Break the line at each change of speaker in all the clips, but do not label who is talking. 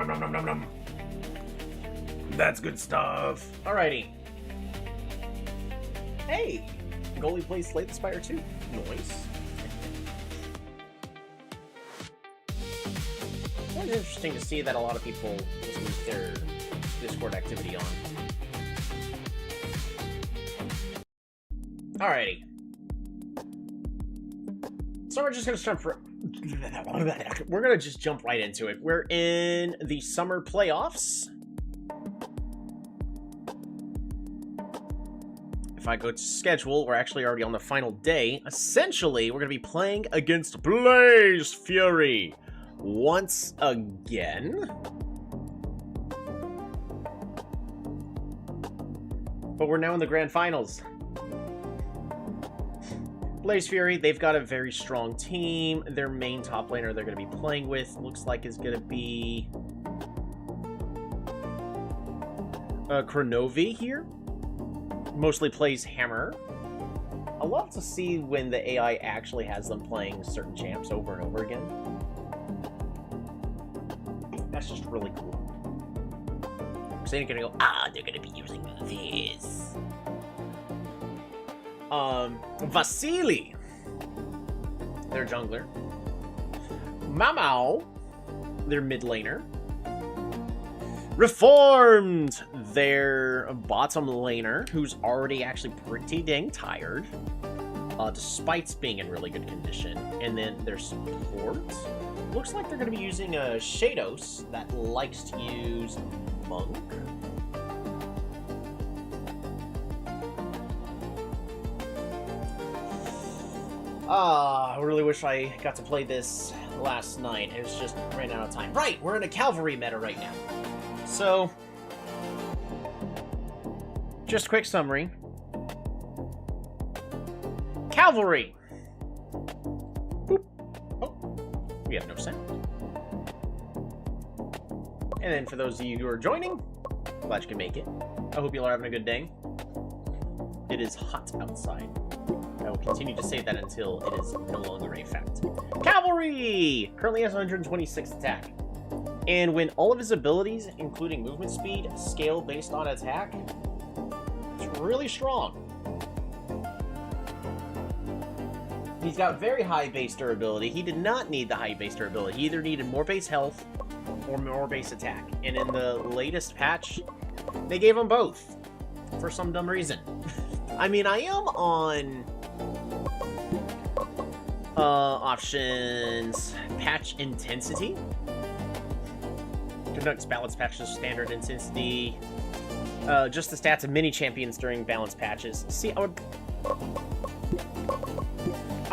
nom, nom, nom, nom. That's good stuff. Alrighty. Hey, goalie plays Slay the Spire 2. Nice. It's interesting to see that a lot of people just leave their Discord activity on. Alrighty. So we're just gonna jump. We're gonna just jump right into it. We're in the summer playoffs. If I go to schedule, we're actually already on the final day. Essentially, we're gonna be playing against Blaze Fury once again. But we're now in the grand finals. Blaze Fury, they've got a very strong team. Their main top laner they're going to be playing with looks like is going to be Kronovi here. Mostly plays Hammer. I love to see when the AI actually has them playing certain champs over and over again. That's just really cool. So you're going to go, they're going to be using this. Vasily, their jungler. Mamao, their mid laner. Reformed, their bottom laner, who's already actually pretty dang tired, despite being in really good condition. And then their support, looks like they're going to be using a Shados that likes to use Monk. I really wish I got to play this last night. It was just ran out of time. Right, we're in a cavalry meta right now. So, just a quick summary. Cavalry! Boop. Oh, we have no sound. And then for those of you who are joining, glad you can make it. I hope you all are having a good day. It is hot outside. I will continue to say that until it is no longer a fact. Cavalry! Currently has 126 attack. And when all of his abilities, including movement speed, scale based on attack, it's really strong. He's got very high base durability. He did not need the high base durability. He either needed more base health or more base attack. And in the latest patch, they gave him both. For some dumb reason. I mean, I am on options, patch intensity. Conducts balance patches, standard intensity. Just the stats of mini champions during balance patches. See, I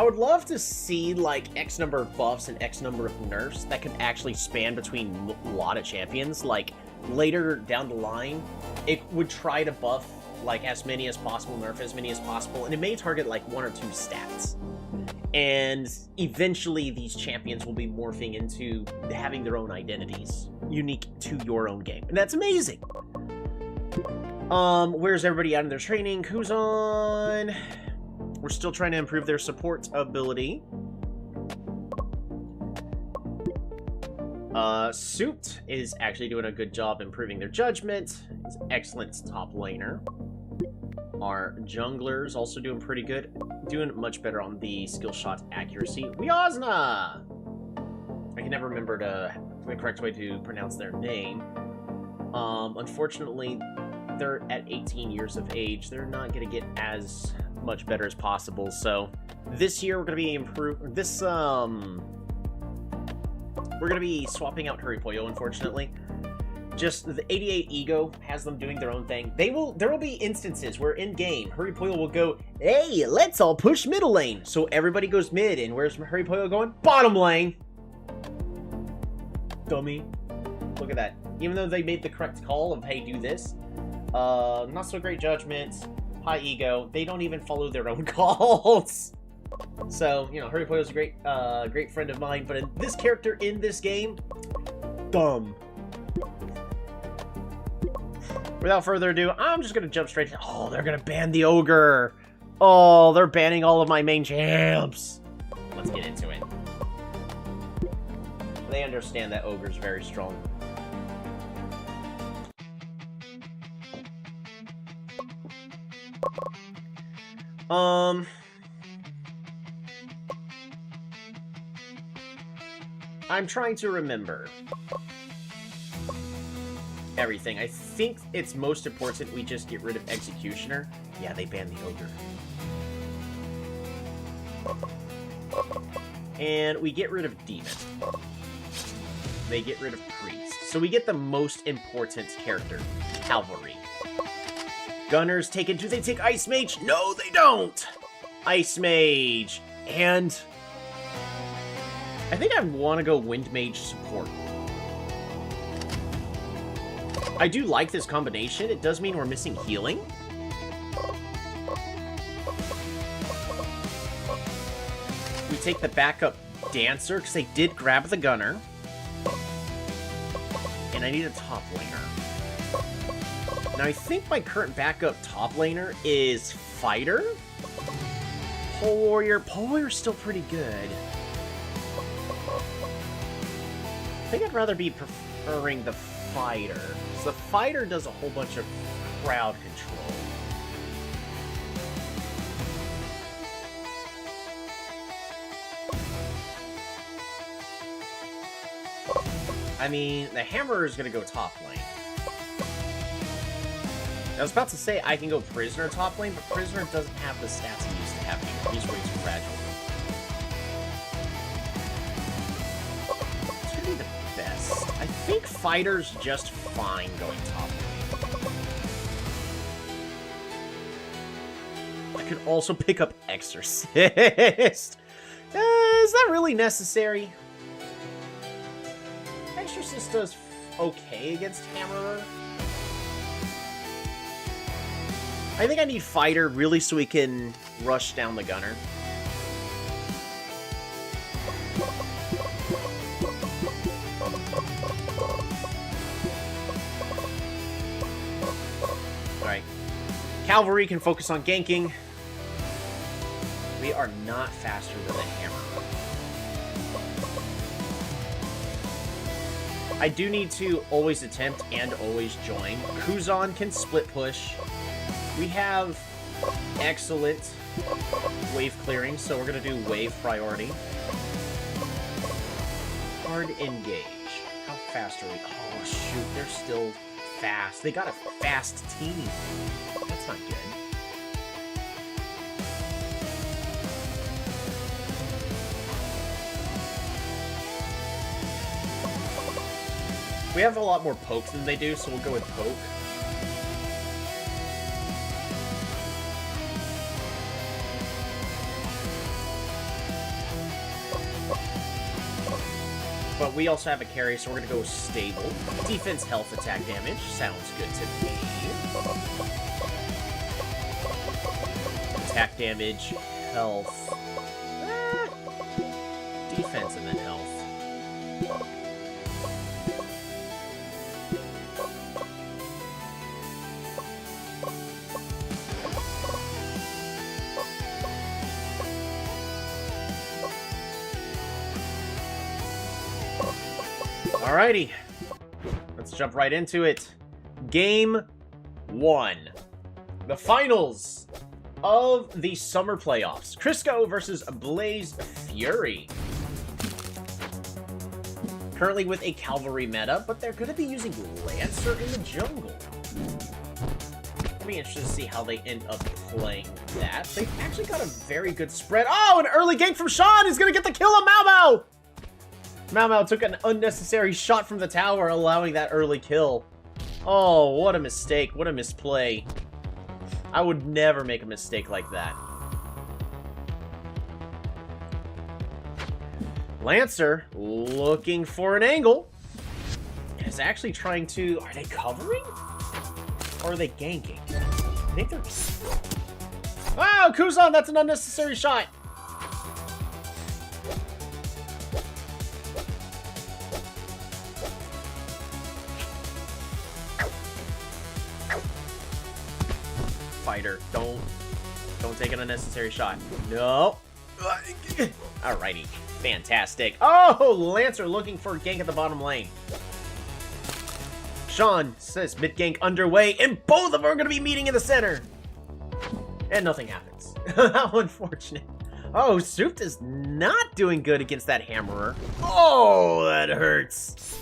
would love to see like X number of buffs and X number of nerfs that could actually span between a lot of champions. Like later down the line, it would try to buff like as many as possible, nerf as many as possible, and it may target like one or two stats. And eventually these champions will be morphing into having their own identities, unique to your own game. And that's amazing. Where's everybody out in their training? Who's on? We're still trying to improve their support ability. Suit is actually doing a good job improving their judgment. He's an excellent top laner. Our junglers also doing pretty good. Doing much better on the skill shot accuracy. Wiosna! I can never remember the correct way to pronounce their name. Unfortunately, they're at 18 years of age. They're not going to get as much better as possible. So this year we're going to be we're going to be swapping out Hurrypoyo, unfortunately. Just the 88 ego has them doing their own thing. There will be instances where in game, Hurrypoyo will go, hey, let's all push middle lane. So everybody goes mid, and where's Hurrypoyo going? Bottom lane. Dummy. Look at that. Even though they made the correct call of, hey, do this. Not so great judgment. High ego. They don't even follow their own calls. So, you know, Hurrypoyo's a great friend of mine, but this character in this game, dumb. Without further ado, I'm just going to jump straight to... Oh, they're going to ban the Ogre. Oh, they're banning all of my main champs. Let's get into it. They understand that Ogre's very strong. I'm trying to remember everything. I think it's most important we just get rid of Executioner. Yeah, they banned the Ogre. And we get rid of Demon. They get rid of Priest. So we get the most important character, Cavalry. Gunners take it. Do they take Ice Mage? No, they don't! Ice Mage. And I think I want to go Wind Mage support. I do like this combination. It does mean we're missing healing. We take the backup Dancer, because they did grab the Gunner. And I need a top laner. Now, I think my current backup top laner is Fighter. Pole Warrior. Pole Warrior's still pretty good. I think I'd rather be preferring the Fighter. So the Fighter does a whole bunch of crowd control. I mean, the Hammer is going to go top lane. I was about to say I can go Prisoner top lane, but Prisoner doesn't have the stats he used to have here. He's way too fragile. It's going to be the best. I think Fighter's just fine going top lane. I could also pick up Exorcist. Is that really necessary? Exorcist does okay against Hammerer. I think I need Fighter really so we can rush down the Gunner. Alright. Cavalry can focus on ganking. We are not faster than the Hammer. I do need to always attempt and always join. Kuzan can split push. We have excellent wave clearing, so we're going to do wave priority. Hard engage. How fast are we? Oh, shoot. They're still fast. They got a fast team. That's not good. We have a lot more poke than they do, so we'll go with poke. But we also have a carry, so we're going to go stable. Defense, health, attack damage. Sounds good to me. Attack damage, health. Defense, and then health. Alrighty, let's jump right into it. Game 1. The finals of the summer playoffs. Crisco versus Blaze Fury. Currently with a Cavalry meta, but they're going to be using Lancer in the jungle. I'll be interested to see how they end up playing that. They've actually got a very good spread. Oh, an early gank from Sean is going to get the kill on Mau Mau! Mau Mau took an unnecessary shot from the tower, allowing that early kill. Oh, what a mistake. What a misplay. I would never make a mistake like that. Lancer, looking for an angle, is actually trying to... Are they covering? Or are they ganking? I think they're... Wow, Kuzan, that's an unnecessary shot. Fighter, don't take an unnecessary shot. No. Alrighty, fantastic. Oh, Lancer looking for a gank at the bottom lane. Sean says mid gank underway, and both of them are going to be meeting in the center. And nothing happens. How unfortunate. Oh, Soup is not doing good against that Hammerer. Oh, that hurts.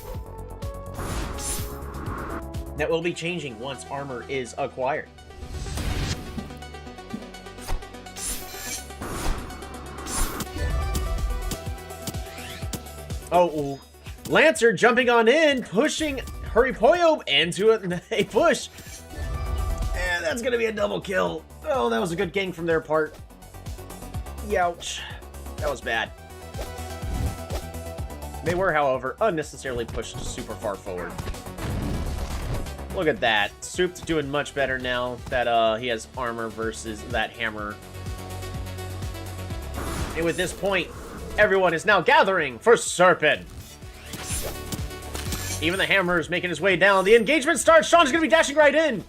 That will be changing once armor is acquired. Oh, Lancer jumping on in, pushing Hurrypoyo into a push. And that's gonna be a double kill. Oh, that was a good gang from their part. Youch. That was bad. They were, however, unnecessarily pushed super far forward. Look at that. Soup's doing much better now that he has armor versus that hammer. And with this point, everyone is now gathering for Serpent. Even the hammer is making his way down. The engagement starts. Sean's going to be dashing right in.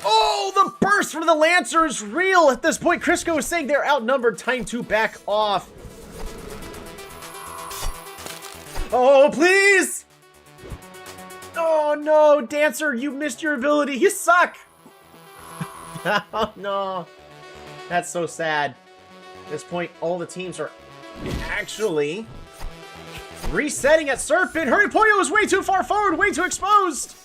Oh, the burst from the Lancer is real. At this point, Crisco is saying they're outnumbered. Time to back off. Oh, please. Oh, no. Dancer, you missed your ability. You suck. Oh, no. That's so sad. At this point, all the teams are actually resetting at Serpent. Hurrypoyo is way too far forward, way too exposed.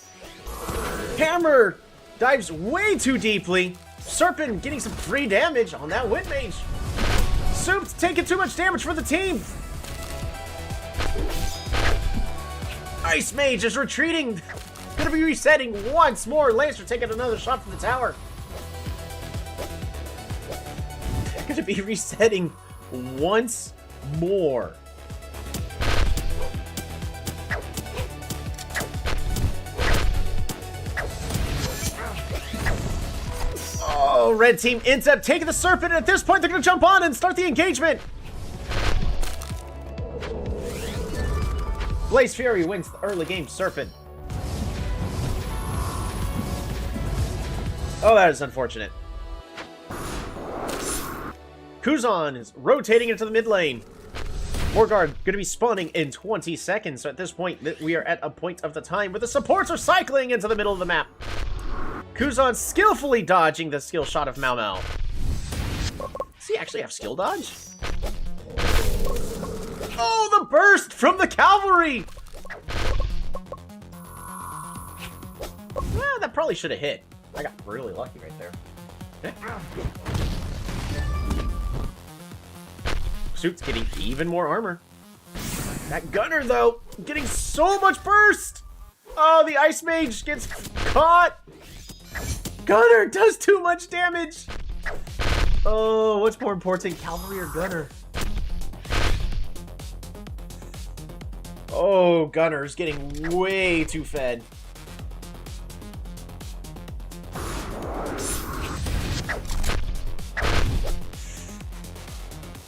Hammer dives way too deeply. Serpent getting some free damage on that Wind Mage. Soup's taking too much damage for the team. Ice Mage is retreating. Gonna be resetting once more. Lancer taking another shot from the tower. Gonna be resetting once more. Oh, red team ends up taking the Serpent, and at this point they're gonna jump on and start the engagement. Blaze Fury wins the early game Serpent. Oh, that is unfortunate. Kuzan is rotating into the mid lane. Morgard going to be spawning in 20 seconds. So at this point, we are at a point of the time where the supports are cycling into the middle of the map. Kuzan skillfully dodging the skill shot of Mau Mau. Does he actually have skill dodge? Oh, the burst from the cavalry! That probably should have hit. I got really lucky right there. Soup's getting even more armor. That Gunner, though, getting so much burst! Oh, the Ice Mage gets caught! Gunner does too much damage! Oh, what's more important, Cavalry or Gunner? Oh, Gunner's getting way too fed.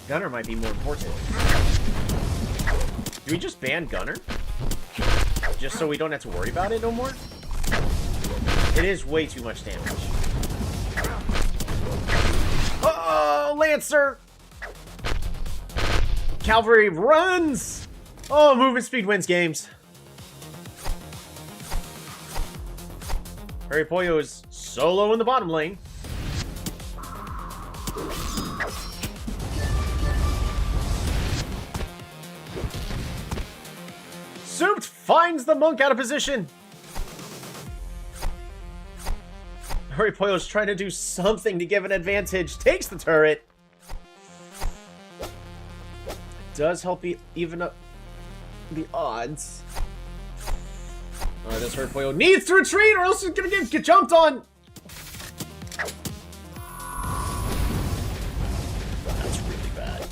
Gunner might be more important. Do we just ban Gunner? Just so we don't have to worry about it no more? It is way too much damage. Oh, Lancer! Cavalry runs! Oh, movement speed wins games. Hurrypoyo is solo in the bottom lane. Soup finds the monk out of position. Hurrypoyo's trying to do something to give an advantage. Takes the turret. Does help even up the odds. This Hurrypoyo needs to retreat or else he's gonna get jumped on. That's really bad.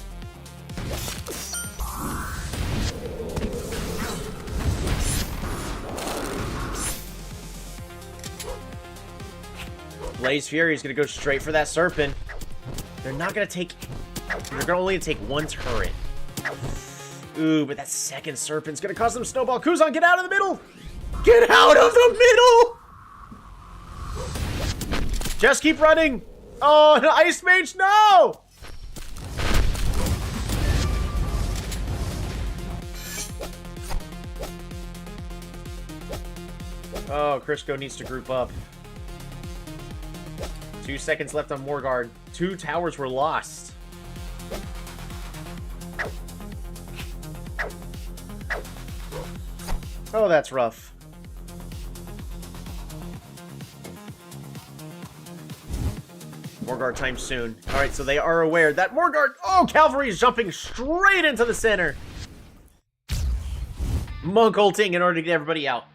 Blaze Fury is going to go straight for that Serpent. They're not going to take... They're going to only take one turret. Ooh, but that second Serpent's going to cause them snowball. Kuzan, get out of the middle! Get out of the middle! Just keep running! Oh, the Ice Mage, no! Oh, Crisco needs to group up. 2 seconds left on Morgard. 2 towers were lost. Oh, that's rough. Morgard time soon. Alright, so they are aware that Morgard... Oh, Cavalry is jumping straight into the center. Monk ulting in order to get everybody out.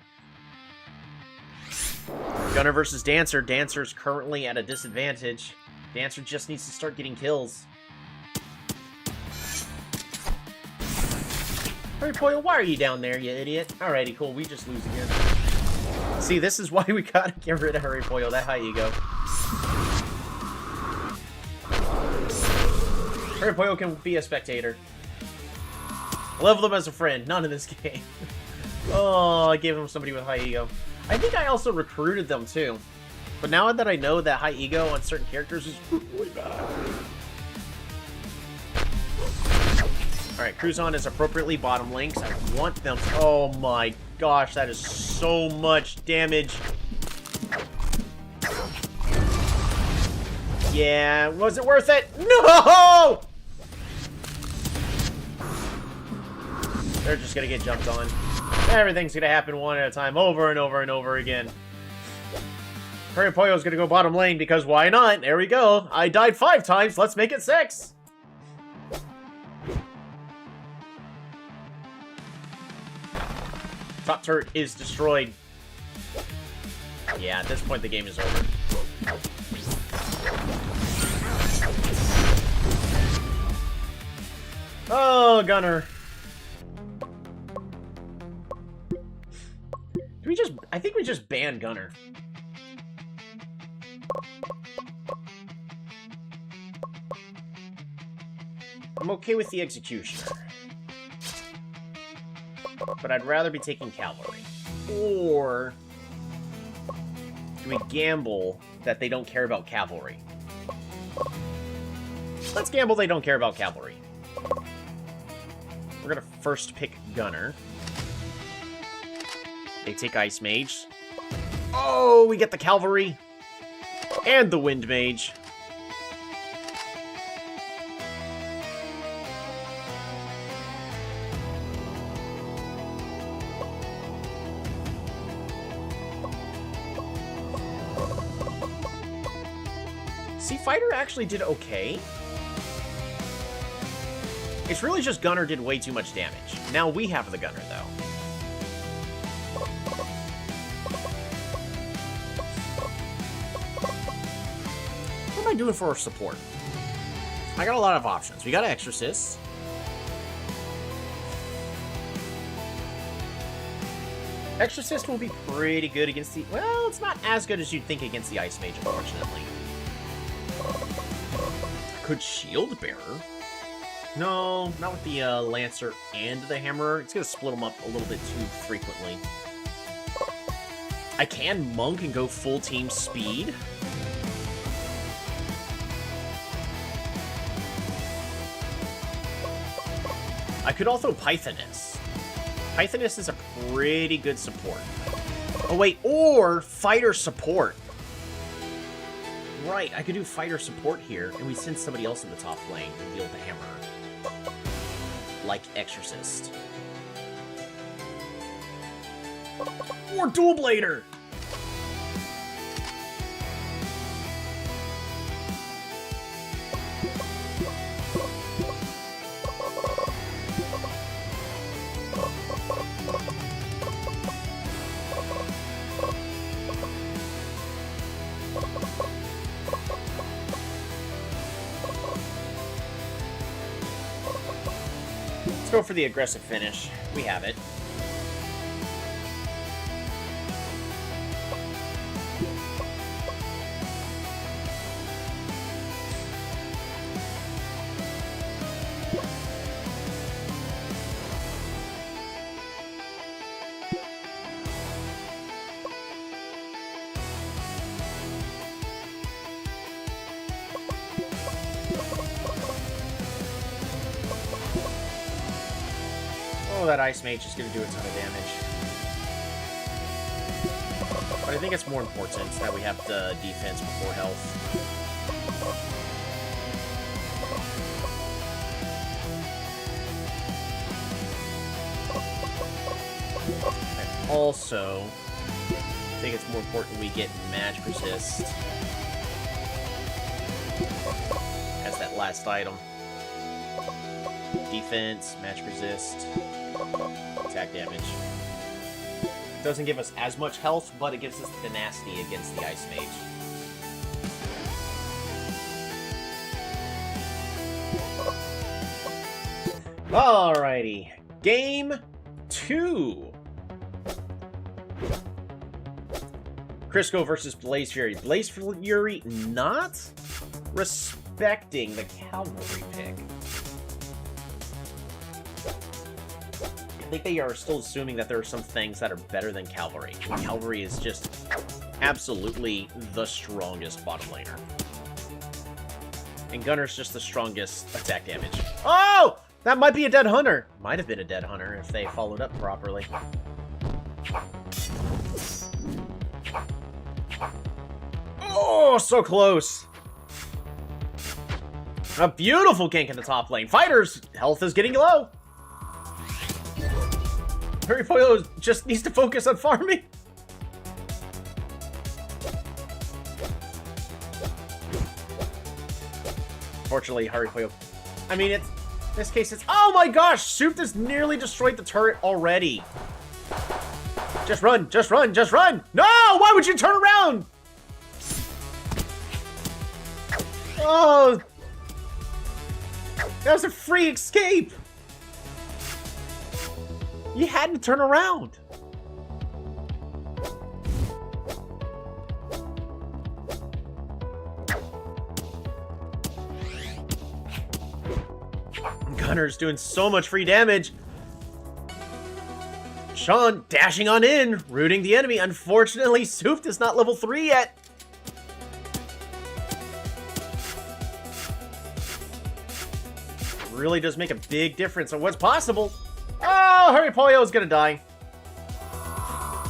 Gunner versus Dancer. Dancer's currently at a disadvantage. Dancer just needs to start getting kills. Hurry, Poyle, why are you down there, you idiot? Alrighty, cool. We just lose again. See, this is why we gotta get rid of Hurry, Poyle. That high ego. Hurry, Poyle can be a spectator. Level him as a friend. Not in this game. Oh, I gave him somebody with high ego. I think I also recruited them, too. But now that I know that high ego on certain characters is really bad. Alright, Cruzon is appropriately bottom links. I want them to... Oh my gosh, that is so much damage. Yeah, was it worth it? No! They're just gonna get jumped on. Everything's gonna happen one at a time, over and over and over again. Hurry Poyo's gonna go bottom lane because why not? There we go. I died 5 times, let's make it 6. Top turret is destroyed. Yeah, at this point the game is over. Oh, Gunner. I think we just banned Gunner. I'm okay with the Executioner. But I'd rather be taking Cavalry. Or do we gamble that they don't care about Cavalry? Let's gamble they don't care about Cavalry. We're gonna first pick Gunner. They take Ice Mage. Oh, we get the Cavalry. And the Wind Mage. See, Fighter actually did okay. It's really just Gunner did way too much damage. Now we have the Gunner, though. What am I doing for support? I got a lot of options. We got an Exorcist. Exorcist will be pretty good against the... Well, it's not as good as you'd think against the Ice Mage, unfortunately. Could Shield Bearer? No, not with the Lancer and the Hammerer. It's going to split them up a little bit too frequently. I can Monk and go full team speed. I could also Pythoness. Pythoness is a pretty good support. Oh wait, or Fighter support. Right, I could do Fighter support here, and we send somebody else in the top lane to deal with the Hammer. Like Exorcist. Or Dual Blader! Let's go for the aggressive finish. We have it. Oh, that Ice Mage is going to do a ton of damage. But I think it's more important that we have the defense before health. And also, I think it's more important we get match resist as that last item. Defense, match resist, attack damage. Doesn't give us as much health, but it gives us tenacity against the Ice Mage. Alrighty. Game 2. Crisco versus Blaze Fury. Blaze Fury not respecting the cavalry pick. I think they are still assuming that there are some things that are better than Cavalry. Cavalry is just absolutely the strongest bottom laner. And Gunner's just the strongest attack damage. Oh! That might be a dead hunter. Might have been a dead hunter if they followed up properly. Oh, so close. A beautiful gank in the top lane. Fighter's health is getting low. Haripoyo just needs to focus on farming. Fortunately, Haripoyo... I mean, it's... in this case, it's... Oh my gosh! Soup has nearly destroyed the turret already. Just run! Just run! Just run! No! Why would you turn around? Oh! That was a free escape! You had to turn around. Gunner's doing so much free damage. Sean dashing on in, rooting the enemy. Unfortunately, Soup is not level 3 yet. Really does make a big difference on what's possible. Oh, Haripoyo is gonna die.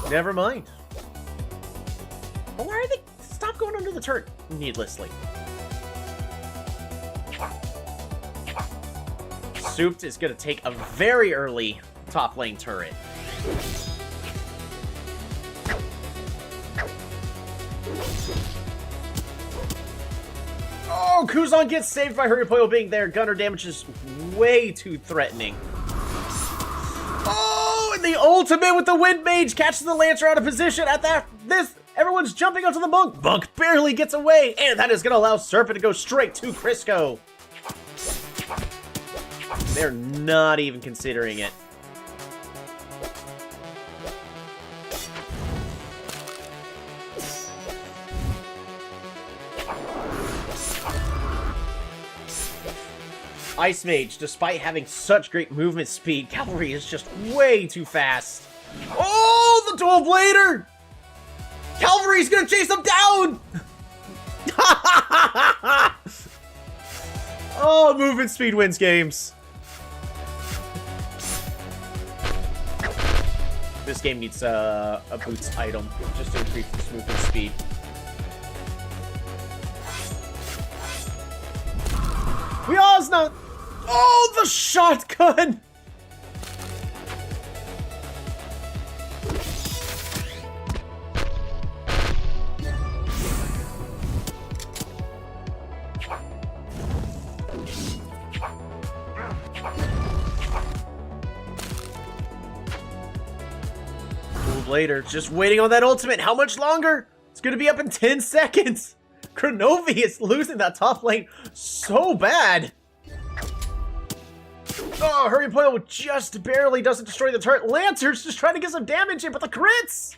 Never mind. But why are they... Stop going under the turret needlessly. Soup is gonna take a very early top lane turret. Oh, Kuzan gets saved by Haripoyo being there. Gunner damage is way too threatening. Oh, and the ultimate with the Wind Mage catches the Lancer out of position. At that, everyone's jumping onto the Monk. Monk barely gets away, and that is going to allow Serpent to go straight to Crisco. They're not even considering it. Ice Mage, despite having such great movement speed, Cavalry is just way too fast. Oh, the dual blader! Cavalry's gonna chase him down! Oh, movement speed wins games. This game needs a boots item just to increase its movement speed. We all not. Oh, the shotgun! Later, just waiting on that ultimate. How much longer? It's gonna be up in 10 seconds. Kronovi is losing that top lane so bad. Oh, Haripoyo just barely doesn't destroy the turret. Lancer's just trying to get some damage in, but the crits!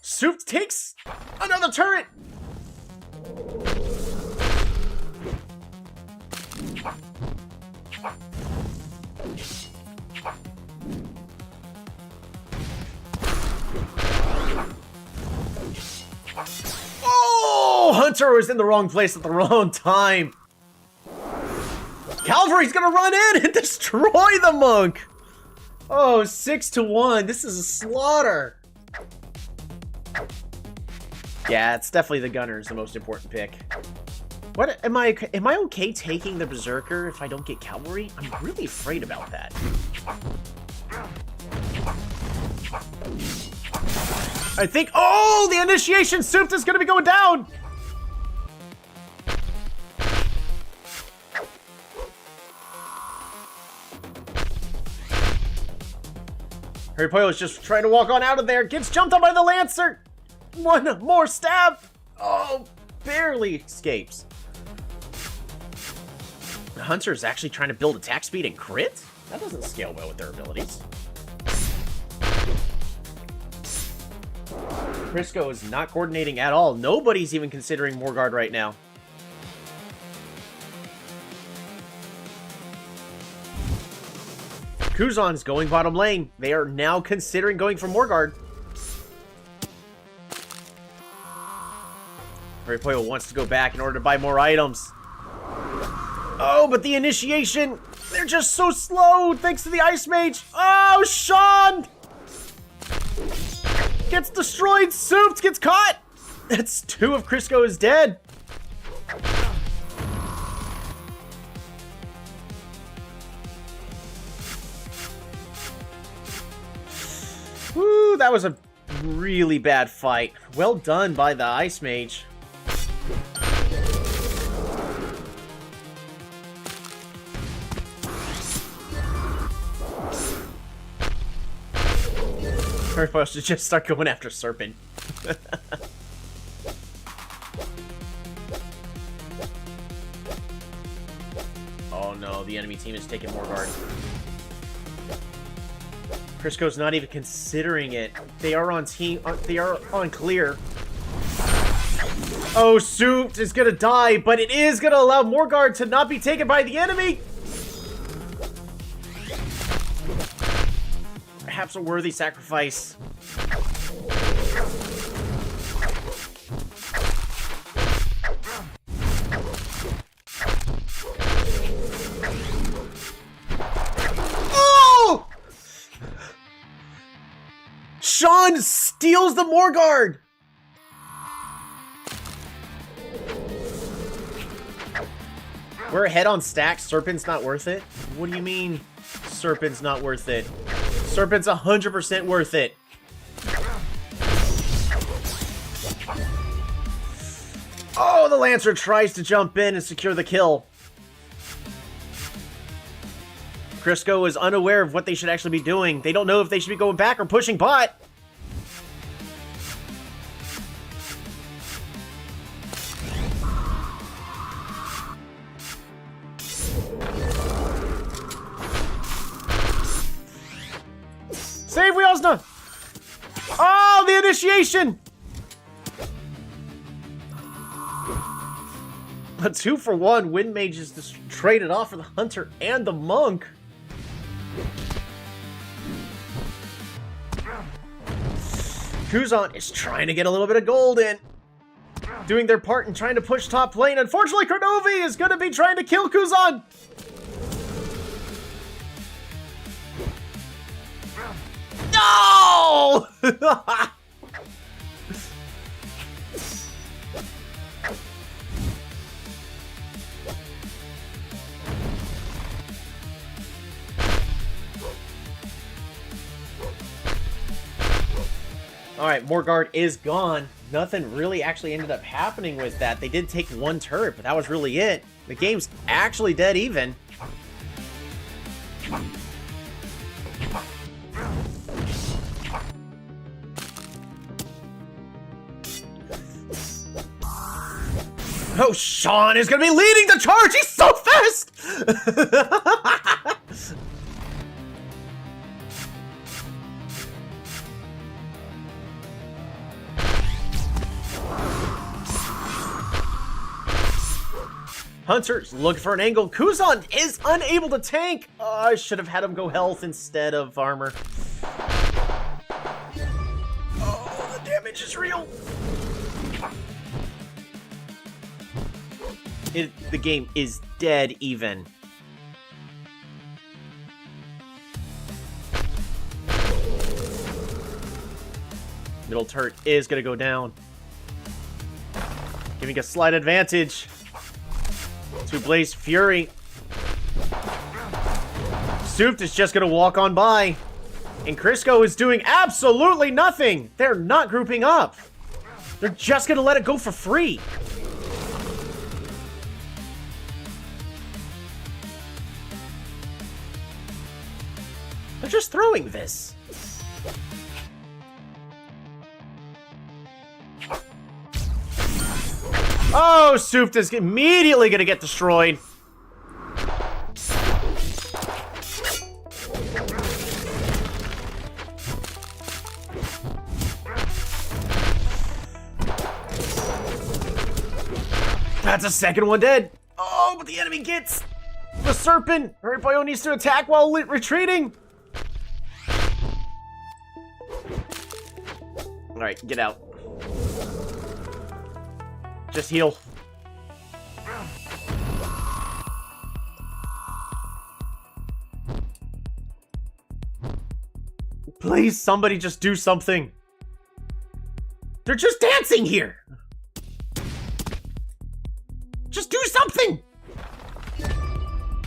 Soup takes another turret. Oh, Hunter was in the wrong place at the wrong time. Cavalry's gonna run in and destroy the Monk. Oh, 6-1. This is a slaughter. Yeah, it's definitely the gunner is the most important pick. What am I okay taking the Berserker if I don't get cavalry? I'm really afraid about that. I think, oh, the initiation soup is gonna be going down. Harry Poyo is just trying to walk on out of there. Gets jumped on by the Lancer. One more stab. Oh, barely escapes. The Hunter is actually trying to build attack speed and crit? That doesn't scale well with their abilities. Crisco is not coordinating at all. Nobody's even considering Morguard right now. Kuzan's going bottom lane. They are now considering going for Morguard. Poyo wants to go back in order to buy more items. Oh, but the initiation, they're just so slow thanks to the Ice Mage. Oh, Sean gets destroyed. Soups gets caught. That's 2 of Crisco is dead. Woo, that was a really bad fight. Well done by the Ice Mage. We're supposed to just start going after Serpent. Oh no, the enemy team is taking Morguard. Crisco's not even considering it. They are on team. They are on clear. Oh, Soup is gonna die, but it is gonna allow Morguard to not be taken by the enemy. Perhaps a worthy sacrifice. Oh! Sean steals the Morguard. We're ahead on stacks. Serpent's not worth it. What do you mean Serpent's not worth it? Serpent's 100% worth it. Oh, the Lancer tries to jump in and secure the kill. Crisco is unaware of what they should actually be doing. They don't know if they should be going back or pushing bot. Save Wheelsna! Oh, the initiation! A 2-for-1. Wind Mage is just traded off for the Hunter and the Monk. Kuzan is trying to get a little bit of gold in. Doing their part in trying to push top lane. Unfortunately, Kronovi is going to be trying to kill Kuzan. No! Alright, Morguard is gone. Nothing really actually ended up happening with that. They did take 1 turret, but that was really it. The game's actually dead even. Oh, Sean is gonna be leading the charge! He's so fast! Hunter's looking for an angle. Kuzan is unable to tank! Oh, I should have had him go health instead of armor. Oh, the damage is real! The game is dead even. Middle turret is gonna go down. Giving a slight advantage to Blaze Fury. Souped is just gonna walk on by. And Crisco is doing absolutely nothing. They're not grouping up. They're just gonna let it go for free. They're just throwing this. Oh, Souped is immediately gonna get destroyed. That's a second one dead. Oh, but the enemy gets the serpent. Hurrypoyo needs to attack while retreating. Alright, get out. Just heal. Please, somebody just do something. They're just dancing here. Just do something!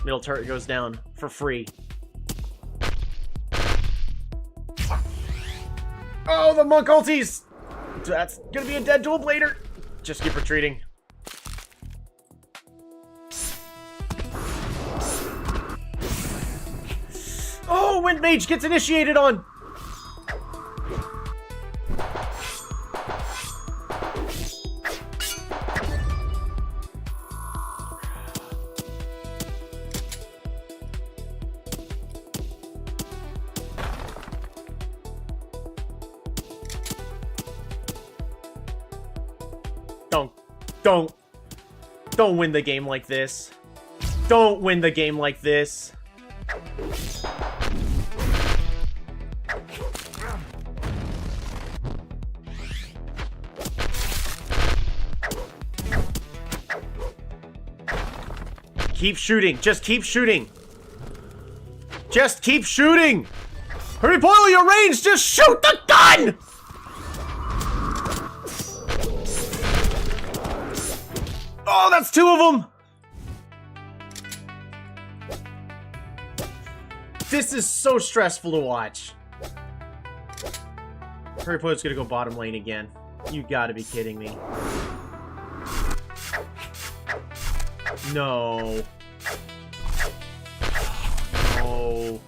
Middle turret goes down for free. Oh, the monk ulties! That's gonna be a dead dual blader. Just keep retreating. Oh, Wind Mage gets initiated on! Don't win the game like this. Don't win the game like this. Keep shooting. Just keep shooting. Just keep shooting. Hurrypoyo, your range. Just shoot the gun. Oh, that's two of them! This is so stressful to watch. Hurrypoyo's gonna go bottom lane again. You gotta be kidding me. No. No.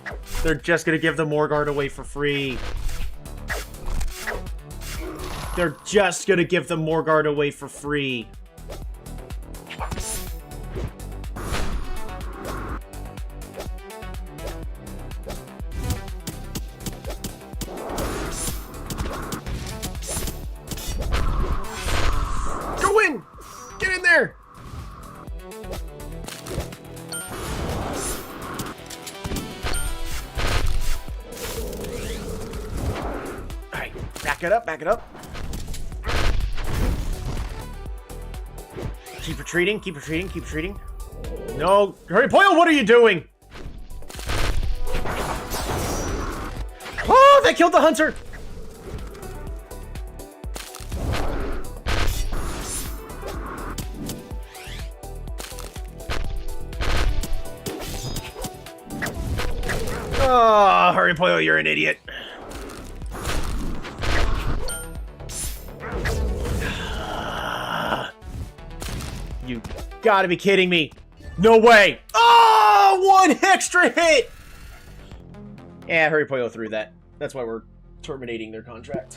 They're just gonna give the Morguard away for free. They're just gonna give the Morguard away for free. Back it up. Keep retreating, keep retreating, keep retreating. No, Hurrypoyo, what are you doing? Oh, they killed the hunter. Oh, Hurrypoyo, you're an idiot. You gotta be kidding me. No way. Oh, one extra hit. Yeah, Hurrypoyo threw that. That's why we're terminating their contract.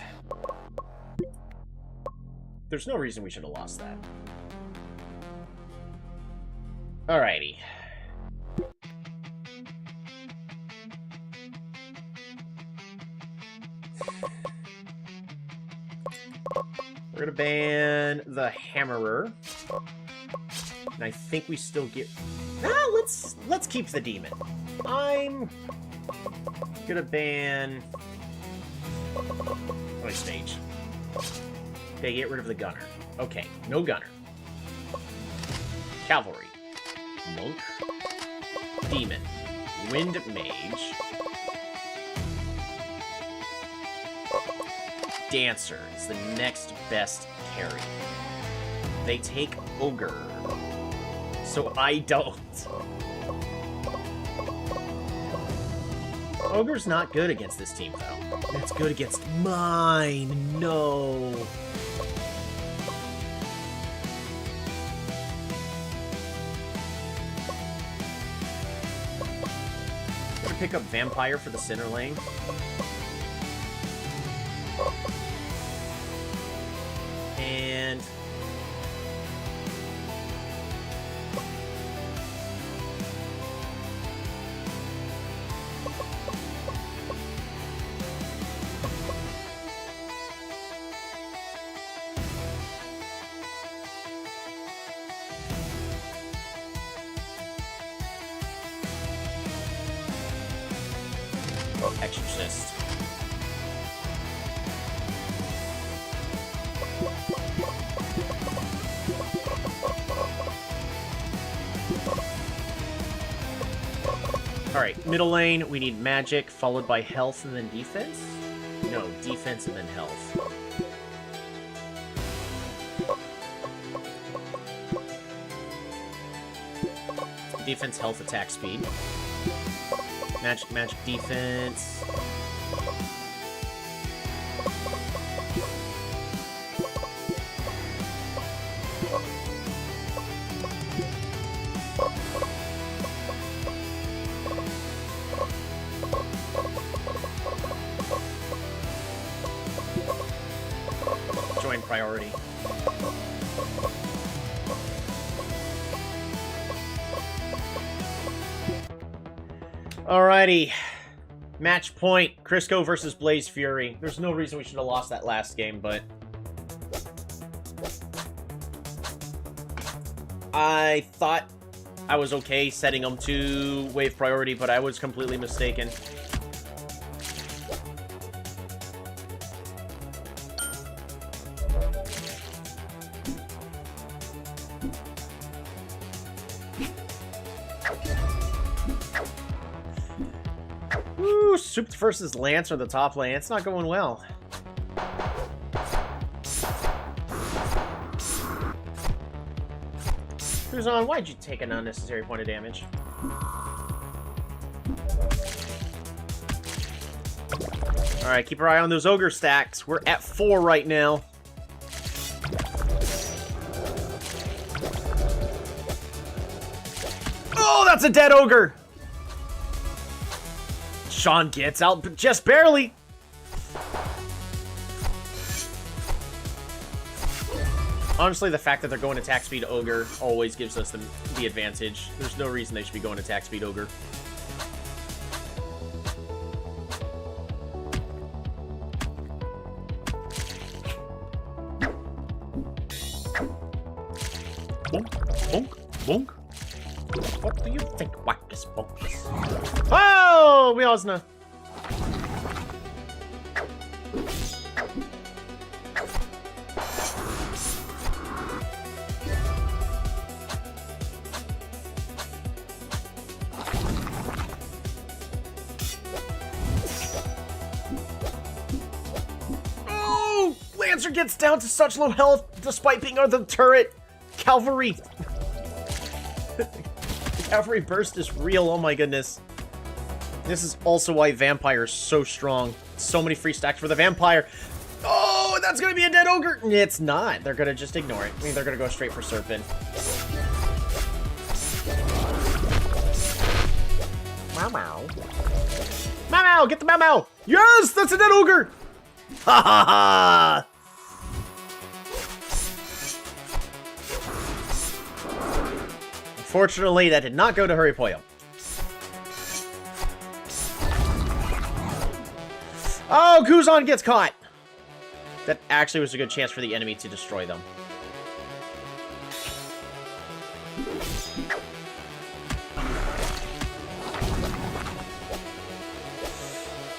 There's no reason we should have lost that. Alrighty. We're gonna ban the Hammerer. And I think we still get... let's keep the Demon. I'm gonna ban... my stage. Okay, get rid of the Gunner. Okay, no Gunner. Cavalry. Monk. Demon. Wind Mage. Dancer is the next best carry. they take Ogre. So I don't. Ogre's not good against this team, though. It's good against mine. No. Should pick up Vampire for the center lane. And... Exorcist. Alright, middle lane, we need magic, followed by health and then defense? No, defense and then health. Defense, health, attack, speed. Magic, magic, defense. Join priority. Alrighty. Match point. Crisco versus Blaze Fury. There's no reason we should have lost that last game, but... I thought I was okay setting them to wave priority, but I was completely mistaken. Ooh, Soup versus Lance on the top lane. It's not going well. Who's on? Why'd you take an unnecessary point of damage? Alright, keep our eye on those ogre stacks. We're at 4 right now. Oh, that's a dead ogre! Sean gets out, but just barely. Honestly, the fact that they're going attack speed ogre always gives us the advantage. There's no reason they should be going attack speed ogre. Bonk, bonk, bonk. What do you think, Wackus Bonkus? Oh, we Osna. Oh, Lancer gets down to such low health despite being on the turret. Cavalry. Cavalry burst is real, oh my goodness. This is also why Vampire is so strong. So many free stacks for the Vampire. Oh, that's gonna be a dead ogre. It's not. They're gonna just ignore it. I mean, they're gonna go straight for Serpent. Mau Mau. Mau Mau, get the Mau Mau. Yes, that's a dead ogre. Ha ha ha. Unfortunately, that did not go to Hurry Poyo. Oh, Kuzan gets caught! That actually was a good chance for the enemy to destroy them.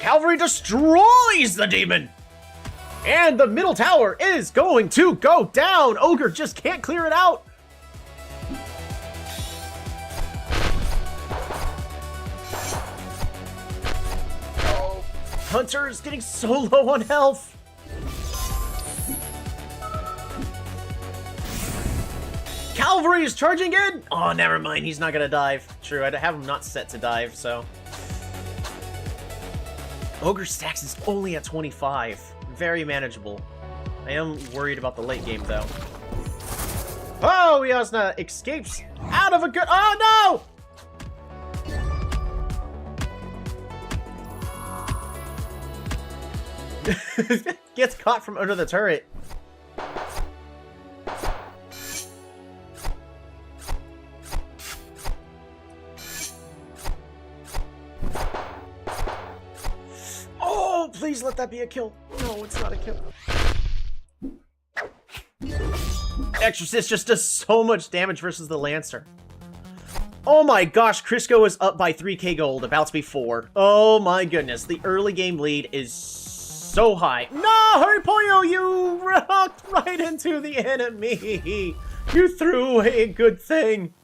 Cavalry destroys the demon! And the middle tower is going to go down! Ogre just can't clear it out! Hunter is getting so low on health. Cavalry is charging in! Oh, never mind. He's not gonna dive. True, I have him not set to dive, so... Ogre stacks is only at 25. Very manageable. I am worried about the late game, though. Oh, Yasna escapes out of a good... Oh, no! Gets caught from under the turret. Oh, please let that be a kill. No, it's not a kill. Exorcist just does so much damage versus the Lancer. Oh my gosh, Crisco is up by 3k gold, about to be 4. Oh my goodness, the early game lead is so high. No, hurry Pollo, you rocked right into the enemy. You threw away a good thing.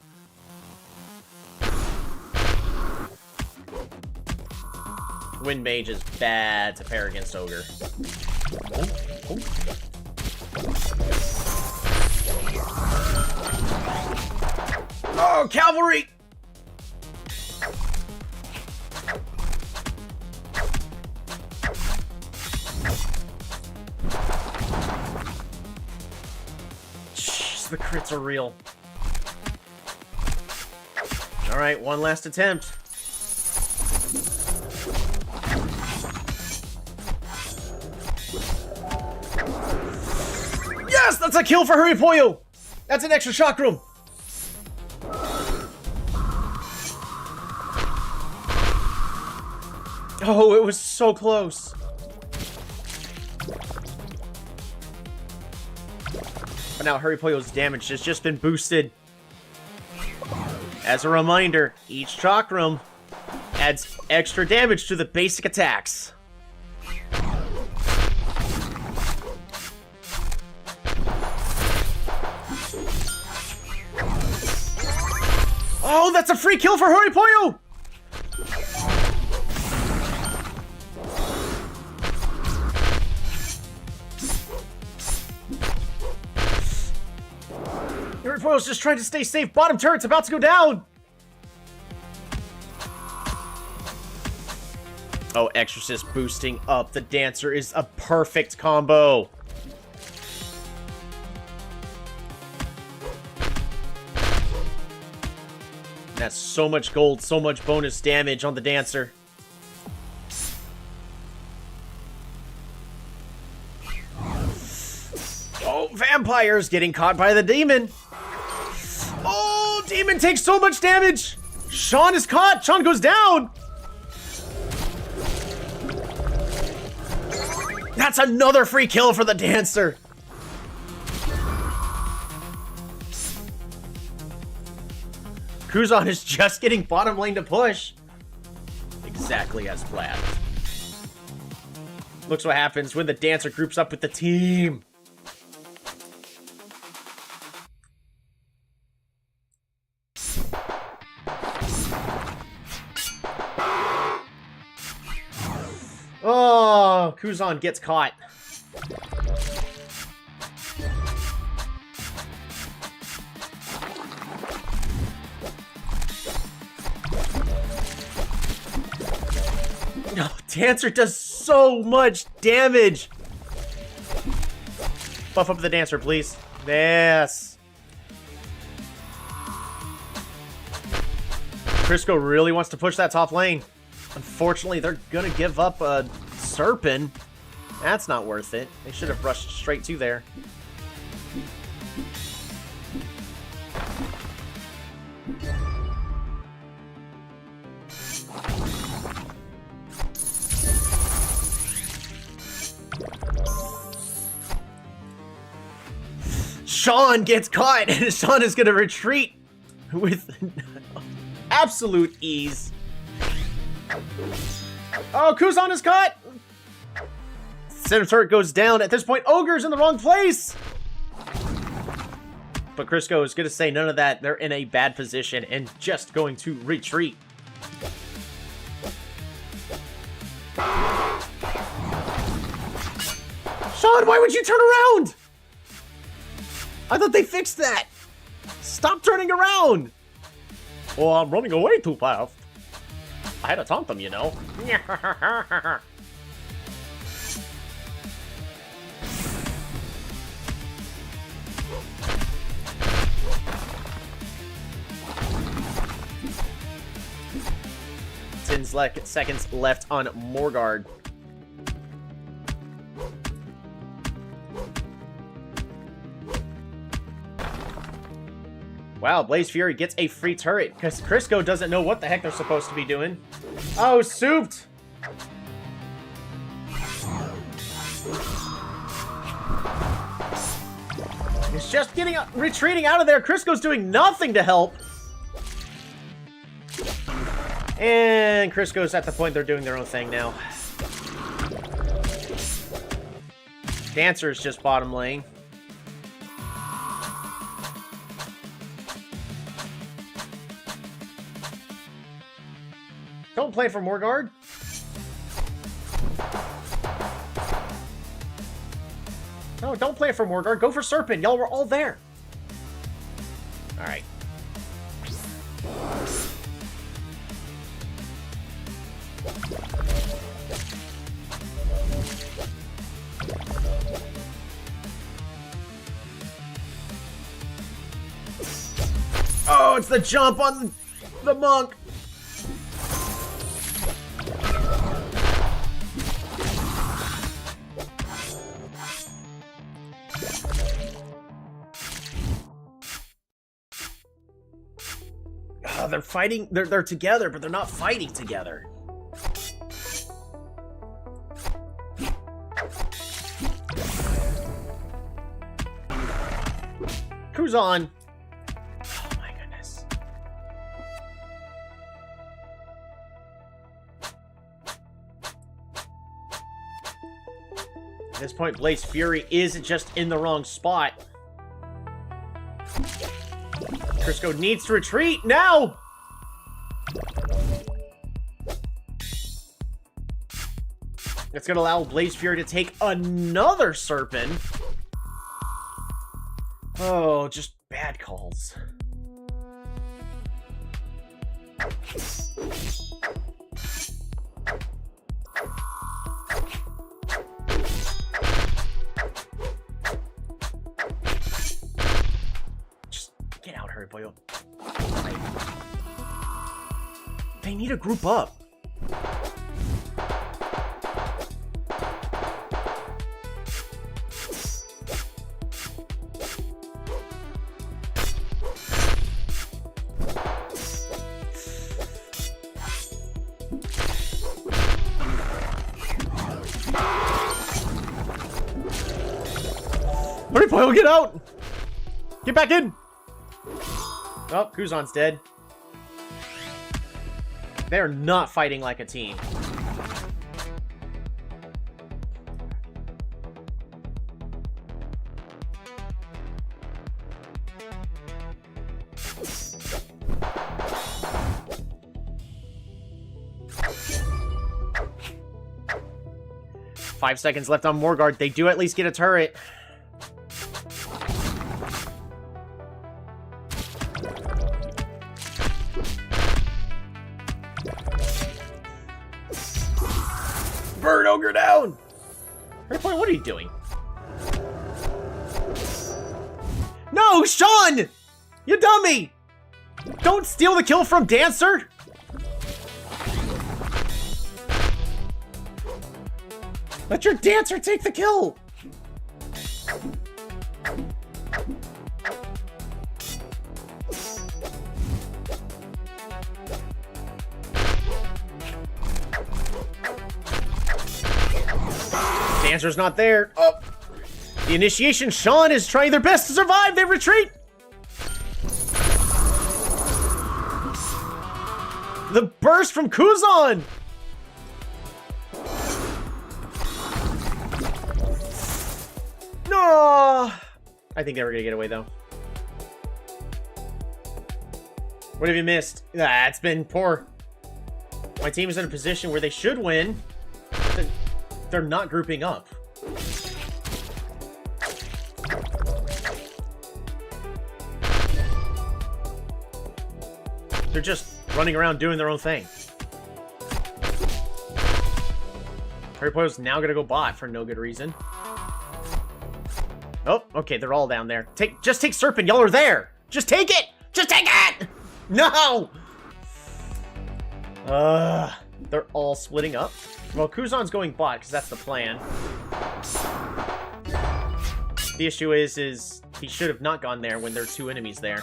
Wind Mage is bad to pair against Ogre. Oh, Cavalry! Jeez, the crits are real. Alright, one last attempt. Yes, that's a kill for Hurry Pollo! That's an extra shock room! Oh, it was so close. But now Hurry Pollo's damage has just been boosted. As a reminder, each shock room adds extra damage to the basic attacks. Oh, that's a free kill for Hurry Pollo! Hurry Pollo's just trying to stay safe. Bottom turret's about to go down! Oh, Exorcist boosting up the Dancer is a perfect combo. That's so much gold, so much bonus damage on the Dancer. Oh, Vampire's getting caught by the Demon. Oh, Demon takes so much damage. Sean is caught. Sean goes down. That's another free kill for the Dancer. Kuzan is just getting bottom lane to push. Exactly as planned. Looks what happens when the Dancer groups up with the team. Oh, Kuzan gets caught. No, Dancer does so much damage. Buff up the Dancer, please. Yes. Crisco really wants to push that top lane. Unfortunately, they're gonna give up a Serpent. That's not worth it. They should have rushed straight to there. Sean gets caught, and Sean is gonna retreat with absolute ease. Oh, Kuzan is caught! Center turret goes down. At this point, Ogre's in the wrong place! But Crisco is gonna say none of that. They're in a bad position and just going to retreat. Sean, why would you turn around? I thought they fixed that. Stop turning around! Well, I'm running away too fast. I had to taunt them, you know. Seconds left on Morgard. Wow, Blaze Fury gets a free turret because Crisco doesn't know what the heck they're supposed to be doing. Oh, souped! He's just retreating out of there. Crisco's doing nothing to help. And Crisco's at the point they're doing their own thing now. Dancer's just bottom lane. Don't play for Morgard. No, don't play for Morgard. Go for Serpent. Y'all were all there. Alright. Oh, it's the jump on the monk. Oh, they're fighting. They're together, but they're not fighting together. Who's on? Oh my goodness. At this point, Blaze Fury is just in the wrong spot. Crisco needs to retreat now! It's going to allow Blaze Fury to take another Serpent. Oh, just bad calls. Just get out, hurry, boyo. They need to group up. Hurry, boyo, get out! Get back in! Oh, Kuzan's dead. They're not fighting like a team. Five seconds left on Morgard. They do at least get a turret. Bird Ogre down! What are you doing? No, Sean! You dummy! Don't steal the kill from Dancer! Let your Dancer take the kill! Dancer's not there. Oh! The initiation, Sean is trying their best to survive. They retreat! The burst from Kuzan! No! I think they were gonna get away, though. What have you missed? Ah, it's been poor. My team is in a position where they should win. They're not grouping up. They're just running around doing their own thing. Harry Poyo's now gonna go bot for no good reason. Oh, okay, they're all down there. Just take Serpent, y'all are there! Just take it! Just take it! No! They're all splitting up. Well, Kuzan's going bot, because that's the plan. The issue is he should have not gone there when there are 2 enemies there.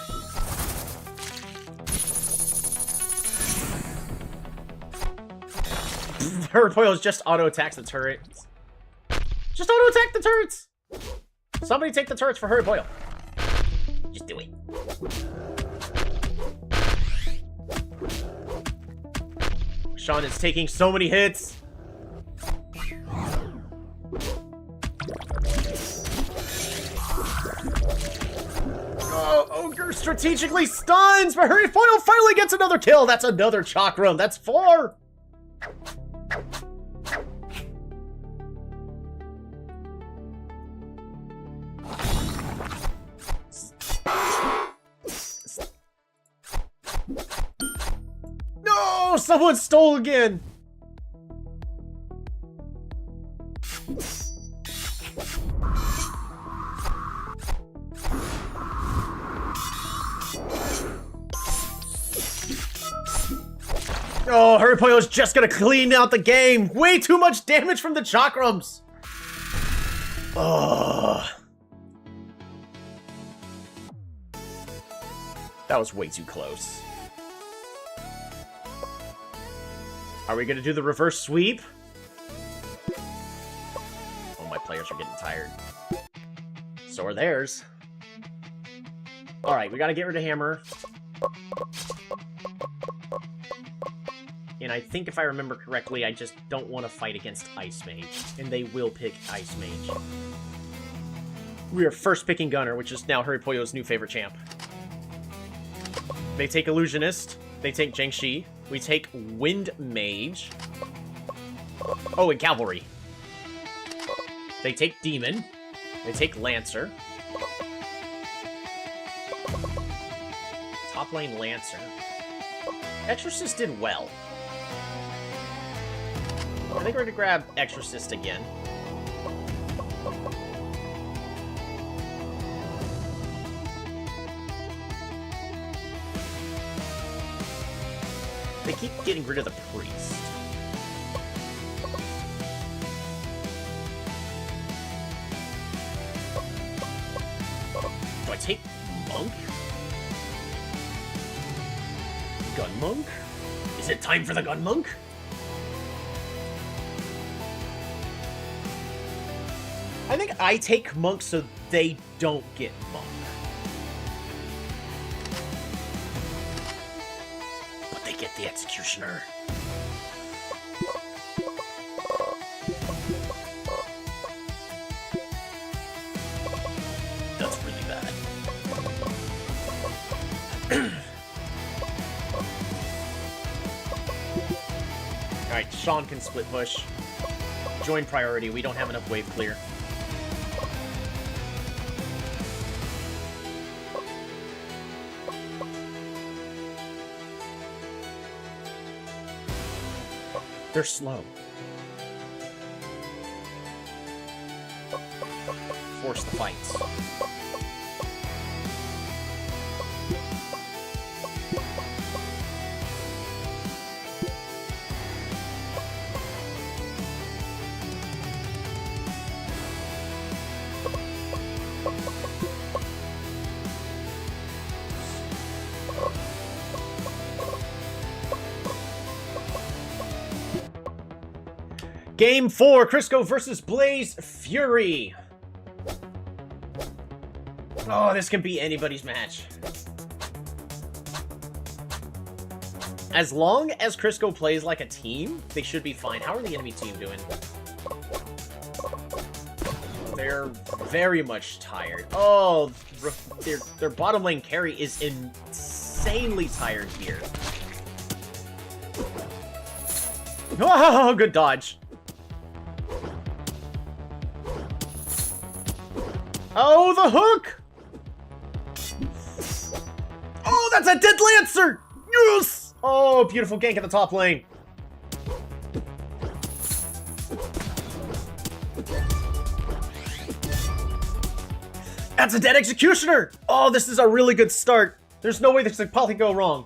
Harry Poyo's just auto-attacks the turrets. Just auto-attack the turrets! Somebody take the turrets for Harry Poyo. Just do it. Sean is taking so many hits. Oh, Ogre strategically stuns, but Harry Poyo finally gets another kill. That's another Chakram. That's 4. No, someone stole again. Oh, Harry Poyo's just gonna clean out the game. Way too much damage from the Chakrams. Oh. That was way too close. Are we gonna do the reverse sweep? Oh, my players are getting tired. So are theirs. Alright, we gotta get rid of Hammer. And I think if I remember correctly, I just don't want to fight against Ice Mage. And they will pick Ice Mage. We are first picking Gunner, which is now Harry Poyo's new favorite champ. They take Illusionist. They take Jiangshi. We take Wind Mage. Oh, and Cavalry. They take Demon. They take Lancer. Top lane Lancer. Exorcist did well. I think we're going to grab Exorcist again. They keep getting rid of the Priest. Do I take Monk? Gun Monk? Is it time for the Gun Monk? I think I take Monk so they don't get Monk. But they get the Executioner. That's really bad. Alright, Sean can split push. Join priority, we don't have enough wave clear. They're slow. Force the fights. Game 4, Crisco versus Blaze Fury. Oh, this can be anybody's match. As long as Crisco plays like a team, they should be fine. How are the enemy team doing? They're very much tired. Oh, their bottom lane carry is insanely tired here. Oh, good dodge. Oh, the hook! Oh, that's a dead Lancer! Yes! Oh, beautiful gank at the top lane. That's a dead Executioner! Oh, this is a really good start. There's no way this could probably go wrong.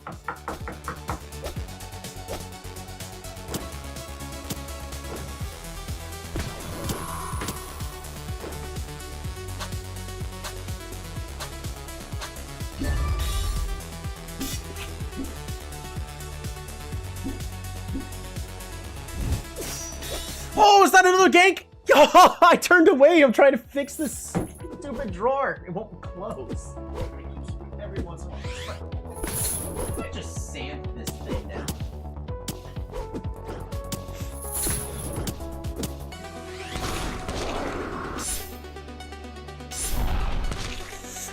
Oh, is that another gank? Oh, I turned away. I'm trying to fix this stupid drawer. It won't close. Every once in a while. I just sand this thing down.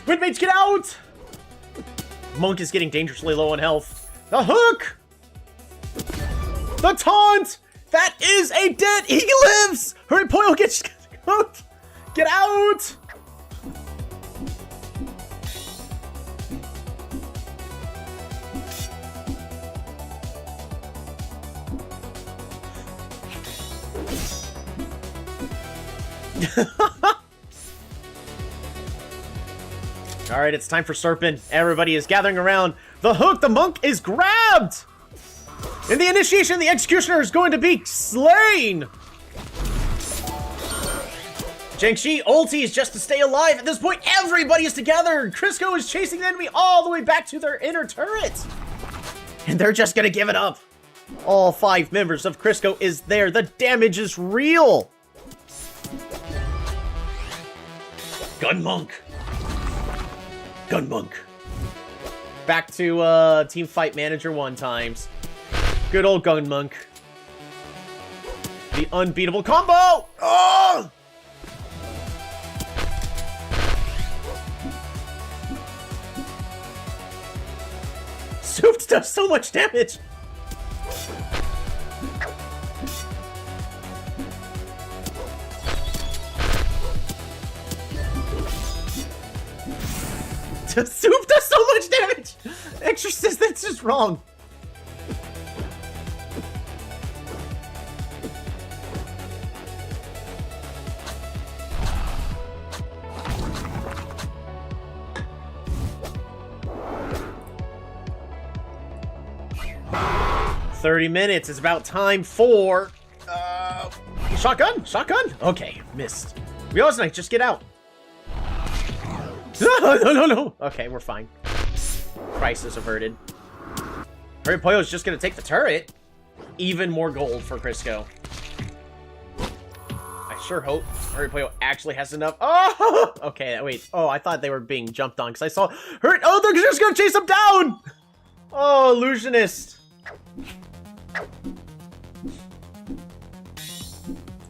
Windmates, get out! Monk is getting dangerously low on health. The hook! The taunt! That is a dead. He lives! Hurry, Poyle, get out! Get out! Alright, it's time for Serpent. Everybody is gathering around. The hook, the monk is grabbed! In the initiation, the Executioner is going to be slain! Jiangxi ulties just to stay alive. At this point, everybody is together! Crisco is chasing the enemy all the way back to their inner turret! And they're just gonna give it up. All 5 members of Crisco is there. The damage is real! Gun Monk. Gun Monk. Back to Teamfight Manager 1 times. Good old Gun Monk. The unbeatable combo! Oh! Soups does so much damage! Soup does so much damage! Exorcist, that's just wrong. $30 minutes. It's about time for shotgun. Shotgun. Okay, missed. We always like just get out. No. Okay, we're fine. Crisis averted. Hurry Poyo is just gonna take the turret. Even more gold for Crisco. I sure hope Hurry Poyo actually has enough. Oh, okay. Wait. Oh, I thought they were being jumped on because I saw Hurry. Oh, they're just gonna chase him down. Oh, illusionist.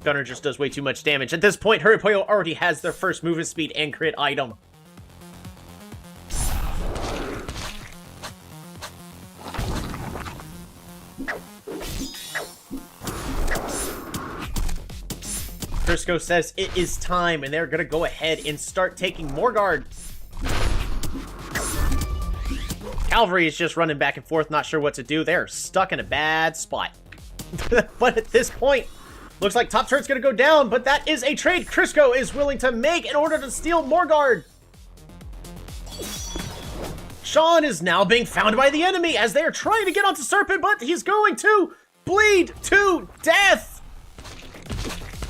Gunner just does way too much damage. At this point, Hurry Poyo already has their first movement speed and crit item. Crisco says it is time, and they're gonna go ahead and start taking more guard. Cavalry is just running back and forth, not sure what to do. They're stuck in a bad spot. But at this point, looks like top turret's gonna go down, but that is a trade Crisco is willing to make in order to steal more guard. Sean is now being found by the enemy as they are trying to get onto Serpent, but he's going to bleed to death.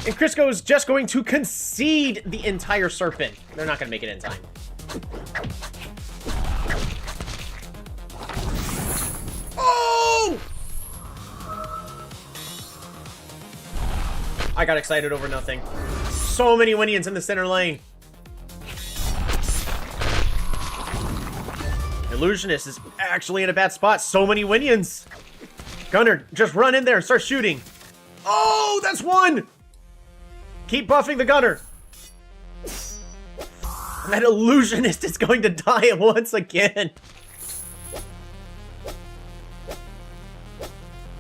And Crisco is just going to concede the entire Serpent. They're not going to make it in time. Oh! I got excited over nothing. So many Winions in the center lane. Illusionist is actually in a bad spot. So many Winions. Gunner, just run in there and start shooting. Oh, that's one! Keep buffing the Gunner. That Illusionist is going to die once again.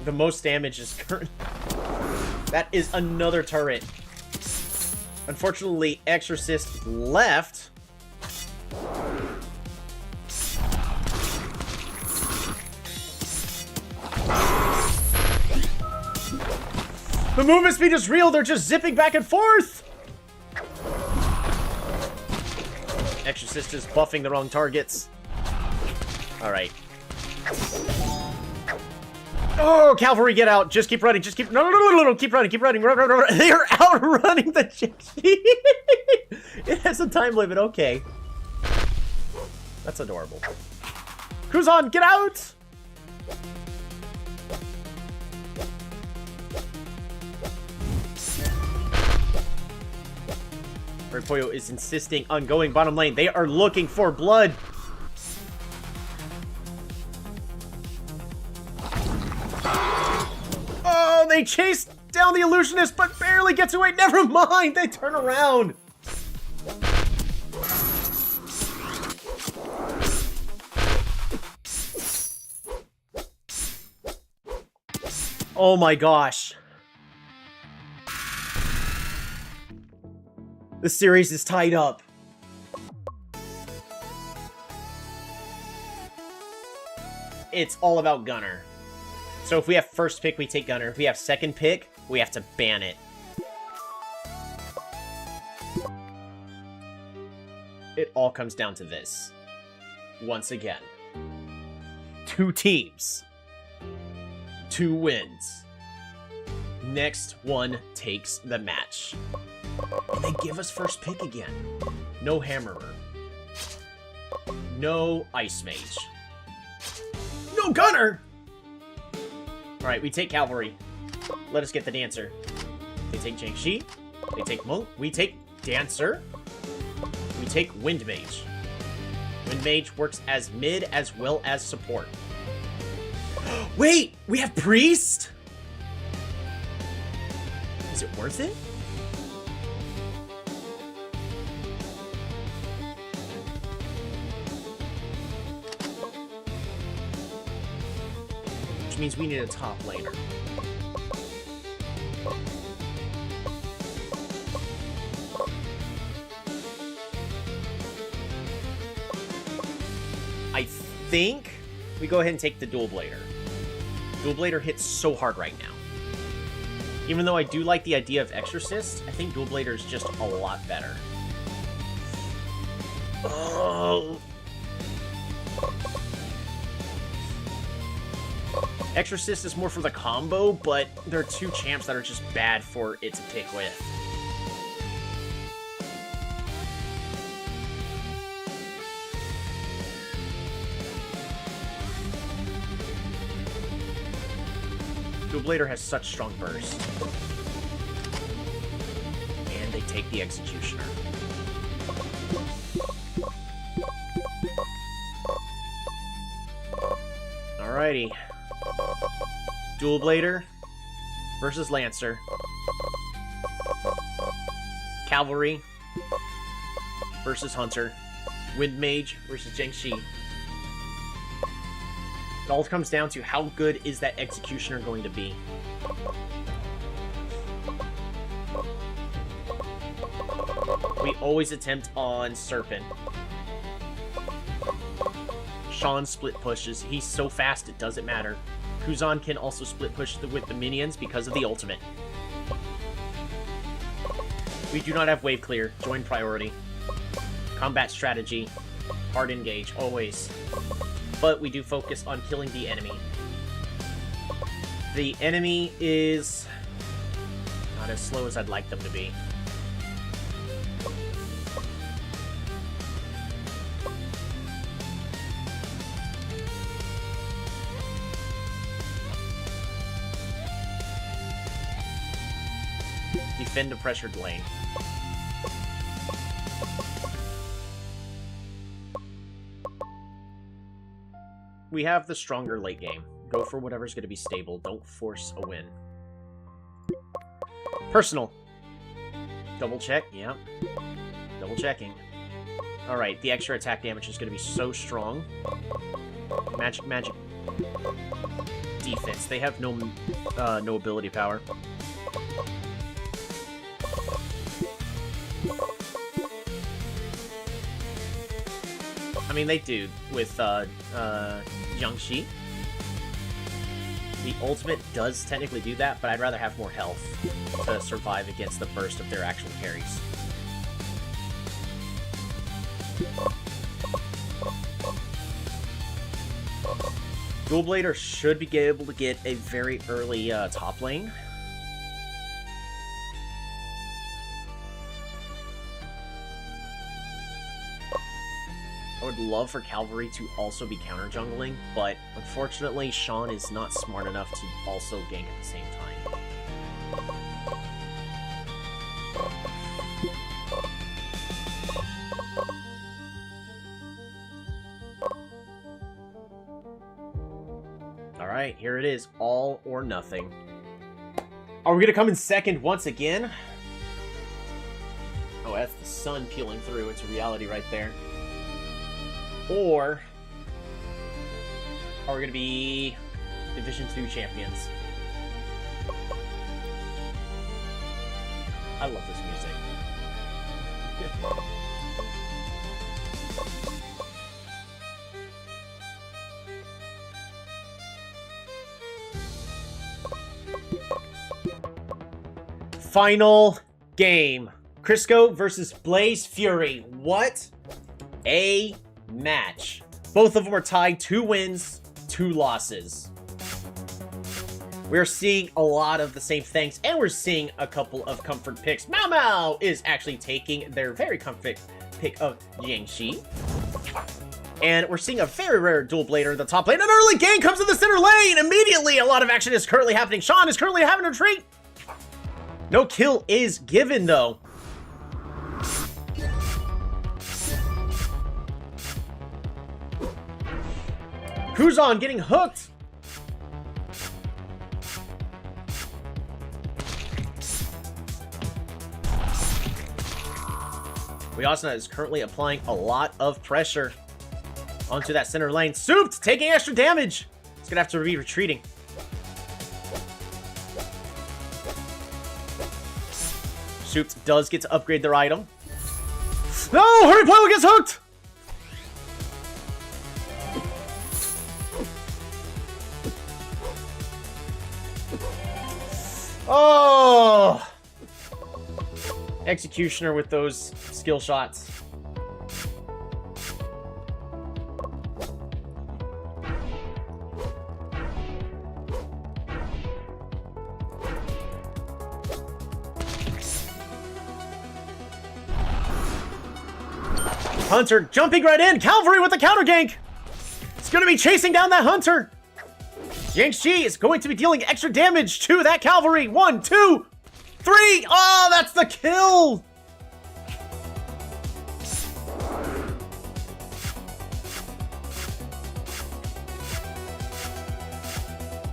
The most damage is current. That is another turret. Unfortunately, Exorcist left. The movement speed is real. They're just zipping back and forth. Exorcist is buffing the wrong targets. All right. Oh, Cavalry, get out. Just keep running. Just keep... No. Keep running. Keep running. Run. They are outrunning the... It has a time limit. Okay. That's adorable. Cruzon, get out! Pollo is insisting on going bottom lane. They are looking for blood. Oh, they chase down the illusionist, but barely gets away. Never mind. They turn around. Oh my gosh. The series is tied up. It's all about Gunner. So if we have first pick, we take Gunner. If we have second pick, we have to ban it. It all comes down to this. Once again. 2 teams. 2 wins. Next one takes the match. And they give us first pick again. No Hammerer. No Ice Mage. No Gunner! Alright, we take Cavalry. Let us get the Dancer. They take Jiangxi. They take Monk. We take Dancer. We take Wind Mage. Wind Mage works as mid as well as support. Wait! We have Priest? Is it worth it? Which means we need a top laner. I think we go ahead and take the Dual Blader. Dual Blader hits so hard right now. Even though I do like the idea of Exorcist, I think Dual Blader is just a lot better. Oh. Exorcist is more for the combo, but there are 2 champs that are just bad for it to pick with. Dual Blader has such strong burst. And they take the Executioner. Alrighty. Dual Blader versus Lancer. Cavalry versus Hunter. Wind Mage versus Jiangxi. It all comes down to how good is that Executioner going to be. We always attempt on Serpent. Sean split pushes. He's so fast it doesn't matter. Kuzan can also split push with the minions because of the ultimate. We do not have wave clear. Join priority. Combat strategy. Hard engage, always. But we do focus on killing the enemy. The enemy is not as slow as I'd like them to be. Defend a pressured lane. We have the stronger late game. Go for whatever's going to be stable. Don't force a win. Personal. Double check. Yeah. Double checking. Alright, the extra attack damage is going to be so strong. Magic. Defense. They have no ability power. I mean, they do with Jiangxi. The ultimate does technically do that, but I'd rather have more health to survive against the burst of their actual carries. Dual Blader should be able to get a very early top lane. I would love for Cavalry to also be counter jungling, but unfortunately Sean is not smart enough to also gank at the same time. Alright, here it is. All or nothing. Are we going to come in second once again? Oh, that's the sun peeling through into reality right there. Or are we going to be Division 2 champions? I love this music. Final game. Crisco versus Blaze Fury. What a match. Both of them are tied 2 wins, 2 losses. We're seeing a lot of the same things, and we're seeing a couple of comfort picks. Mao Mao is actually taking their very comfort pick of Jiangxi. And we're seeing a very rare dual blader in the top lane. An early gank comes in the center lane. Immediately, a lot of action is currently happening. Sean is currently having a retreat. No kill is given, though. Kuzan getting hooked. Wyasna is currently applying a lot of pressure onto that center lane. Souped taking extra damage. He's gonna have to be retreating. Souped does get to upgrade their item. No! Hurrypoil gets hooked! Oh! Executioner with those skill shots. Hunter jumping right in. Cavalry with the counter gank. It's going to be chasing down that Hunter. Jiangxi is going to be dealing extra damage to that Cavalry. 1, 2, 3. Oh, that's the kill.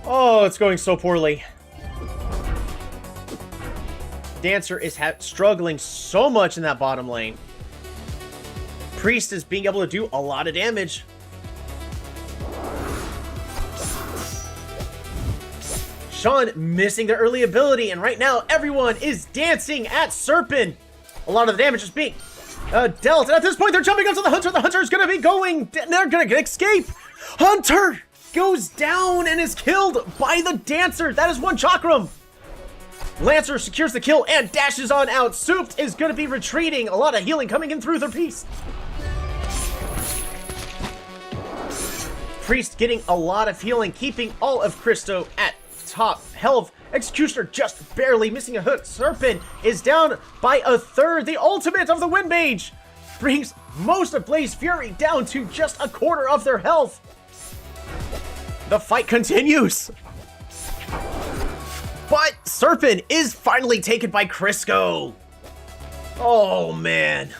Oh, it's going so poorly. Dancer is struggling so much in that bottom lane. Priest is being able to do a lot of damage. Sean missing the early ability, and right now everyone is dancing at Serpent. A lot of the damage is being dealt, and at this point they're jumping onto the Hunter. The Hunter is going to be going. They're going to escape. Hunter goes down and is killed by the Dancer. That is 1 chakram. Lancer secures the kill and dashes on out. Souped is going to be retreating. A lot of healing coming in through their piece. Priest getting a lot of healing, keeping all of Cristo at top health. Executioner just barely missing a hook. Serpent is down by 1/3. The ultimate of the Wind Mage brings most of Blaze Fury down to just 1/4 of their health. The fight continues. But Serpent is finally taken by Crisco. Oh, man.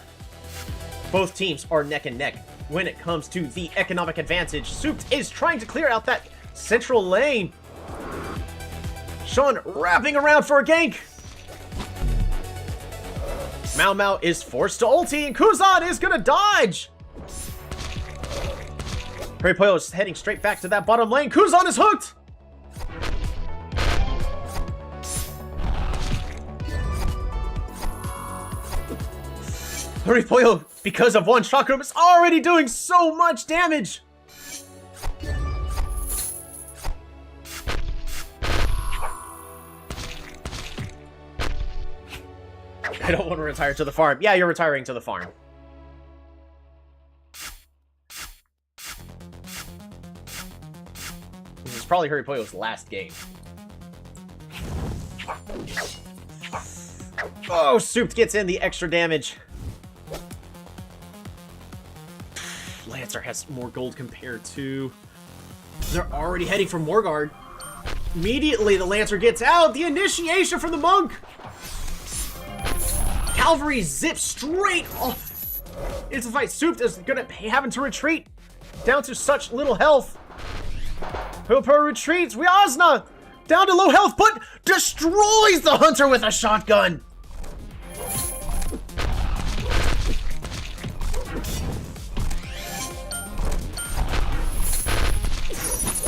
Both teams are neck and neck when it comes to the economic advantage. Souped is trying to clear out that central lane. Sean wrapping around for a gank. Mao Mao is forced to ulti, and Kuzan is gonna dodge. Hurrypoil is heading straight back to that bottom lane. Kuzan is hooked. Hurrypoil, because of 1 chakram, is already doing so much damage. I don't want to retire to the farm. Yeah, you're retiring to the farm. This is probably Huripoyo's last game. Oh, Souped gets in the extra damage. Lancer has more gold compared to... They're already heading for Morgard. Immediately, the Lancer gets out. The initiation from the Monk. Cavalry zips straight off into the fight. Souped is gonna having to retreat down to such little health. Huripoyo retreats. Wiazna down to low health, but destroys the Hunter with a shotgun.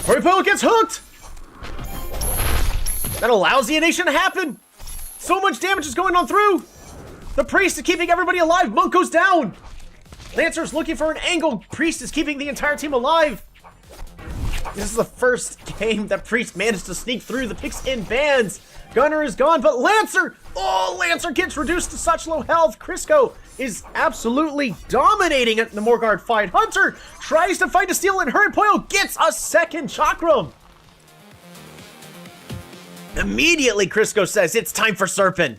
Huripoyo gets hooked! That allows the initiation to happen! So much damage is going on through! The Priest is keeping everybody alive! Monk goes down! Lancer's looking for an angle! Priest is keeping the entire team alive! This is the first game that Priest managed to sneak through the picks in bans! Gunner is gone, but Lancer! Oh, Lancer gets reduced to such low health! Crisco is absolutely dominating at the Morgard fight. Hunter tries to fight a steal, and Huripoyo gets a second chakram. Immediately, Crisco says it's time for Serpent.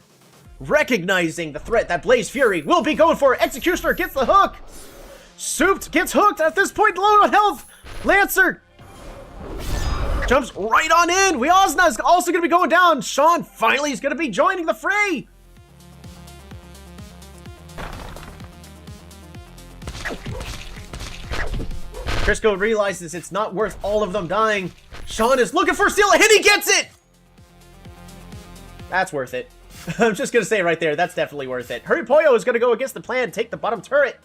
Recognizing the threat that Blaze Fury will be going for, Executioner gets the hook. Souped gets hooked at this point, low on health. Lancer jumps right on in. Wiazna is also going to be going down. Sean finally is going to be joining the fray. Crisco realizes it's not worth all of them dying. Sean is looking for a steal, and he gets it! That's worth it. I'm just going to say right there, that's definitely worth it. Huripoyo is going to go against the plan, take the bottom turret.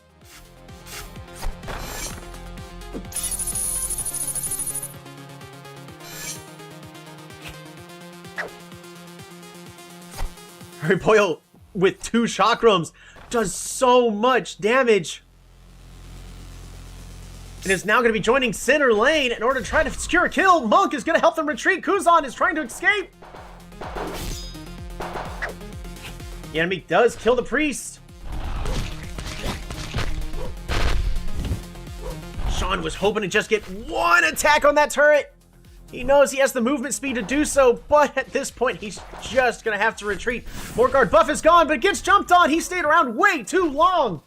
Huripoyo, with 2 chakrams, does so much damage. And is now going to be joining center lane in order to try to secure a kill. Monk is going to help them retreat. Kuzan is trying to escape. The enemy does kill the Priest. Sean was hoping to just get 1 attack on that turret. He knows he has the movement speed to do so, but at this point, he's just going to have to retreat. Morgard buff is gone, but gets jumped on. He stayed around way too long.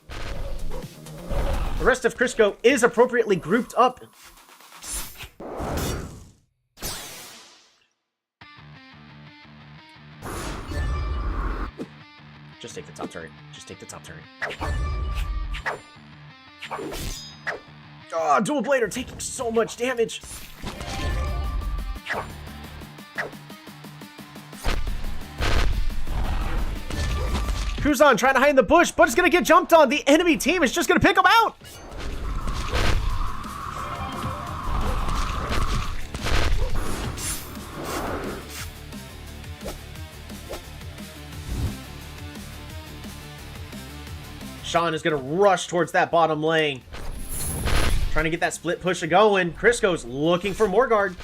The rest of Crisco is appropriately grouped up. Just take the top turret. Just take the top turret. Oh, Dual Blader taking so much damage. Kuzan trying to hide in the bush, but it's going to get jumped on. The enemy team is just going to pick him out. Sean is going to rush towards that bottom lane. Trying to get that split push going. Crisco's looking for Morgard.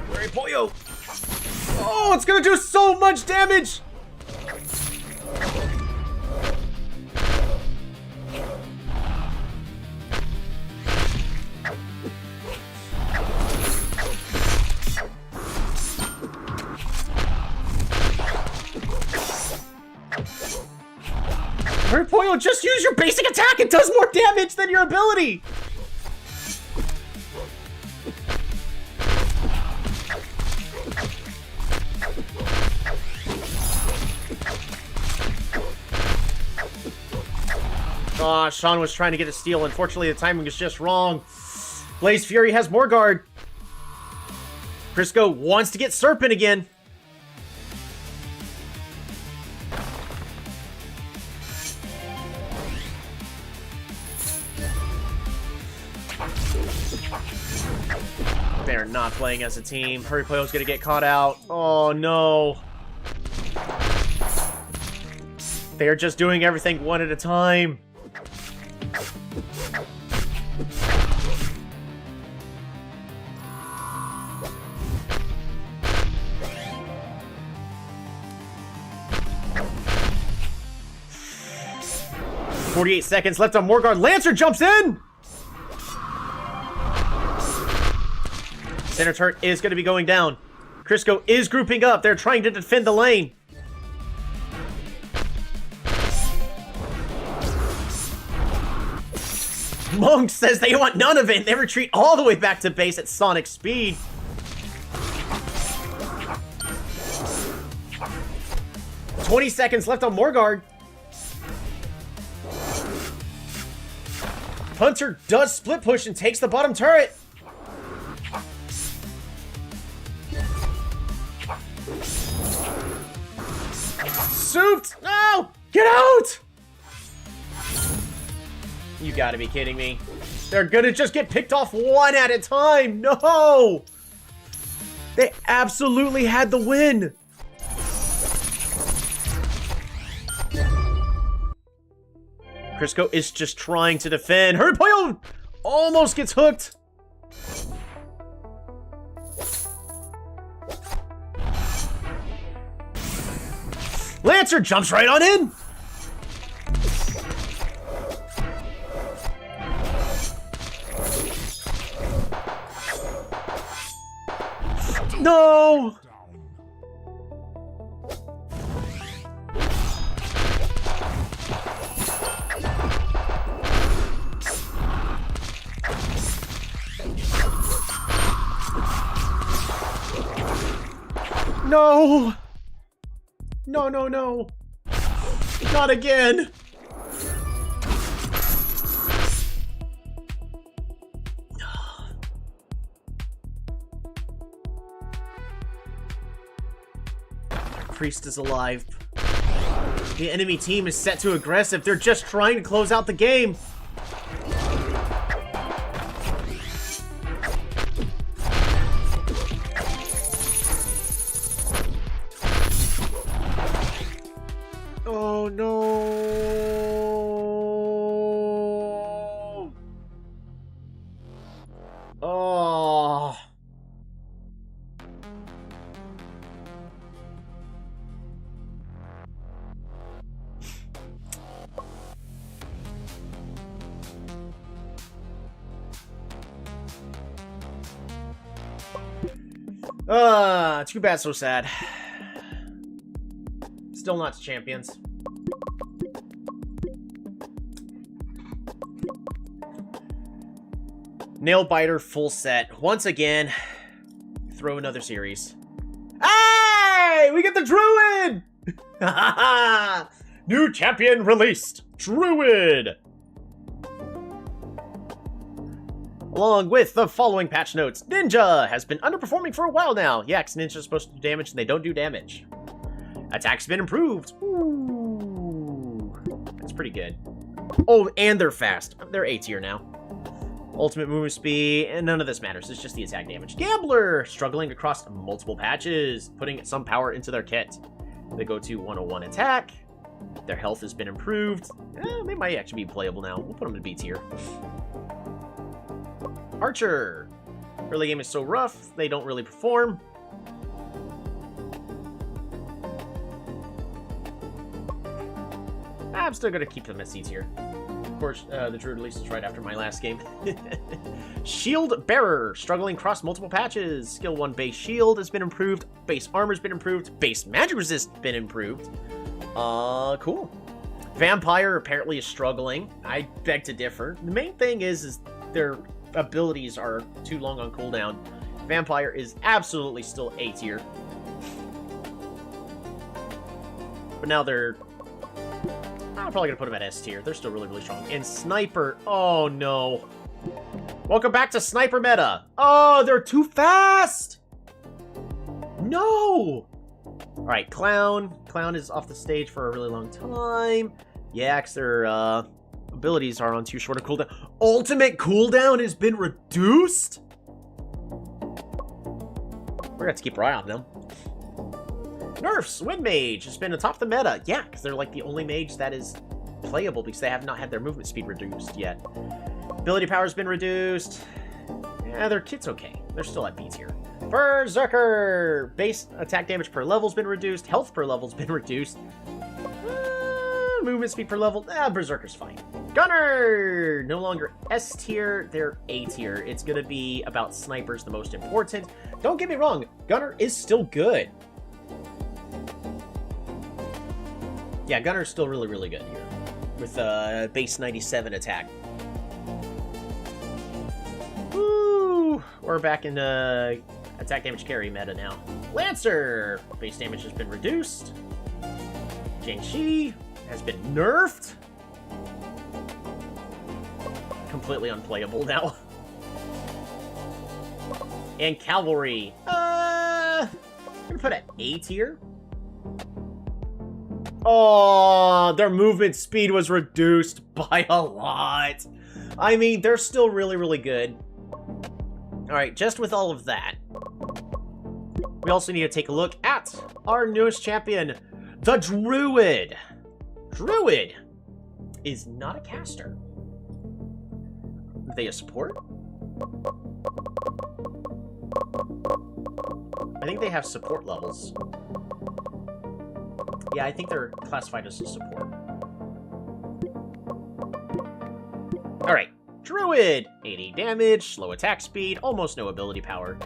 Huripoyo. Oh, it's going to do so much damage. Huripoyo, just use your basic attack. It does more damage than your ability. Aw, Sean was trying to get a steal. Unfortunately, the timing is just wrong. Blaze Fury has Morgard. Crisco wants to get Serpent again. They're not playing as a team. Huripoyo's gonna get caught out. Oh no. They're just doing everything one at a time. 48 seconds left on Morgard. Lancer jumps in! Center turret is going to be going down. Crisco is grouping up. They're trying to defend the lane. Monk says they want none of it. They retreat all the way back to base at sonic speed. $20 seconds left on Morgard. Hunter does split push and takes the bottom turret. Souped! No! Get out! You gotta be kidding me. They're gonna just get picked off one at a time. No! They absolutely had the win. Crisco is just trying to defend. Hurry, almost gets hooked. Lancer jumps right on in. No! No! No, no, no. Not again. Priest is alive. The enemy team is set to aggressive. They're just trying to close out the game. Oh no. Oh. Too bad, so sad. Still not champions. Nailbiter full set. Once again, throw another series. Hey! We get the Druid! New champion released. Druid! Along with the following patch notes. Ninja has been underperforming for a while now. Yeah, because Ninja's supposed to do damage and they don't do damage. Attack's been improved. Ooh. That's pretty good. Oh, and they're fast. They're A tier now. Ultimate movement speed, and none of this matters. It's just the attack damage. Gambler, struggling across multiple patches, putting some power into their kit. They go to 101 attack. Their health has been improved. They might actually be playable now. We'll put them in B tier. Archer. Early game is so rough, they don't really perform. I'm still going to keep them at C tier. Of course, the Druid releases right after my last game. Shield Bearer, struggling across multiple patches. Skill 1 base shield has been improved. Base armor's been improved. Base magic resist been improved. Cool. Vampire apparently is struggling. I beg to differ. The main thing is their abilities are too long on cooldown. Vampire is absolutely still A tier. But now they're... I'm probably going to put them at S tier. They're still really, really strong. And Sniper. Oh, no. Welcome back to Sniper meta. Oh, they're too fast. No. All right, Clown. Clown is off the stage for a really long time. Yeah, because their abilities are on too short a cooldown. Ultimate cooldown has been reduced? We're going to have to keep our eye on them. Nerfs, Wind Mage has been atop the meta. Yeah, because they're like the only mage that is playable because they have not had their movement speed reduced yet. Ability power has been reduced. Yeah, their kit's okay. They're still at B tier. Berserker! Base attack damage per level has been reduced. Health per level has been reduced. movement speed per level. Berserker's fine. Gunner! No longer S tier, they're A tier. It's gonna be about snipers the most important. Don't get me wrong, Gunner is still good. Yeah, Gunner's still really, really good here. With base 97 attack. Woo! We're back in attack damage carry meta now. Lancer! Base damage has been reduced. Jiangxi has been nerfed. Completely unplayable now. And Cavalry. I'm gonna put it A tier. Oh, their movement speed was reduced by a lot. I mean, they're still really, really good. Alright, just with all of that, we also need to take a look at our newest champion, the Druid. Druid is not a caster. Are they a support? I think they have support levels. Yeah, I think they're classified as a support. Alright, Druid! 80 damage, slow attack speed, almost no ability power,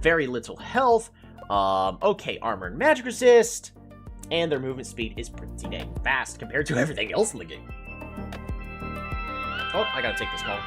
very little health, okay, armor and magic resist, and their movement speed is pretty dang fast compared to everything else in the game. Oh, I gotta take this call.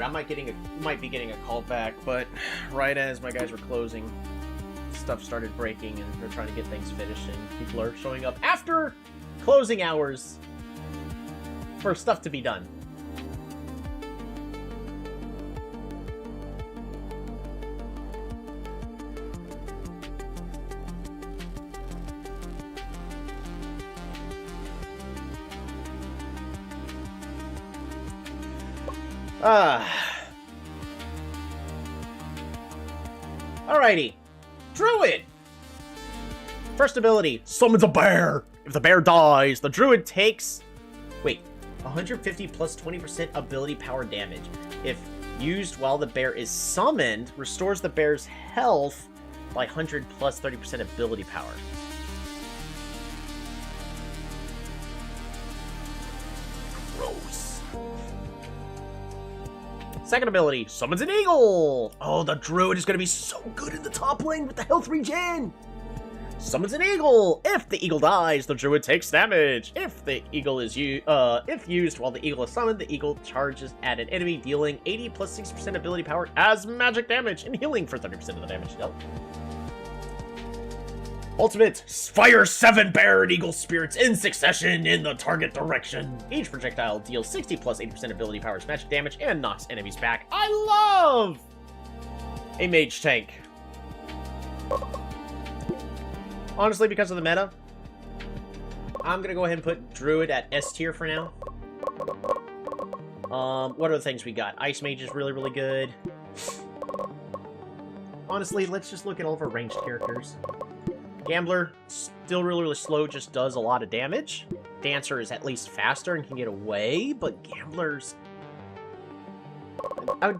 I might be getting a call back, but right as my guys were closing, stuff started breaking, and they're trying to get things finished, and people are showing up after closing hours for stuff to be done. Alrighty. Druid! First ability, summons a bear! If the bear dies, the druid takes... Wait, 150 plus 20% ability power damage. If used while the bear is summoned, restores the bear's health by 100 plus 30% ability power. Gross. Second ability, summons an eagle! Oh, the druid is going to be so good in the top lane with the health regen! Summons an eagle! If the eagle dies, the druid takes damage. If the eagle is if used while the eagle is summoned, the eagle charges at an enemy, dealing 80 plus 6% ability power as magic damage and healing for 30% of the damage dealt. Ultimate, fire 7 bear and eagle spirits in succession in the target direction. Each projectile deals 60 plus 80% ability power as magic damage and knocks enemies back. I love a mage tank. Honestly, because of the meta, I'm gonna go ahead and put druid at S tier for now. What are the things we got? Ice mage is really, really good. Honestly, let's just look at all of our ranged characters. Gambler, still really, really slow, just does a lot of damage. Dancer is at least faster and can get away, but Gambler's...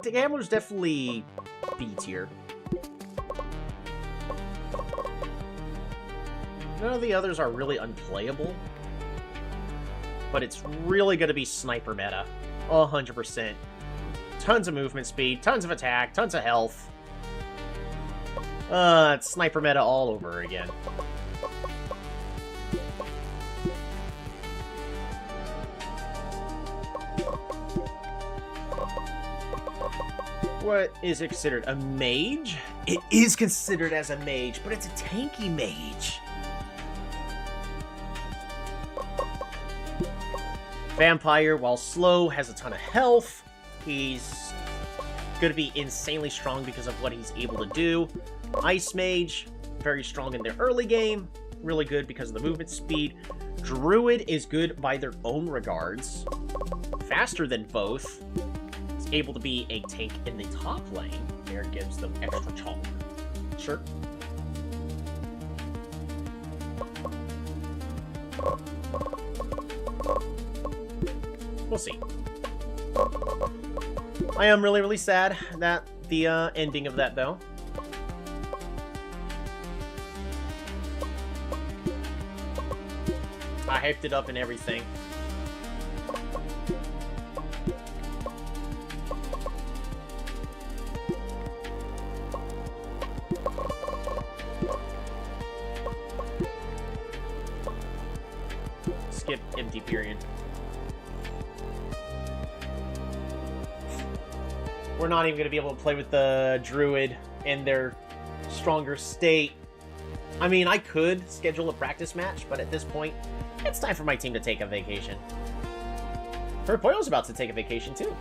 Gambler's definitely B tier. None of the others are really unplayable, but it's really going to be sniper meta. 100%. Tons of movement speed, tons of attack, tons of health. It's sniper meta all over again. What is it considered? A mage? It is considered as a mage, but it's a tanky mage. Vampire, while slow, has a ton of health. He's going to be insanely strong because of what he's able to do. Ice Mage, very strong in their early game. Really good because of the movement speed. Druid is good by their own regards. Faster than both. Is able to be a tank in the top lane. There gives them extra chomp. Sure. We'll see. I am really, really sad that the ending of that, though. I hyped it up and everything. Skip empty period. We're not even going to be able to play with the druid in their stronger state. I mean, I could schedule a practice match, but at this point, it's time for my team to take a vacation. Pollo's about to take a vacation, too.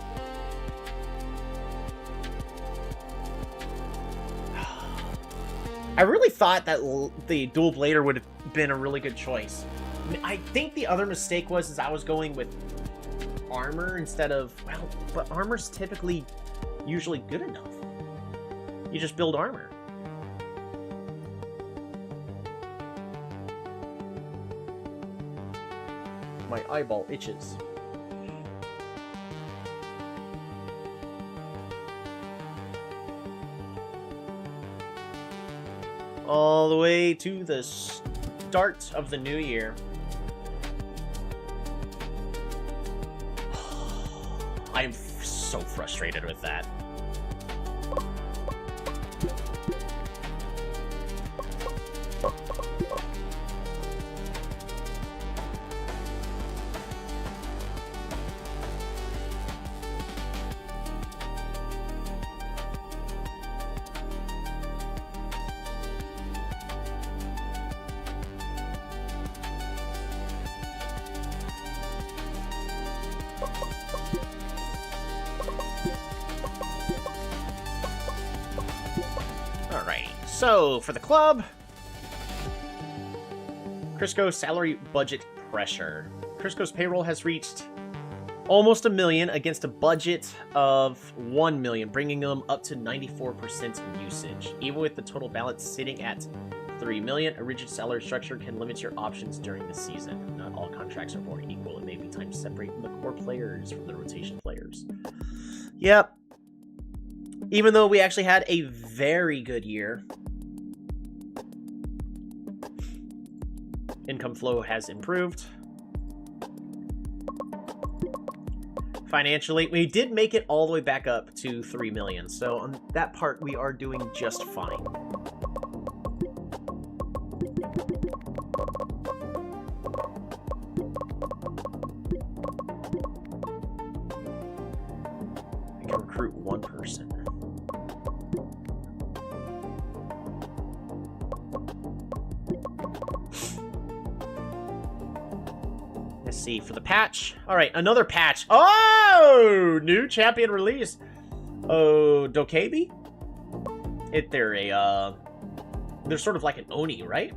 I really thought that the dual blader would have been a really good choice. I think the other mistake was I was going with armor instead of... Well, but armor's typically usually good enough. You just build armor. My eyeball itches. All the way to the start of the new year. I am so frustrated with that. So, for the club, Crisco's salary budget pressure. Crisco's payroll has reached almost $1 million against a budget of $1 million, bringing them up to 94% usage. Even with the total balance sitting at $3 million, a rigid salary structure can limit your options during the season. Not all contracts are born equal. It may be time to separate the core players from the rotation players. Yep. Even though we actually had a very good year, income flow has improved. Financially, we did make it all the way back up to 3 million, so on that part we are doing just fine. I can recruit one person. Let's see, for the patch. All right, another patch. Oh, new champion release. Oh, Dokebi? They're sort of like an Oni, right?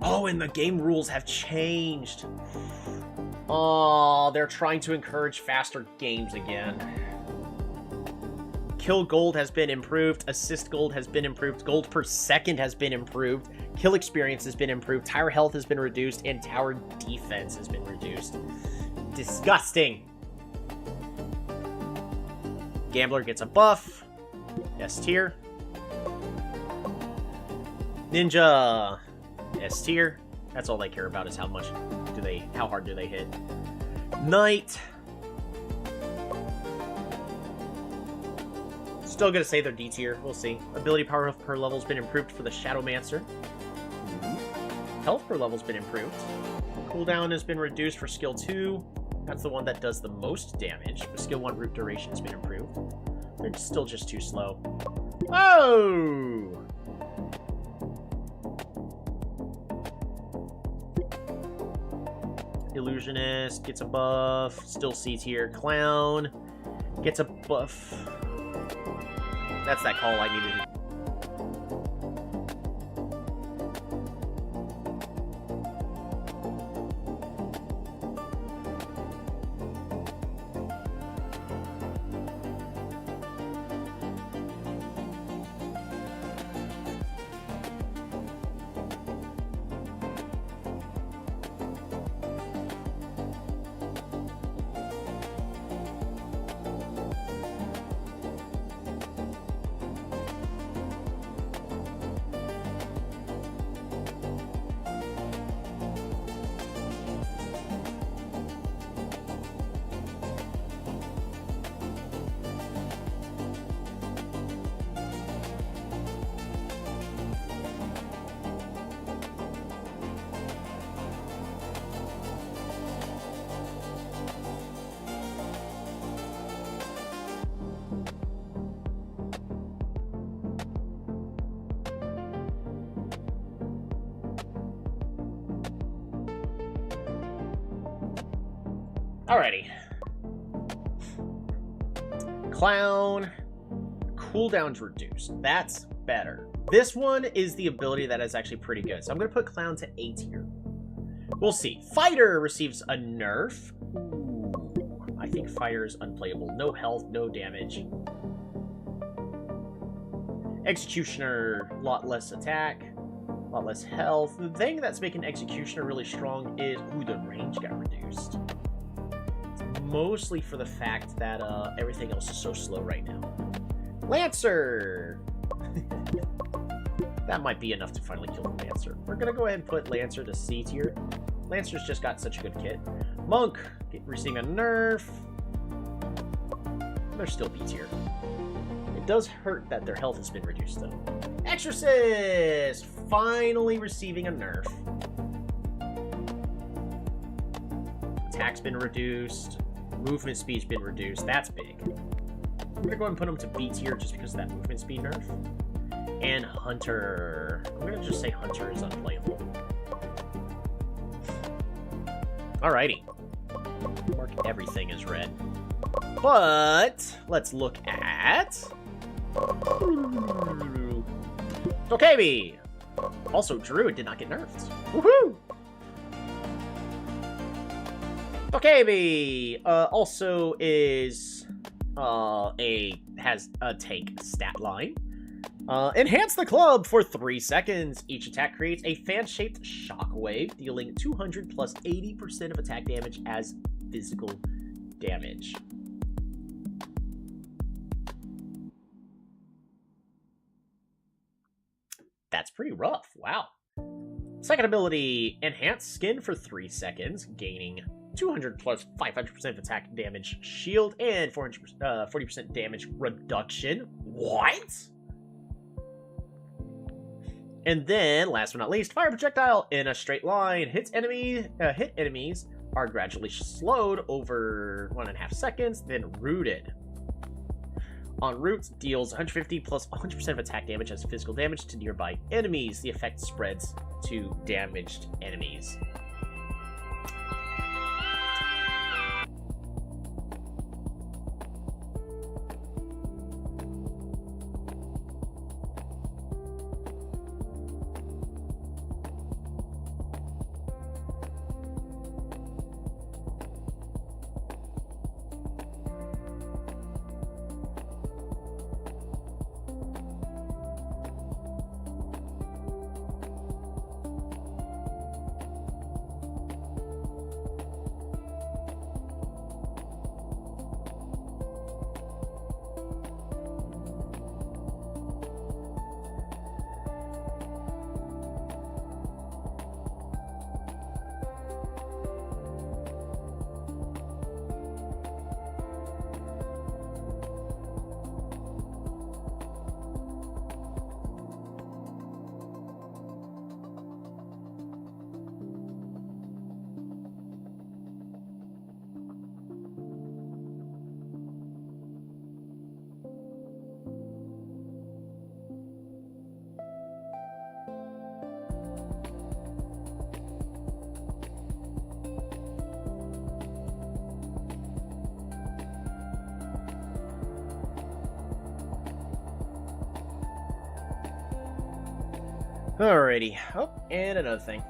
Oh, and the game rules have changed. Oh, they're trying to encourage faster games again. Kill gold has been improved. Assist gold has been improved. Gold per second has been improved. Kill experience has been improved. Tower health has been reduced. And tower defense has been reduced. Disgusting. Gambler gets a buff. S tier. Ninja. S tier. That's all they care about is how hard do they hit. Knight. Still gonna say they're D tier. We'll see. Ability power per level has been improved for the Shadowmancer. Health per level has been improved. Cooldown has been reduced for skill 2. That's the one that does the most damage. But skill 1 root duration has been improved. They're still just too slow. Oh! Illusionist gets a buff. Still C tier. Clown gets a buff. That's that call I needed. Alrighty. Clown. Cooldown's reduced. That's better. This one is the ability that is actually pretty good. So I'm going to put Clown to A tier. We'll see. Fighter receives a nerf. Ooh, I think Fighter is unplayable. No health, no damage. Executioner, a lot less attack, a lot less health. The thing that's making Executioner really strong is... Ooh, the range got reduced. Mostly for the fact that everything else is so slow right now. Lancer! That might be enough to finally kill the Lancer. We're going to go ahead and put Lancer to C tier. Lancer's just got such a good kit. Monk receiving a nerf. They're still B tier. It does hurt that their health has been reduced though. Exorcist! Finally receiving a nerf. Attack's been reduced. Movement speed's been reduced. That's big. I'm gonna go ahead and put him to B tier just because of that movement speed nerf. And Hunter. I'm gonna just say Hunter is unplayable. Alrighty. Mark everything as red. But let's look at Dokebi! Also, Druid did not get nerfed. Woohoo! Dokebi also is has a tank stat line. Enhance the club for 3 seconds. Each attack creates a fan-shaped shockwave, dealing 200 plus 80% of attack damage as physical damage. That's pretty rough. Wow. Second ability, enhance skin for 3 seconds, gaining 200 plus 500% of attack damage shield and 40% damage reduction. What? And then, last but not least, fire projectile in a straight line. Hit enemies are gradually slowed over 1.5 seconds, then rooted. On roots, deals 150 plus 100% of attack damage as physical damage to nearby enemies. The effect spreads to damaged enemies. Alrighty. Oh, and another thing.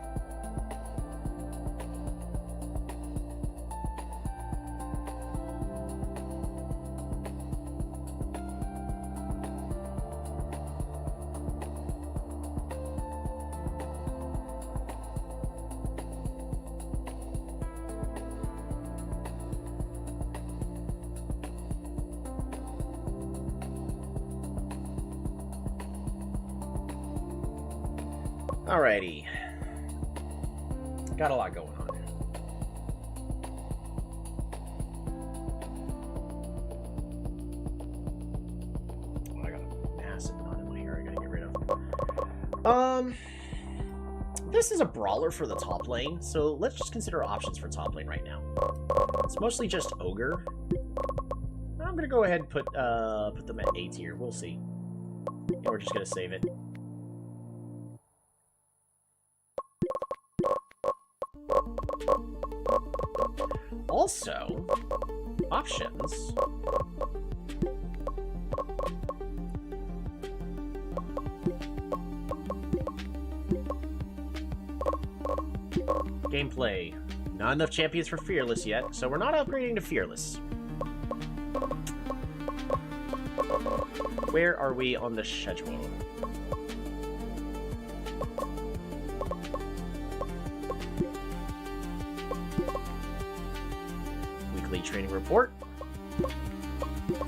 Alrighty. Got a lot going on. Oh, I got a massive amount of money here I gotta get rid of. This is a brawler for the top lane, so let's just consider options for top lane right now. It's mostly just Ogre. I'm gonna go ahead and put them at A tier. We'll see. And we're just gonna save it. Also, options. Gameplay. Not enough champions for Fearless yet, so we're not upgrading to Fearless. Where are we on the schedule? Weekly training report.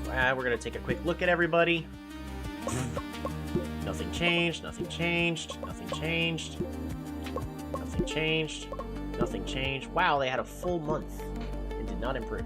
We're going to take a quick look at everybody. Nothing changed, nothing changed, nothing changed. Nothing changed. Nothing changed. Wow, they had a full month and did not improve.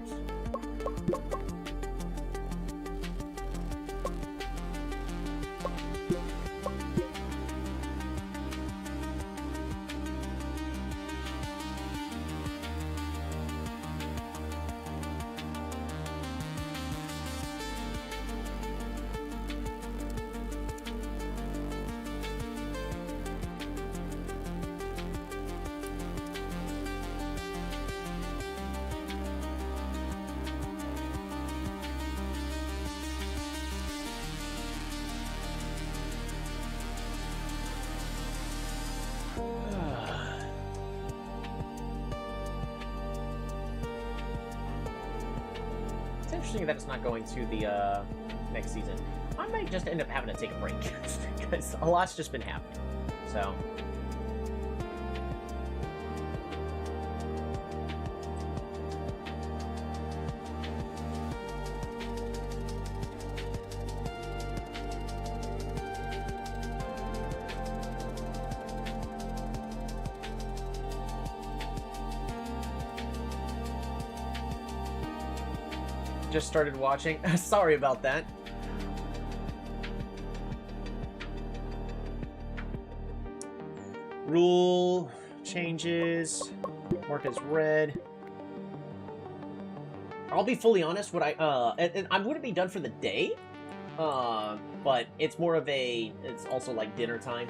interesting that it's not going to the next season. I might just end up having to take a break because a lot's just been happening. So. Just started watching. Sorry about that. Rule changes. Mark as red. I'll be fully honest. What and I wouldn't be done for the day. But it's more of a. It's also like dinner time.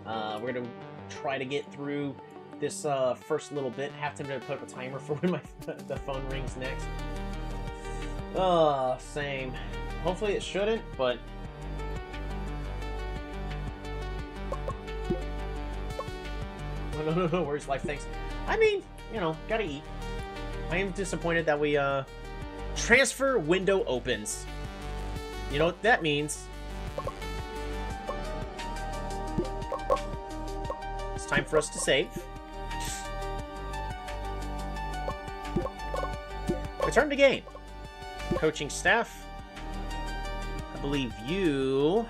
We're gonna try to get through this first little bit. Have to put up a timer for when the phone rings next. Same. Hopefully it shouldn't, but no, where's life? Thanks. I mean, you know, gotta eat. I am disappointed that we transfer window opens. You know what that means? It's time for us to save. Return to game. Coaching staff. I believe you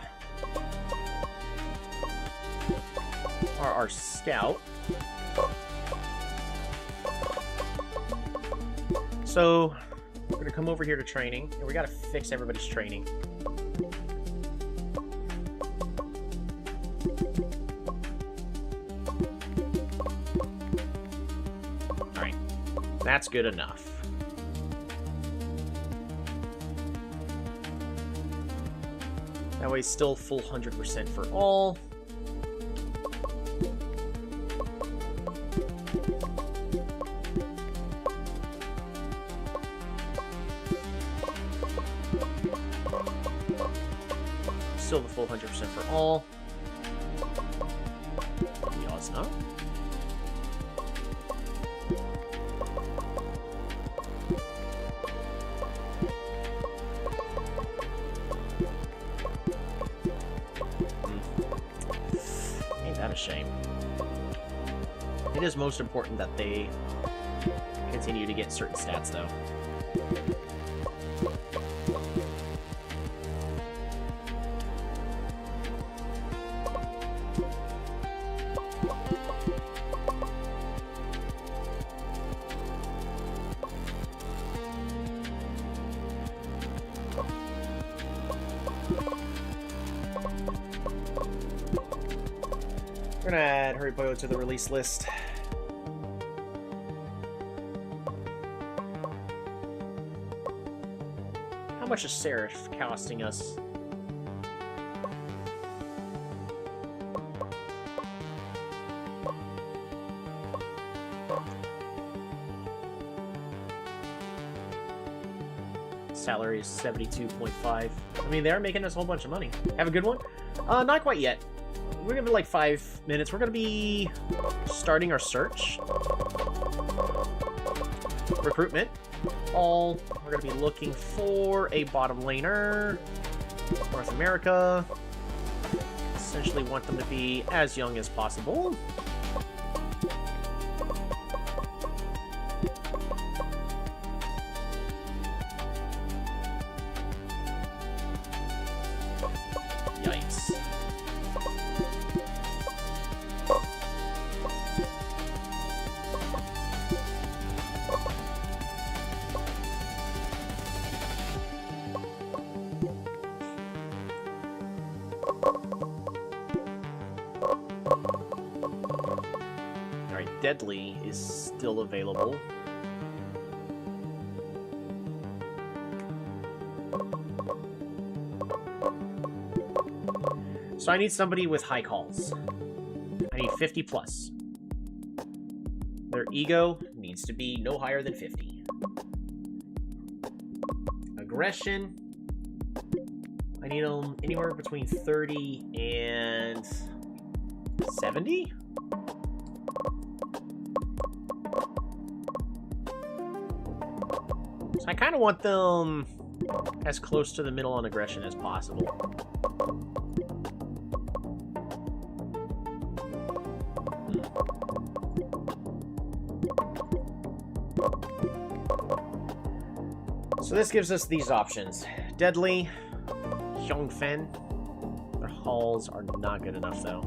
are our scout. So, we're going to come over here to training, and we got to fix everybody's training. Alright, that's good enough. That way, still full 100% for all. Still the full 100% for all. Yasna. Ain't that a shame? It is most important that they continue to get certain stats, though. We're gonna add Hurry Boyo to the release list. How much is Seraph costing us? Salary is 72.5. I mean, they're making us a whole bunch of money. Have a good one? Not quite yet. We're gonna be like 5 minutes. We're gonna be starting our search. Recruitment. We're gonna be looking for a bottom laner. North America. Essentially want them to be as young as possible. Yikes. Deadly is still available. So I need somebody with high calls. I need 50 plus. Their ego needs to be no higher than 50. Aggression. I need them anywhere between 30 and 70. I kind of want them as close to the middle on aggression as possible. So this gives us these options. Deadly, Hyungfen. Their hauls are not good enough, though.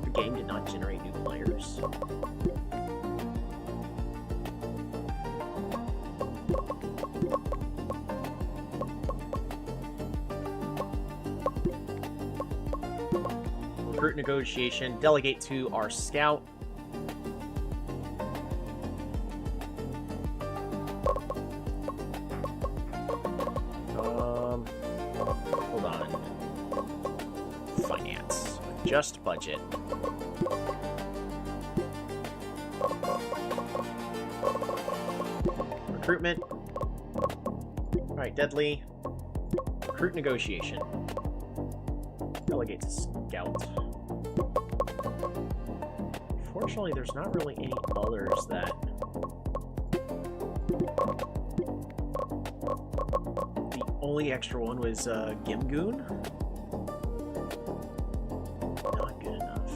The game did not generate new players. Recruit negotiation. Delegate to our scout. Hold on. Finance. Just budget. Recruitment. Alright, Deadly. Recruit negotiation. Delegate to scout. Unfortunately, there's not really any others that... The only extra one was Gimgoon. Not good enough.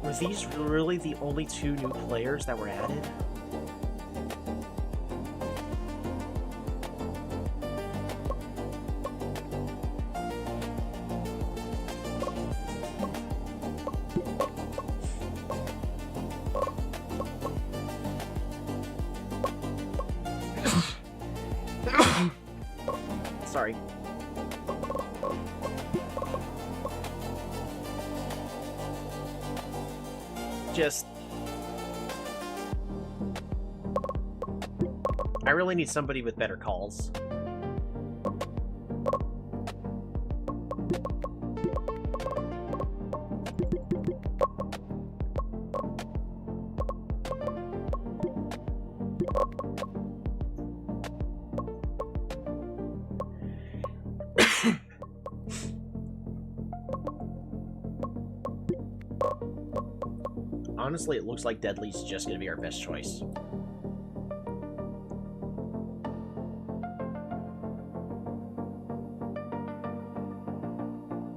Were these really the only 2 new players that were added? Sorry. Just... I really need somebody with better calls. Honestly, it looks like Deadly's just going to be our best choice.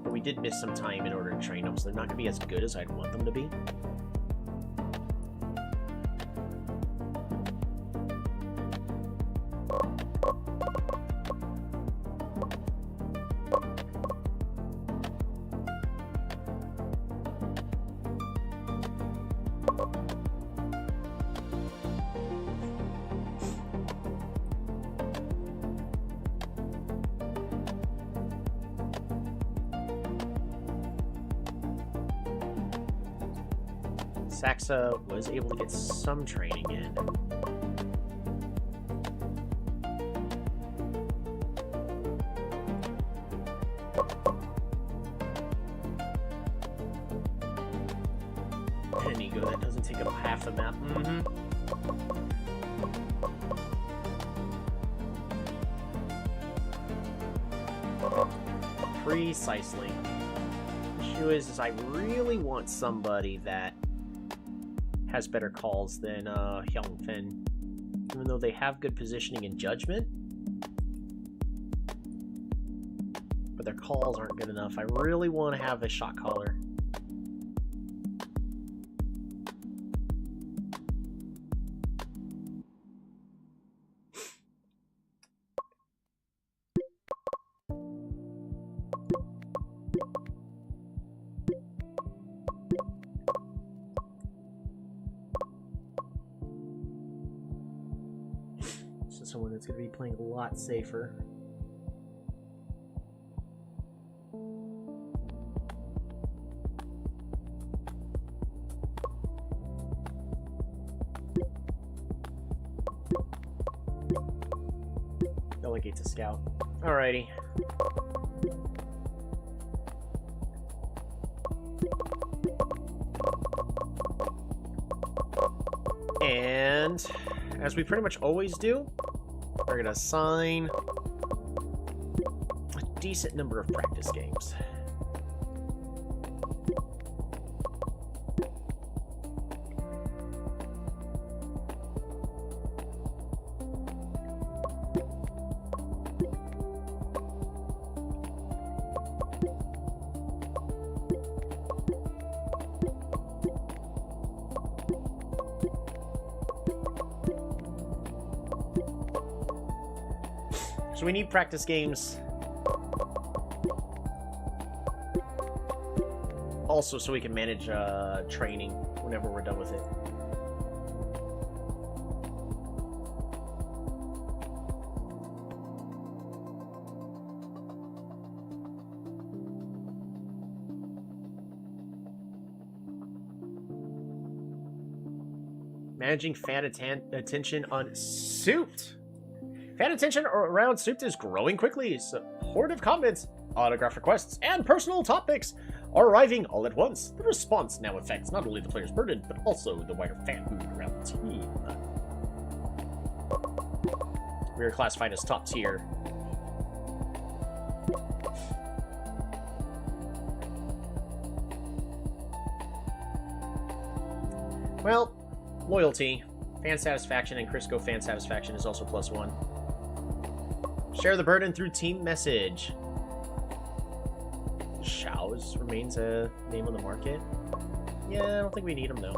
But we did miss some time in order to train them, so they're not going to be as good as I'd want them to be. Saxa was able to get some training in. Enigo, that doesn't take up half the map. Precisely. The issue is I really want somebody that has better calls than Hyungfen, even though they have good positioning and judgment, but their calls aren't good enough. I really want to have a shot caller. someone that's going to be playing a lot safer. Delegate to scout. Alrighty. And as we pretty much always do, we're going to assign a decent number of practice games. So we need practice games. Also, so we can manage training whenever we're done with it. Managing fan attention on Souped. Fan attention around Souped is growing quickly. Supportive comments, autograph requests, and personal topics are arriving all at once. The response now affects not only the player's burden, but also the wider fan mood around the team. We are classified as top tier. Well, loyalty, fan satisfaction, and Crisco fan satisfaction is also +1. Share the burden through team message. Shao's remains a name on the market. Yeah, I don't think we need him though.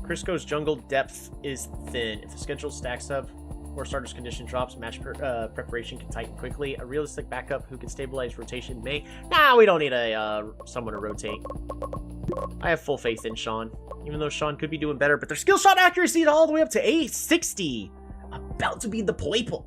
Crisco's jungle depth is thin. If the schedule stacks up or starter's condition drops, match preparation can tighten quickly. A realistic backup who can stabilize rotation may... Nah, we don't need someone to rotate. I have full faith in Sean. Even though Sean could be doing better, but their skill shot accuracy is all the way up to 860. About to be the playful.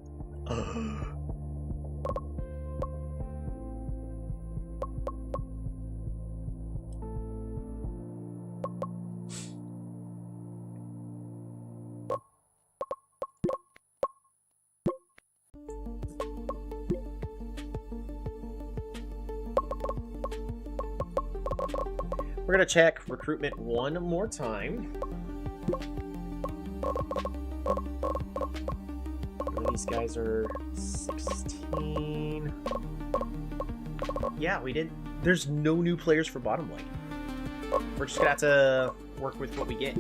We're going to check recruitment one more time. These guys are 16. Yeah, we didn't... There's no new players for bottom lane. We're just going to have to work with what we get.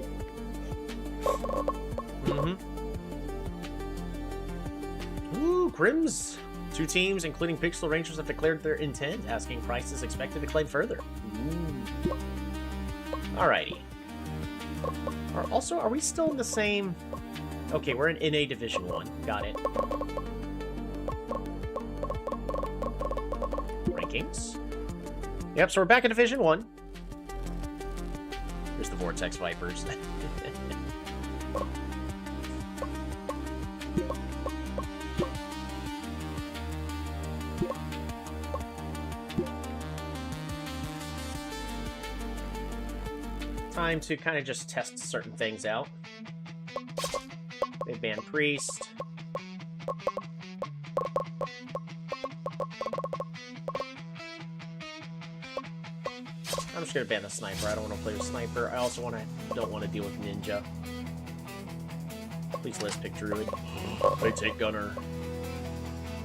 Ooh, Grims. 2 teams, including Pixel Rangers, have declared their intent. Asking price is expected to claim further. Ooh. Alrighty. Also, are we still in the same... Okay, we're in NA Division 1. Got it. Rankings. Yep, so we're back in Division 1. Here's the Vortex Vipers. Time to kind of just test certain things out. They banned Priest. I'm just gonna ban the Sniper. I don't want to play with Sniper. I also don't want to deal with Ninja. Please let's pick Druid. They take Gunner.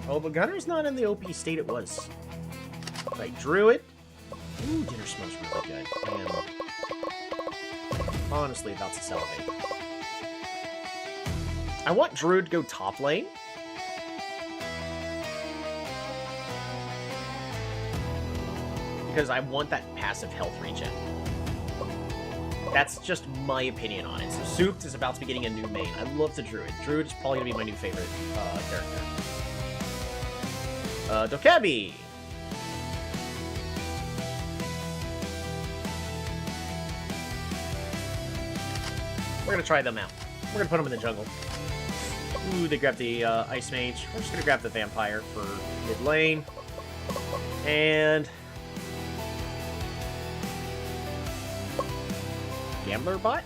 Oh, but Gunner's not in the OP state it was. Right, Druid. Ooh, dinner smells really good. I am honestly about to salivate. I want Druid to go top lane. Because I want that passive health regen. That's just my opinion on it. So Souped is about to be getting a new main. I love the Druid. Druid is probably going to be my new favorite character. Dokkaebi! We're gonna try them out. We're gonna put them in the jungle. Ooh, they grabbed the Ice Mage. We're just gonna grab the Vampire for mid lane. And... Gambler bot?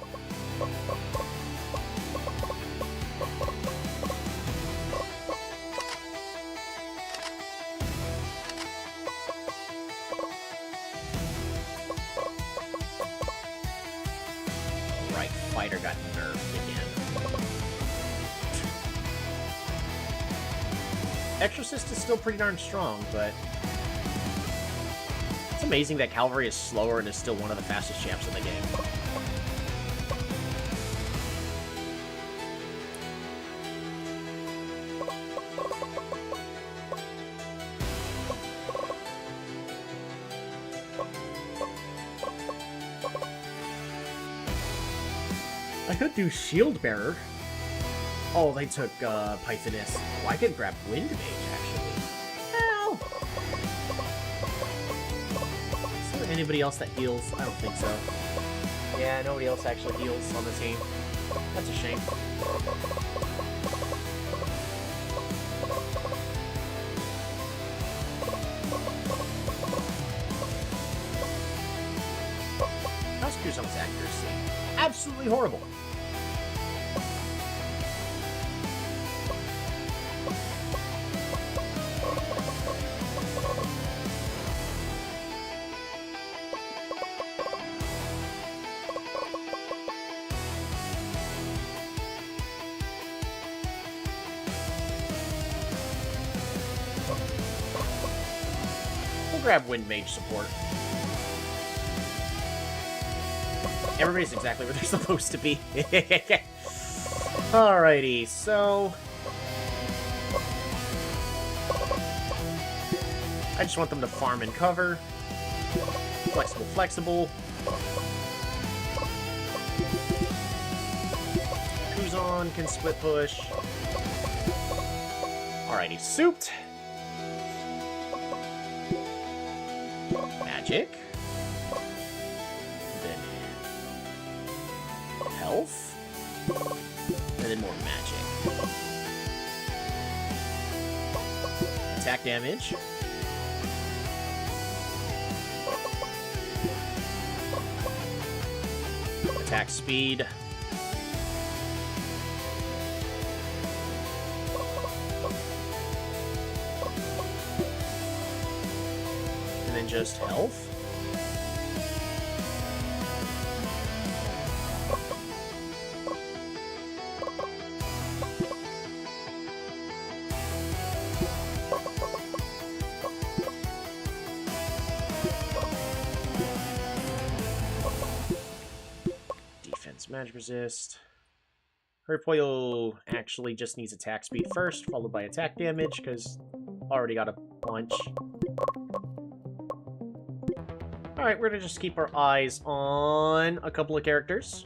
Right, fighter got nerfed again. Exorcist is still pretty darn strong, but it's amazing that Cavalry is slower and is still one of the fastest champs in the game. I could do Shield Bearer. Oh, they took Pythoness. Oh, I could grab Wind Mage, actually. Hell! Is there anybody else that heals? I don't think so. Yeah, nobody else actually heals on the team. That's a shame. How's Kuzum's accuracy? Absolutely horrible. We'll grab Wind Mage support. Everybody's exactly where they're supposed to be. Alrighty, so... I just want them to farm and cover. Flexible, flexible. Kuzan can split push. Alrighty, souped. Magic. Then health. And then more magic. Attack damage. Attack speed. And then just health. Magic resist. Herpoyo actually just needs attack speed first, followed by attack damage, because already got a punch. Alright, we're gonna just keep our eyes on a couple of characters.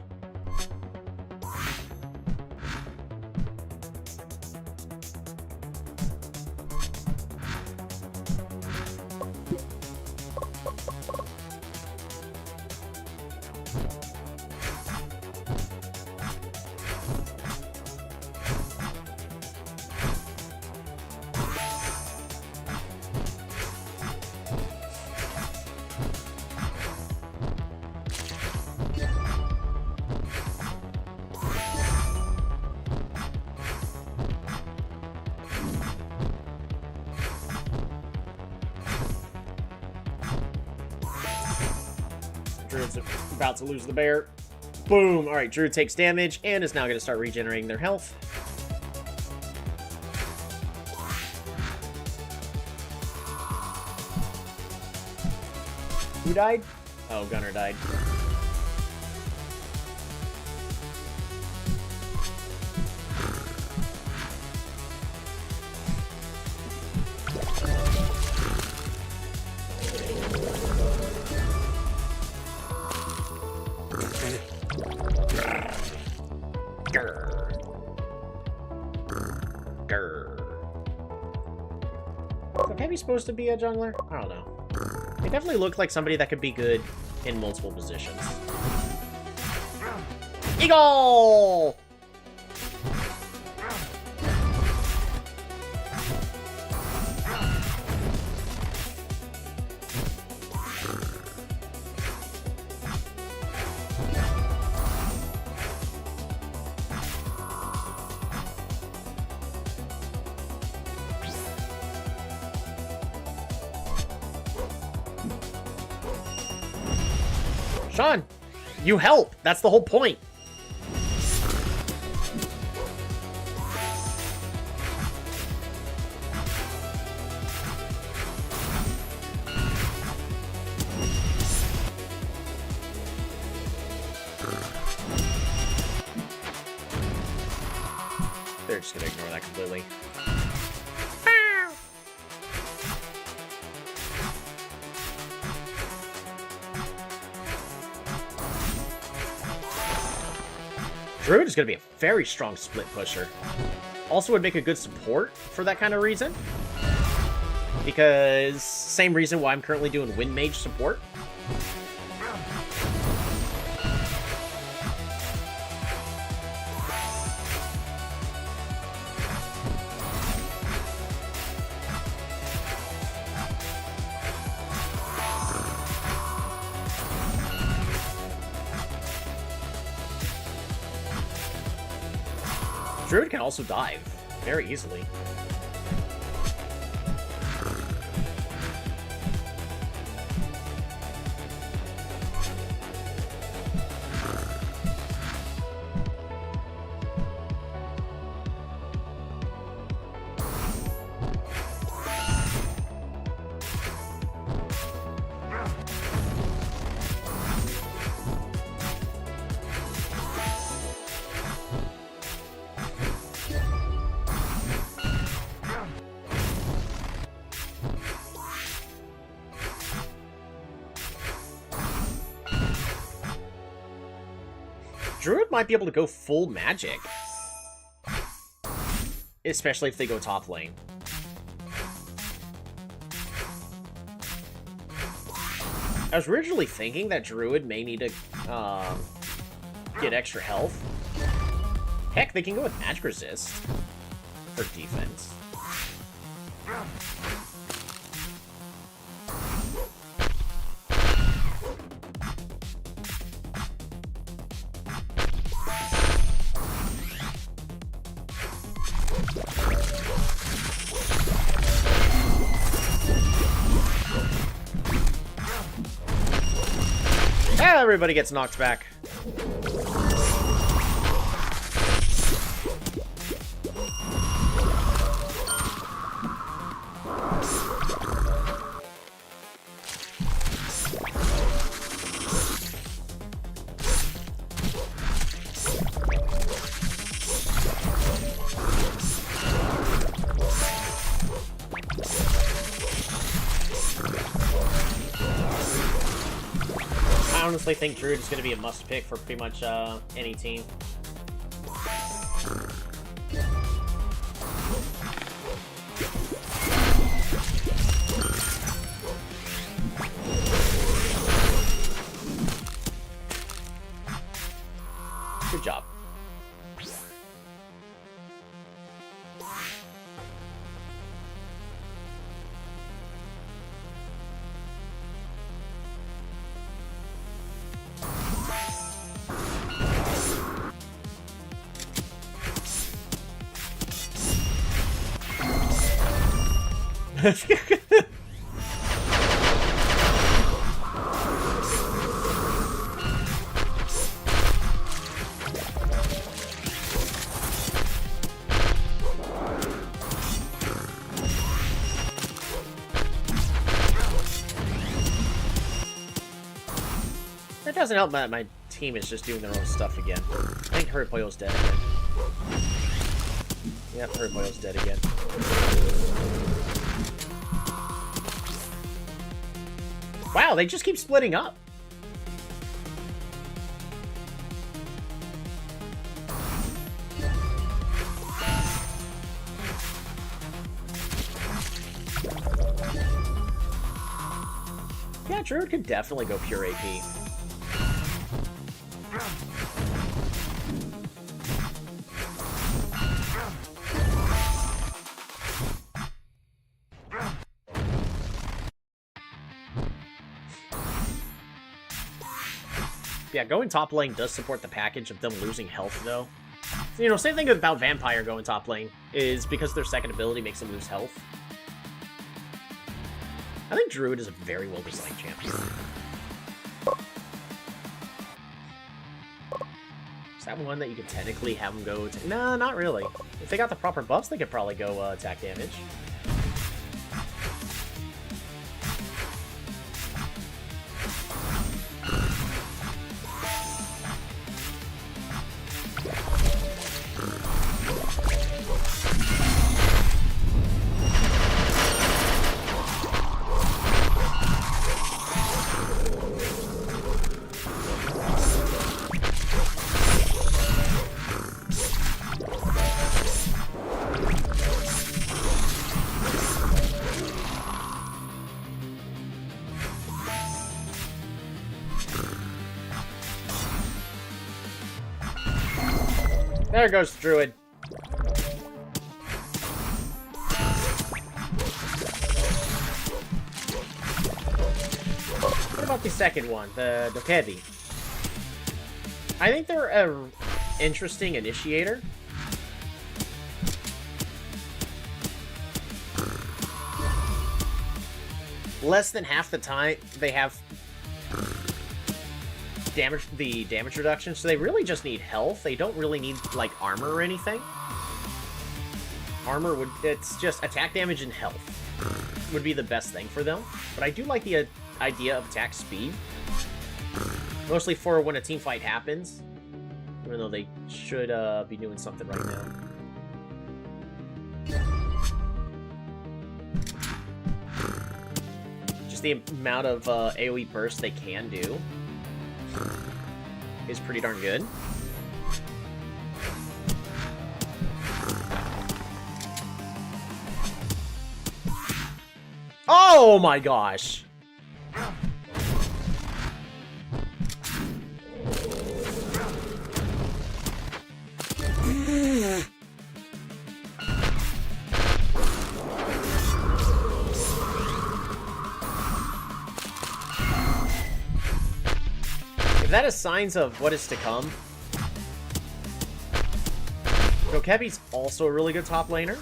Druid's about to lose the bear. Boom! Alright, Druid takes damage and is now going to start regenerating their health. Who died? Oh, Gunner died. Maybe supposed to be a jungler? I don't know. They definitely look like somebody that could be good in multiple positions. Eagle! Sean, you help. That's the whole point. They're just gonna ignore that completely. Druid is going to be a very strong split pusher. Also would make a good support for that kind of reason. Because, same reason why I'm currently doing Wind Mage support. Druid can also dive very easily. Druid might be able to go full magic. Especially if they go top lane. I was originally thinking that Druid may need to get extra health. Heck, they can go with magic resist for defense. Everybody gets knocked back. I honestly think Druid is going to be a must pick for pretty much any team. Good job. It doesn't help that my team is just doing their own stuff again. I think Hurripoyo's dead again. Yep, Hurripoyo's dead again. Wow, they just keep splitting up. Yeah, Druid could definitely go pure AP. Yeah, going top lane does support the package of them losing health, though. You know, same thing about Vampire going top lane, is because their second ability makes them lose health. I think Druid is a very well-designed champion. Is that one that you could technically have them go... Nah, not really. If they got the proper buffs, they could probably go attack damage. There goes the Druid. What about the second one, the Dokebi? I think they're an interesting initiator. Less than half the time they have damage reduction, so they really just need health. They don't really need, like, armor or anything. Armor would... It's just attack damage and health would be the best thing for them. But I do like the idea of attack speed. Mostly for when a team fight happens. Even though they should be doing something right now. Just the amount of AoE burst they can do is pretty darn good. Oh my gosh! If that is signs of what is to come, Dokebi's also a really good top laner,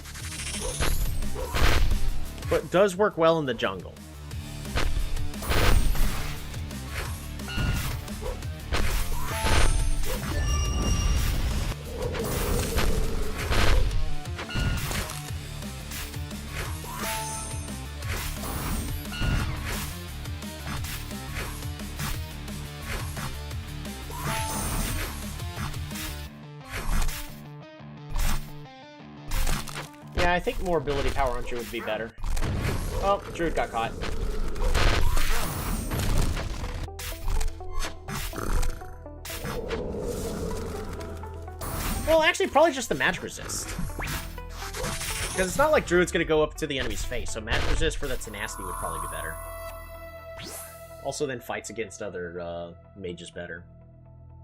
but does work well in the jungle. Yeah, I think more ability power on Druid would be better. Oh, Druid got caught. Well, actually, probably just the magic resist. Because it's not like Druid's going to go up to the enemy's face, so magic resist for the tenacity would probably be better. Also, then fights against other mages better.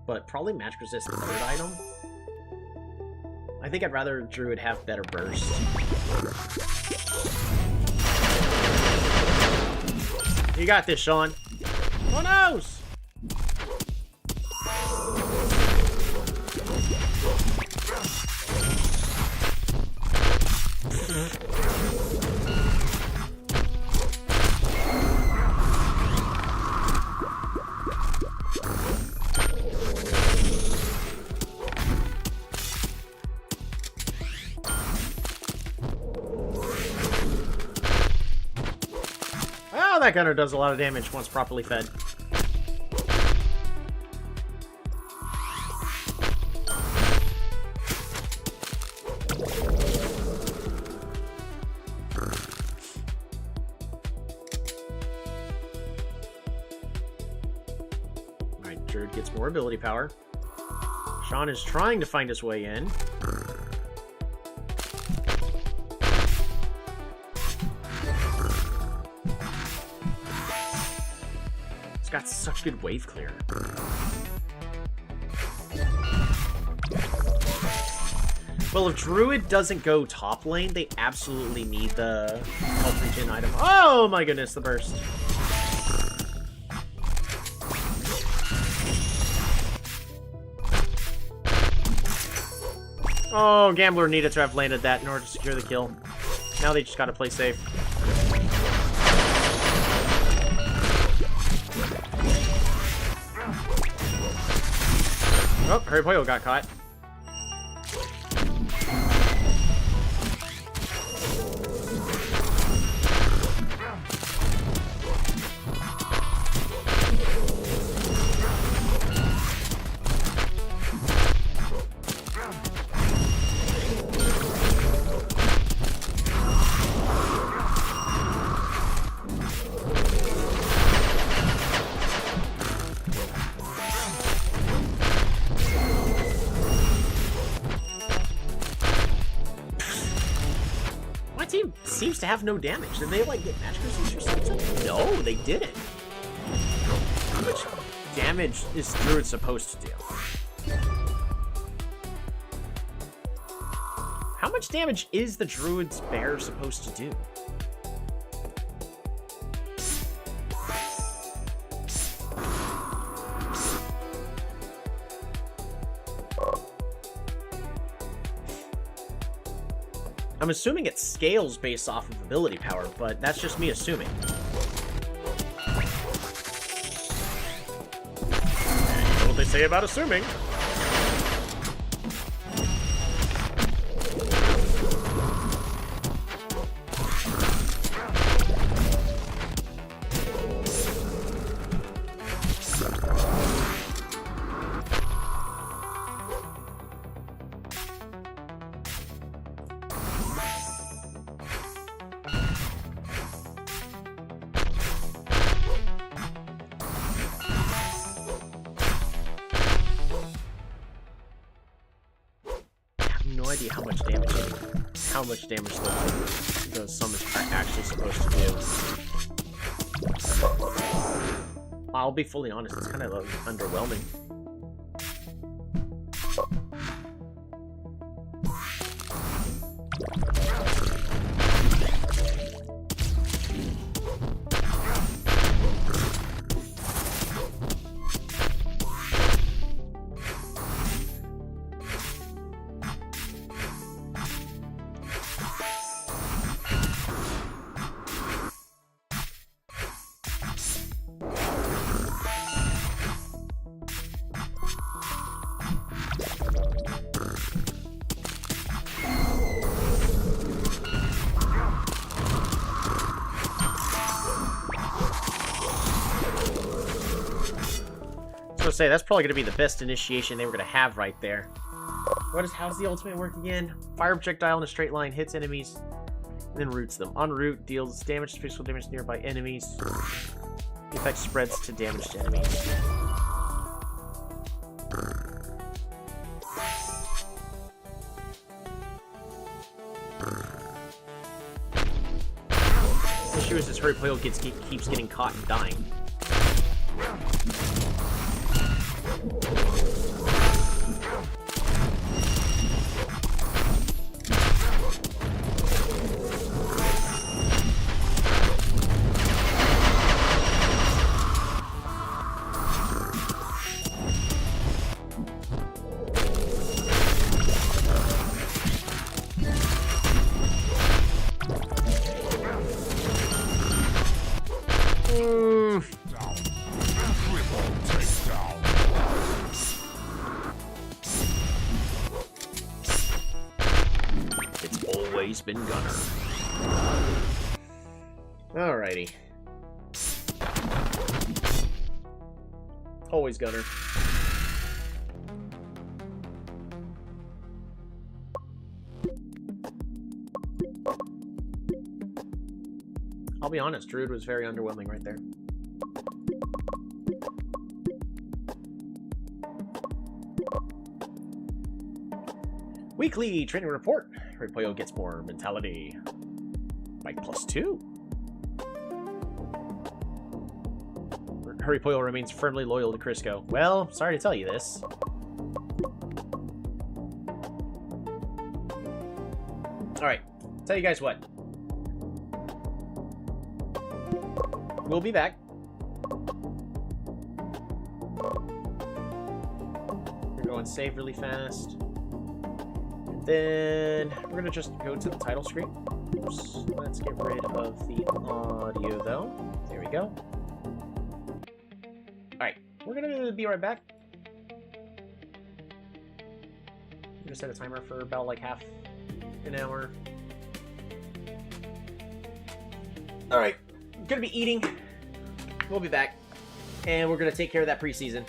But probably magic resist the third item. I think I'd rather Druid have better burst. You got this, Sean. Who knows? That gunner does a lot of damage once properly fed. Alright, Druid gets more ability power. Sean is trying to find his way in. Got such good wave clear. Well, if Druid doesn't go top lane, they absolutely need the health regen item. Oh my goodness, the burst. Oh, Gambler needed to have landed that in order to secure the kill. Now they just gotta play safe. Oh, Hurry Pollo got caught. Seems to have no damage. Did they like get match cruisers or something? No, they didn't. How much damage is Druid supposed to do? How much damage is the Druid's bear supposed to do? I'm assuming it scales based off of ability power, but that's just me assuming. You know what they say about assuming. How much damage the summons are actually supposed to do. I'll be fully honest, it's kind of underwhelming. Say that's probably gonna be the best initiation they were gonna have right there. How's the ultimate work again? Fire projectile in a straight line hits enemies, and then roots them. En route deals damage to physical damage to nearby enemies. The effect spreads to damaged enemies. The issue is this Hurry Pollo keeps getting caught and dying. Been Gunner. Alrighty. Always Gunner. I'll be honest, Druid was very underwhelming right there. Weekly training report. Hurry Pollo gets more mentality. Like +2. Hurry Pollo remains firmly loyal to Crisco. Well, sorry to tell you this. Alright, tell you guys what. We'll be back. We're going save really fast. Then we're gonna just go to the title screen. Oops. Let's get rid of the audio though. There we go. Alright, we're gonna be right back. I'm gonna set a timer for about like half an hour. Alright, gonna be eating. We'll be back. And we're gonna take care of that preseason.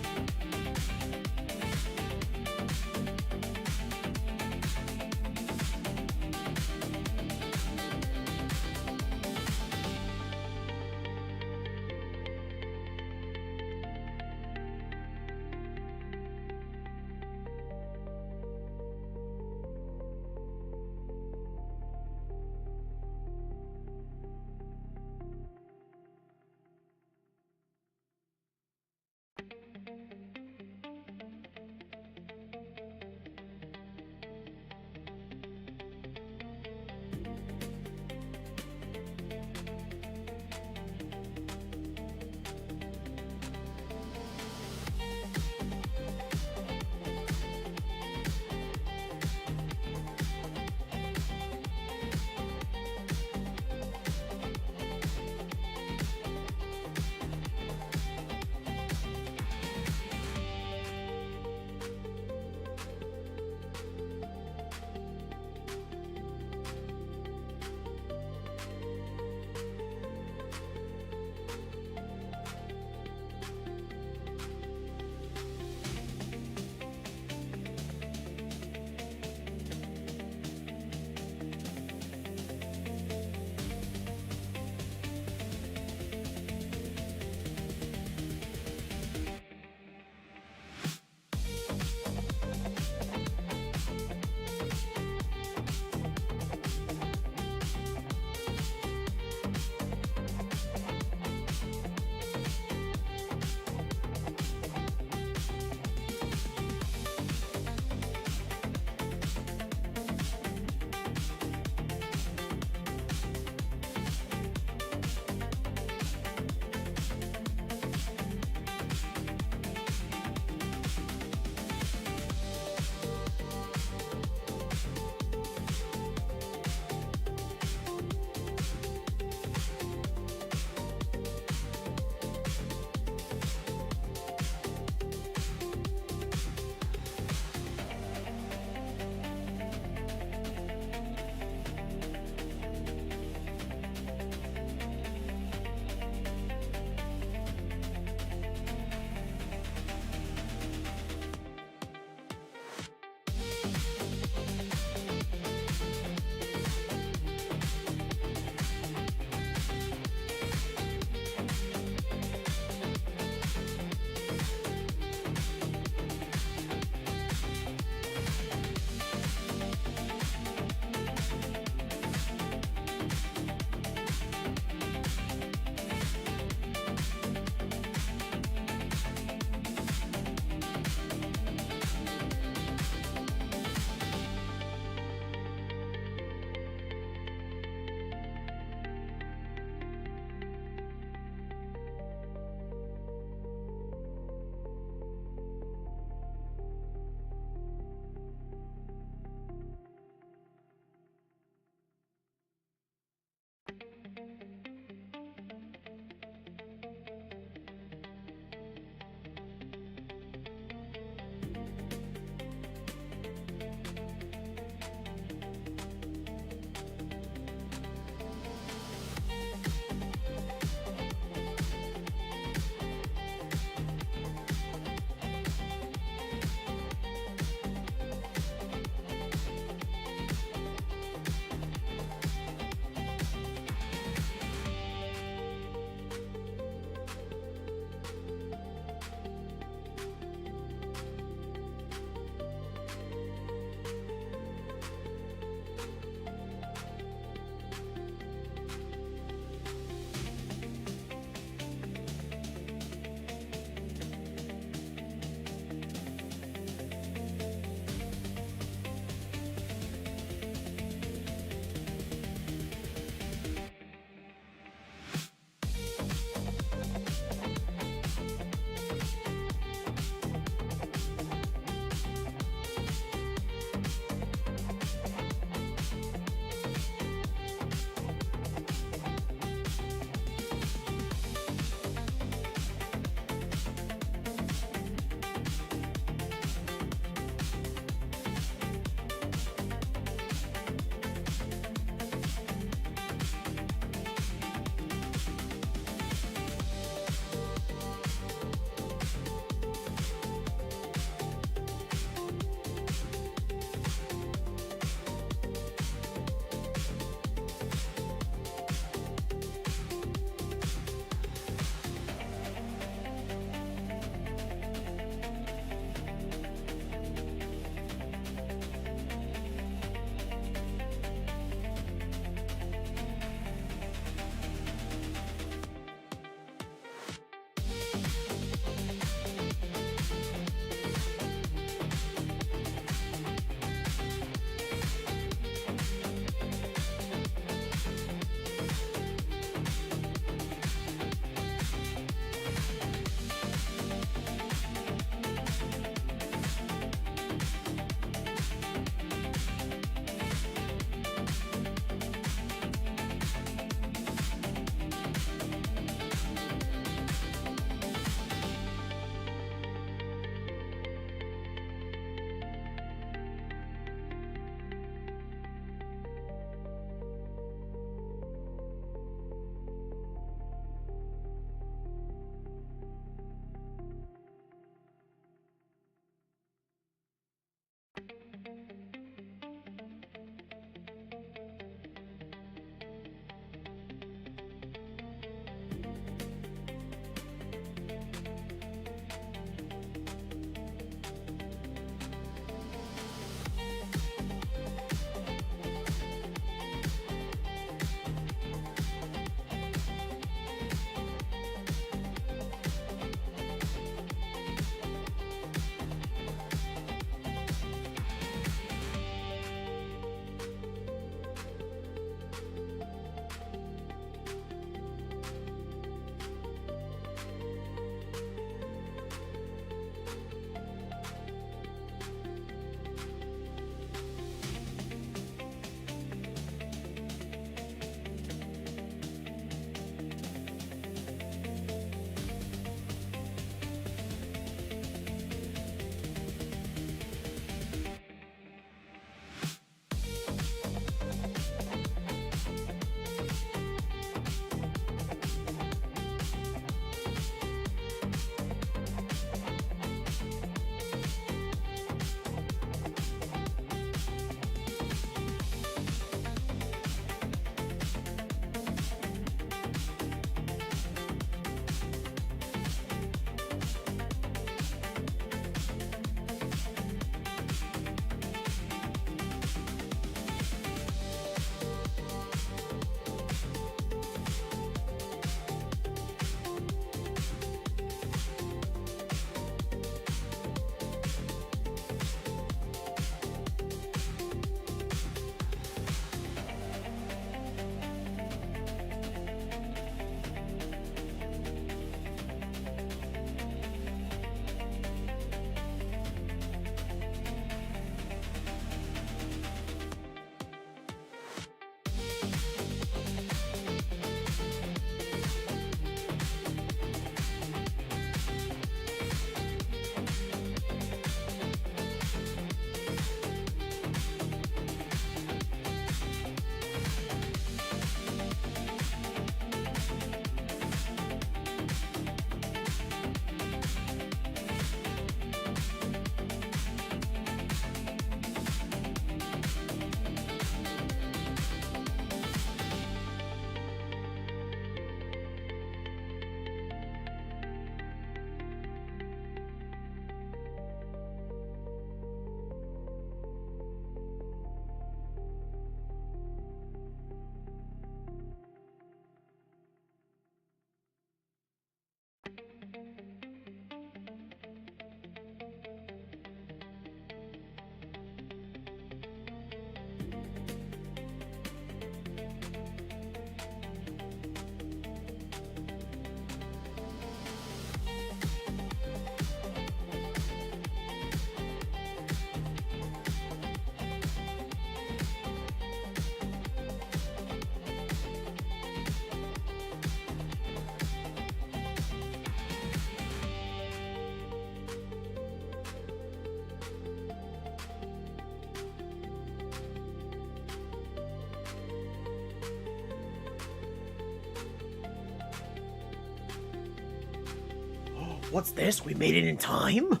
What's this? We made it in time?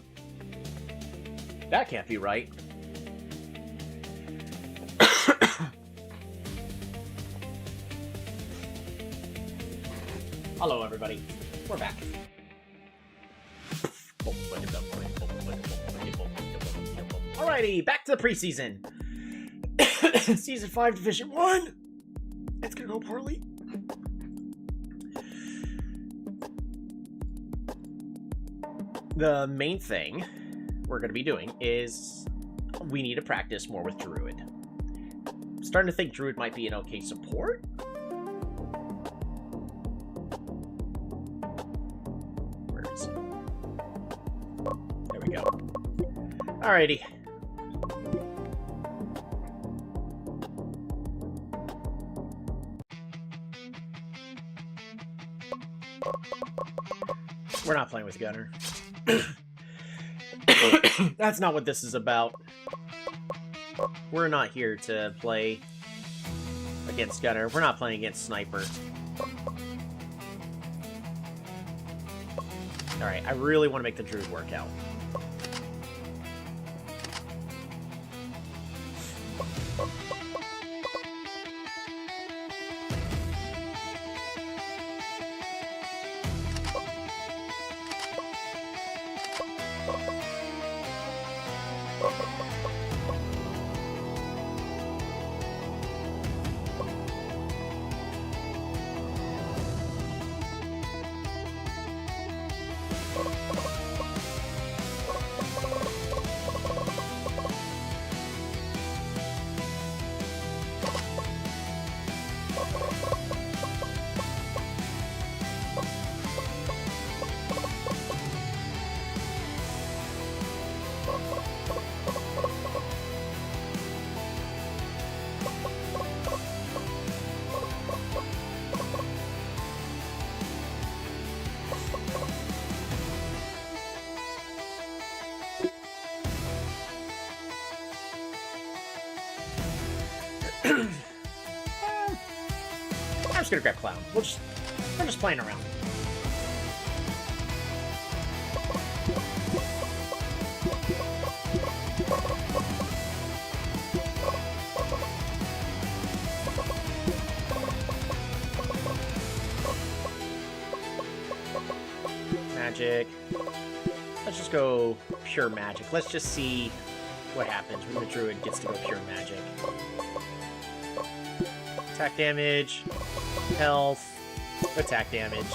That can't be right. Hello, everybody. We're back. Alrighty, back to the preseason. Season 5, Division 1. It's gonna go poorly. The main thing we're gonna be doing is we need to practice more with Druid. I'm starting to think Druid might be an okay support. Where is he? There we go. Alrighty. We're not playing with Gunner. That's not what this is about. We're not here to play against Gunner. We're not playing against Sniper. Alright, I really want to make the Druid work out. I'm just gonna grab Clown. We're just playing around. Magic. Let's just go pure magic. Let's just see what happens when the Druid gets to go pure magic. Attack damage, health, attack damage.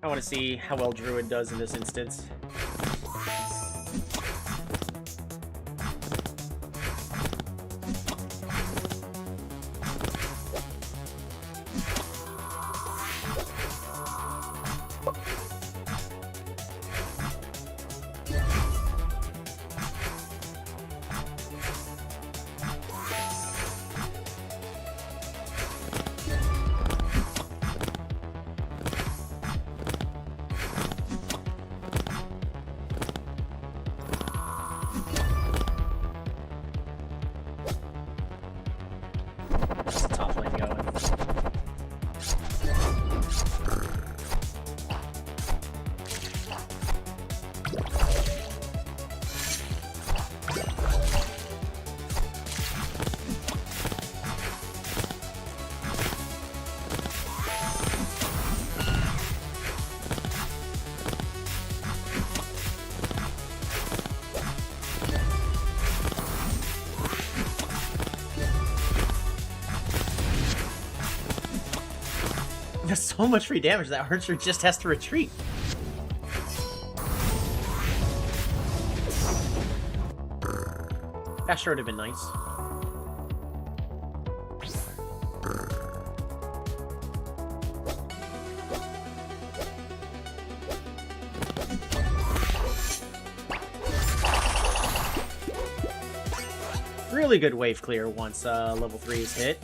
I want to see how well Druid does in this instance. There's so much free damage that Archer just has to retreat. Faster would have been nice. Really good wave clear once level 3 is hit.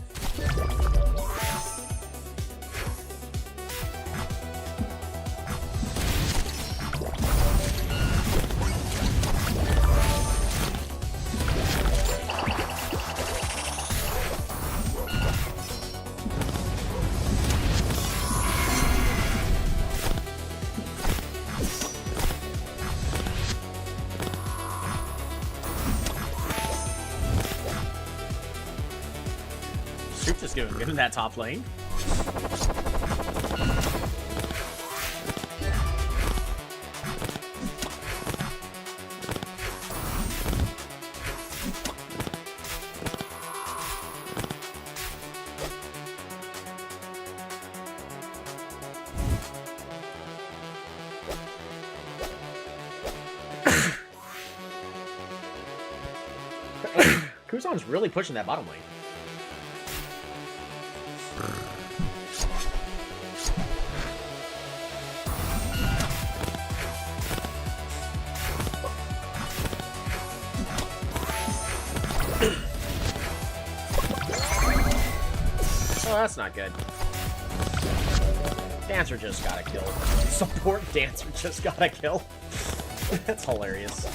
Just give him that top lane. Kuzan's really pushing that bottom lane. Oh, that's not good. Dancer just got a kill. Support Dancer just got a kill. That's hilarious.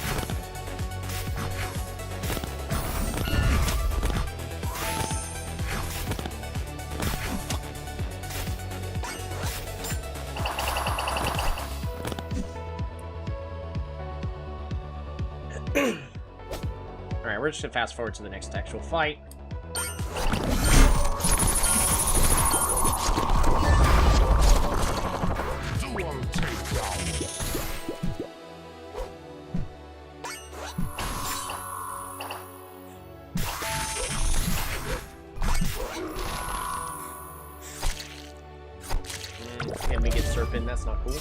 Alright, we're just gonna fast forward to the next actual fight. And we get Serpent, that's not cool.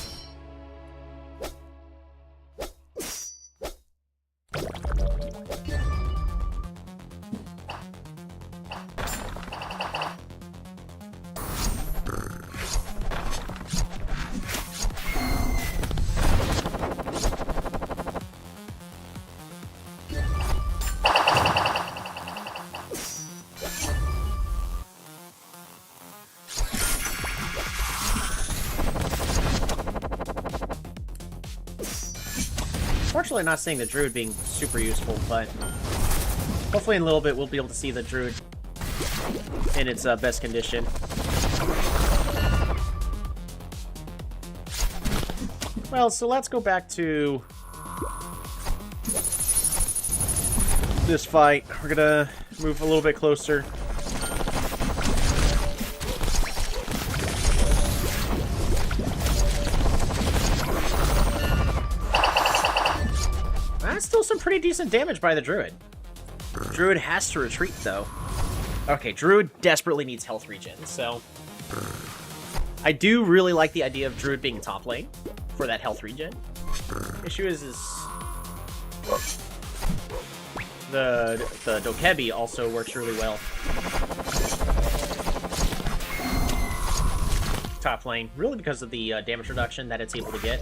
Unfortunately, not seeing the Druid being super useful, but hopefully in a little bit we'll be able to see the Druid in its best condition. Well, so let's go back to this fight. We're gonna move a little bit closer. That's still some pretty decent damage by the Druid. Druid has to retreat, though. Okay, Druid desperately needs health regen, so... I do really like the idea of Druid being top lane for that health regen. Issue is the Dokebi also works really well. Top lane, really because of the damage reduction that it's able to get.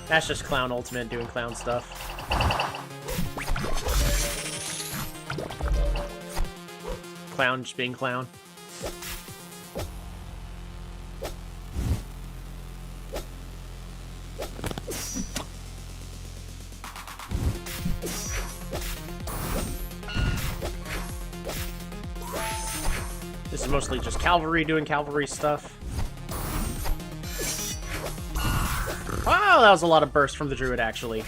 That's just Clown Ultimate doing clown stuff. Clown just being clown. This is mostly just cavalry doing cavalry stuff. Wow, that was a lot of burst from the Druid, actually.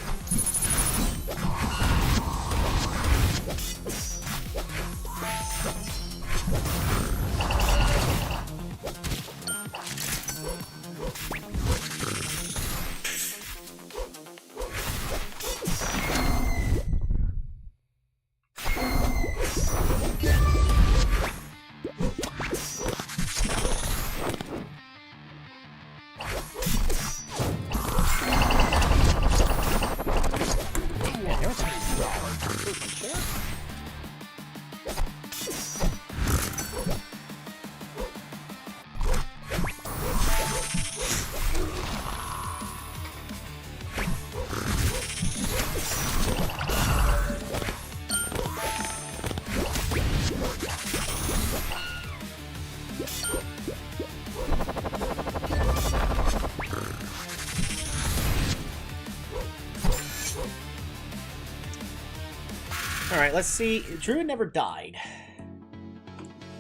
Alright, let's see. Druid never died.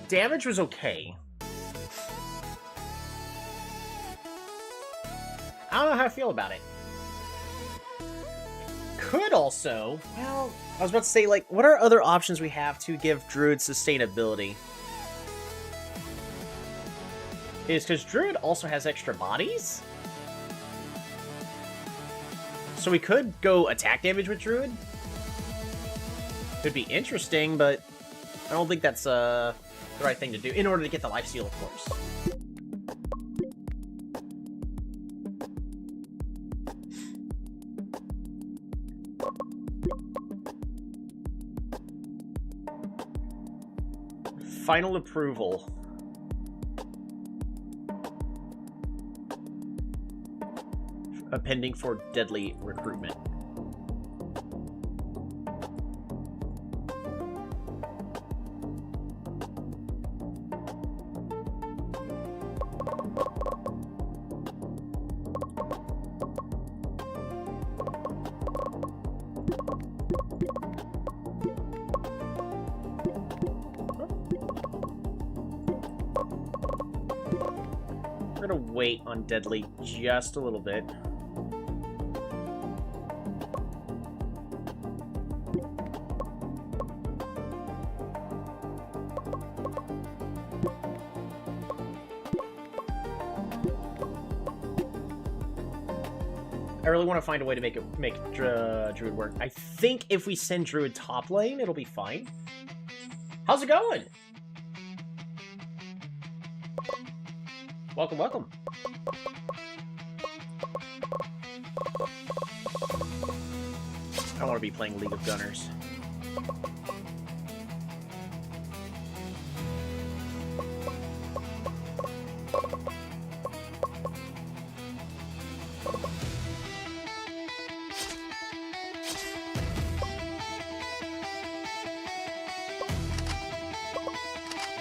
Damage was okay. I don't know how I feel about it. Could also... Well, I was about to say, like, what are other options we have to give Druid sustainability? Is because Druid also has extra bodies? So we could go attack damage with Druid? Could be interesting, but I don't think that's the right thing to do in order to get the lifesteal, of course. Final approval. Pending for deadly recruitment. We're gonna wait on deadly just a little bit. I really want to find a way to make Druid work. I think if we send Druid top lane, it'll be fine. How's it going? Welcome, welcome. I want to be playing League of Gunners.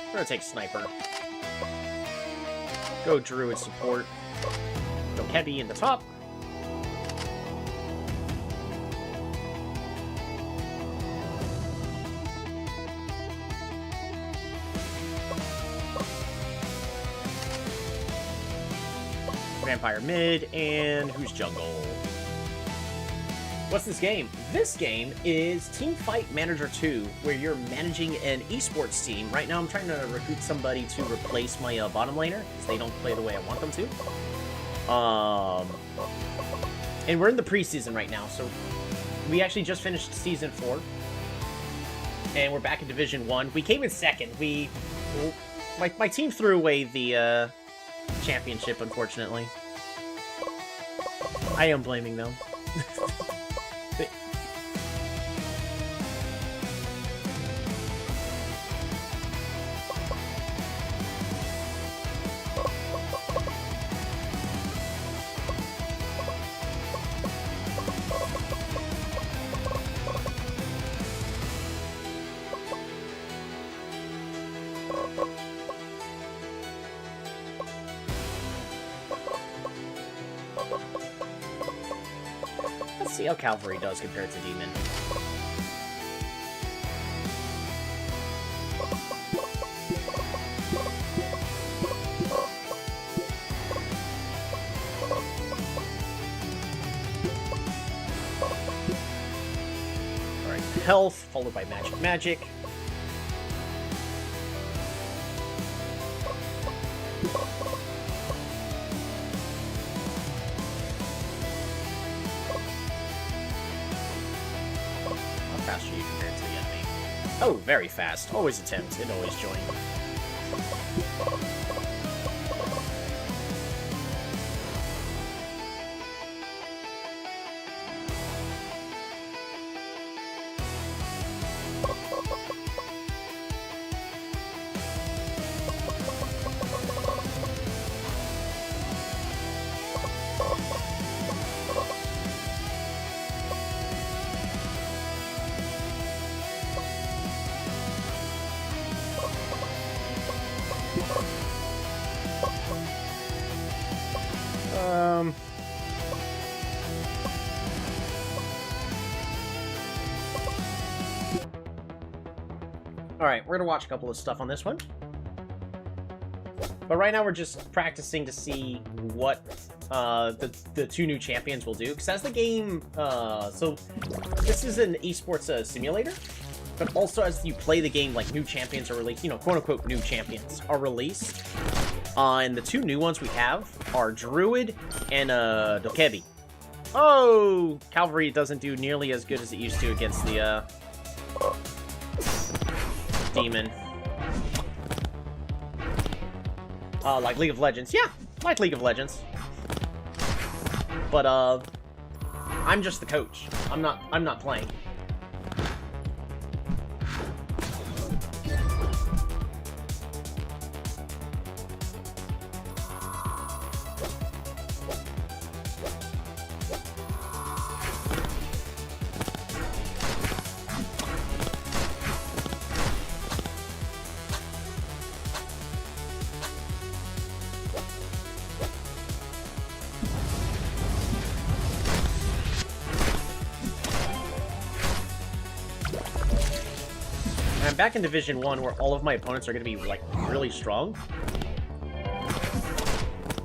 We're gonna take Sniper. Go Druid support. Go Heavy in the top. Vampire mid, and who's jungle? What's this game? This game is Teamfight Manager 2, where you're managing an esports team. Right now I'm trying to recruit somebody to replace my bottom laner, because they don't play the way I want them to. And we're in the preseason right now, so we actually just finished Season 4. And we're back in Division 1. We came in second. My team threw away the championship, unfortunately. I am blaming them. Let's see how Cavalry does compared to Demon. Alright, health, followed by magic. Oh, very fast. Always attempt and always join. Alright, we're gonna watch a couple of stuff on this one. But right now we're just practicing to see what the two new champions will do. Because as the game... so, this is an esports simulator. But also as you play the game, like, new champions are released. You know, quote-unquote new champions are released. And the two new ones we have are Druid and Dokebi. Oh! Cavalry doesn't do nearly as good as it used to against the Demon. Like League of Legends. Yeah, like League of Legends. But I'm just the coach. I'm not playing. I'm back in Division 1 where all of my opponents are going to be, like, really strong.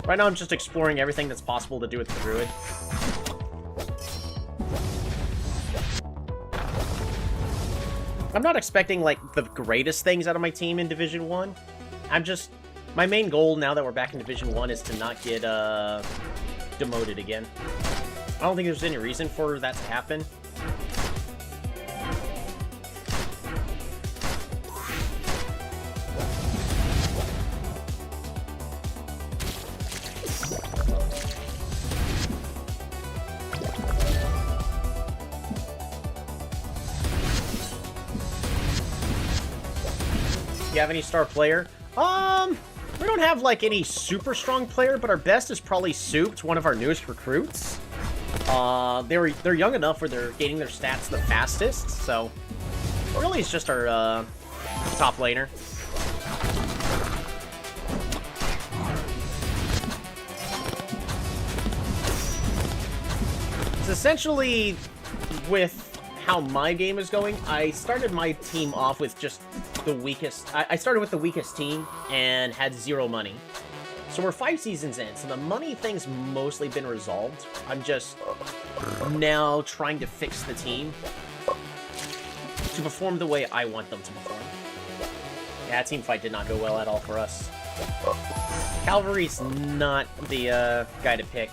Right now I'm just exploring everything that's possible to do with the Druid. I'm not expecting, like, the greatest things out of my team in Division 1. My main goal now that we're back in Division 1 is to not get, demoted again. I don't think there's any reason for that to happen. You have any star player? We don't have, like, any super strong player, but our best is probably Souped, one of our newest recruits. They're young enough where they're gaining their stats the fastest, so really it's just our top laner. It's essentially with how my game is going. I started my team off with just the weakest... I started with the weakest team and had 0 money. So we're 5 seasons in, so the money thing's mostly been resolved. I'm just now trying to fix the team to perform the way I want them to perform. Yeah, Teamfight did not go well at all for us. Cavalry's not the guy to pick.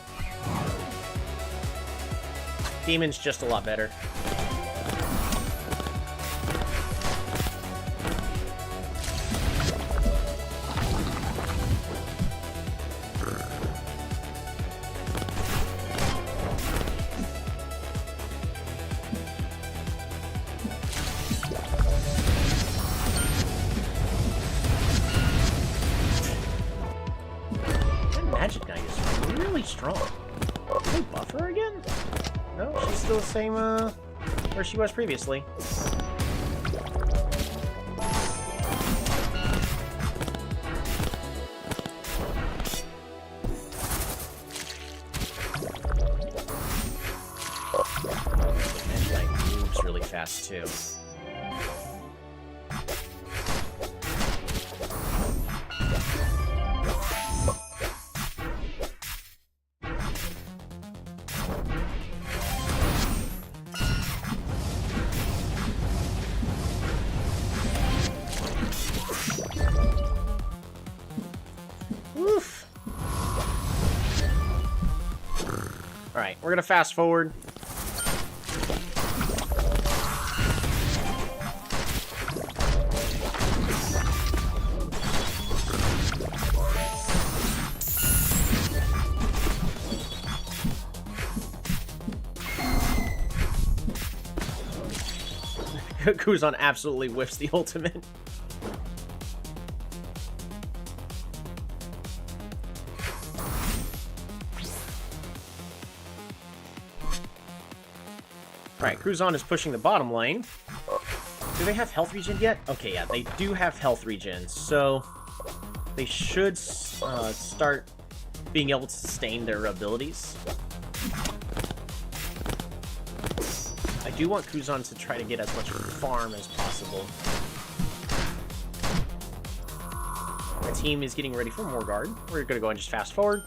Demon's just a lot better. Magic Knight is really strong. Can we buff her again? No, she's still the same, where she was previously. Magic Knight moves really fast, too. Oof. Alright, we're gonna fast forward. Kuzan absolutely whiffs the ultimate. Alright, Kuzan is pushing the bottom lane. Do they have health regen yet? Okay, yeah, they do have health regen, so they should start being able to sustain their abilities. I do want Kuzan to try to get as much farm as possible. My team is getting ready for more guard. We're gonna go and just fast forward.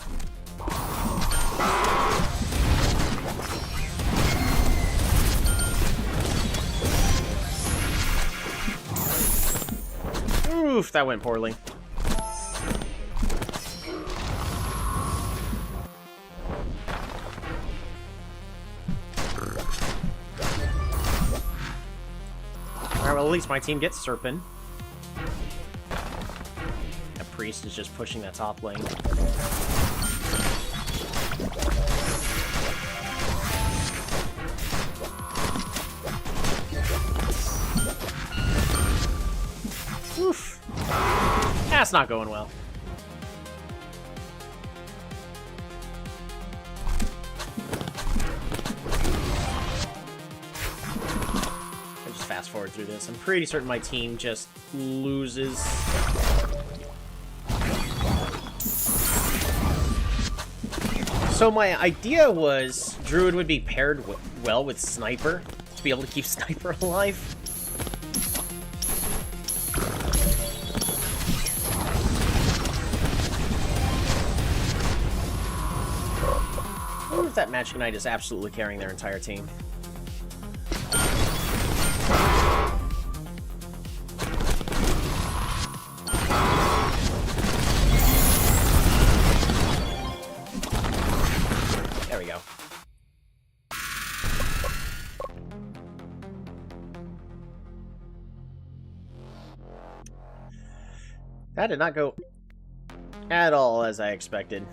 Oof, that went poorly. Alright, well, at least my team gets Serpent. That Priest is just pushing that top lane. Oof. That's not going well. Fast forward through this. I'm pretty certain my team just loses. So my idea was Druid would be paired well with Sniper to be able to keep Sniper alive. I wonder if that Magic Knight is absolutely carrying their entire team. There we go. That did not go at all as I expected.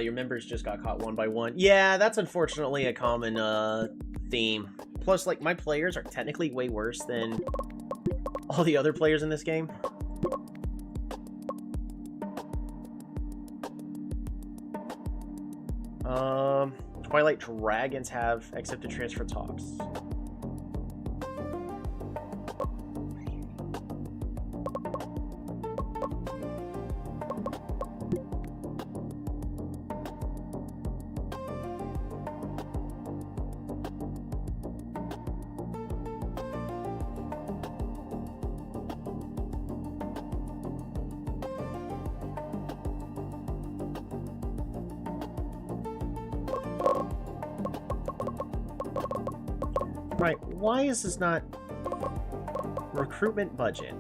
Your members just got caught one by one. Yeah, that's unfortunately a common theme. Plus, like, my players are technically way worse than all the other players in this game. Twilight Dragons have accepted transfer talks. Right, why is this not recruitment budget?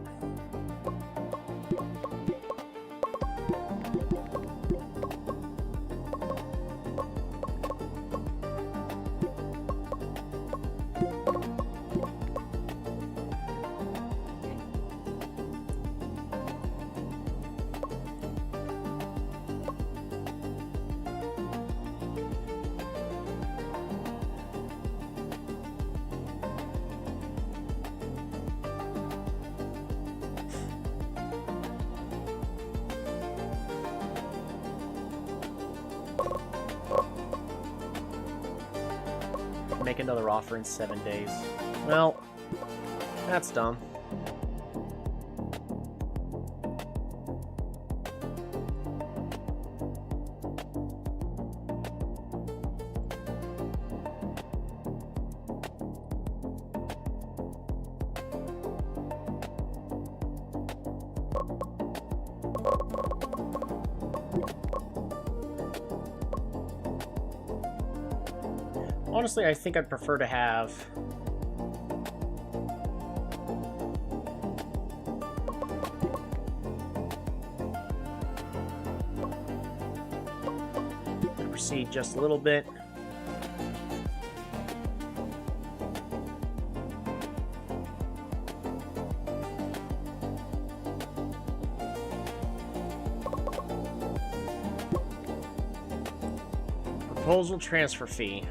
Make another offer in 7 days. Well, that's dumb. Honestly, I think I'd prefer to have proceed just a little bit. Proposal transfer fee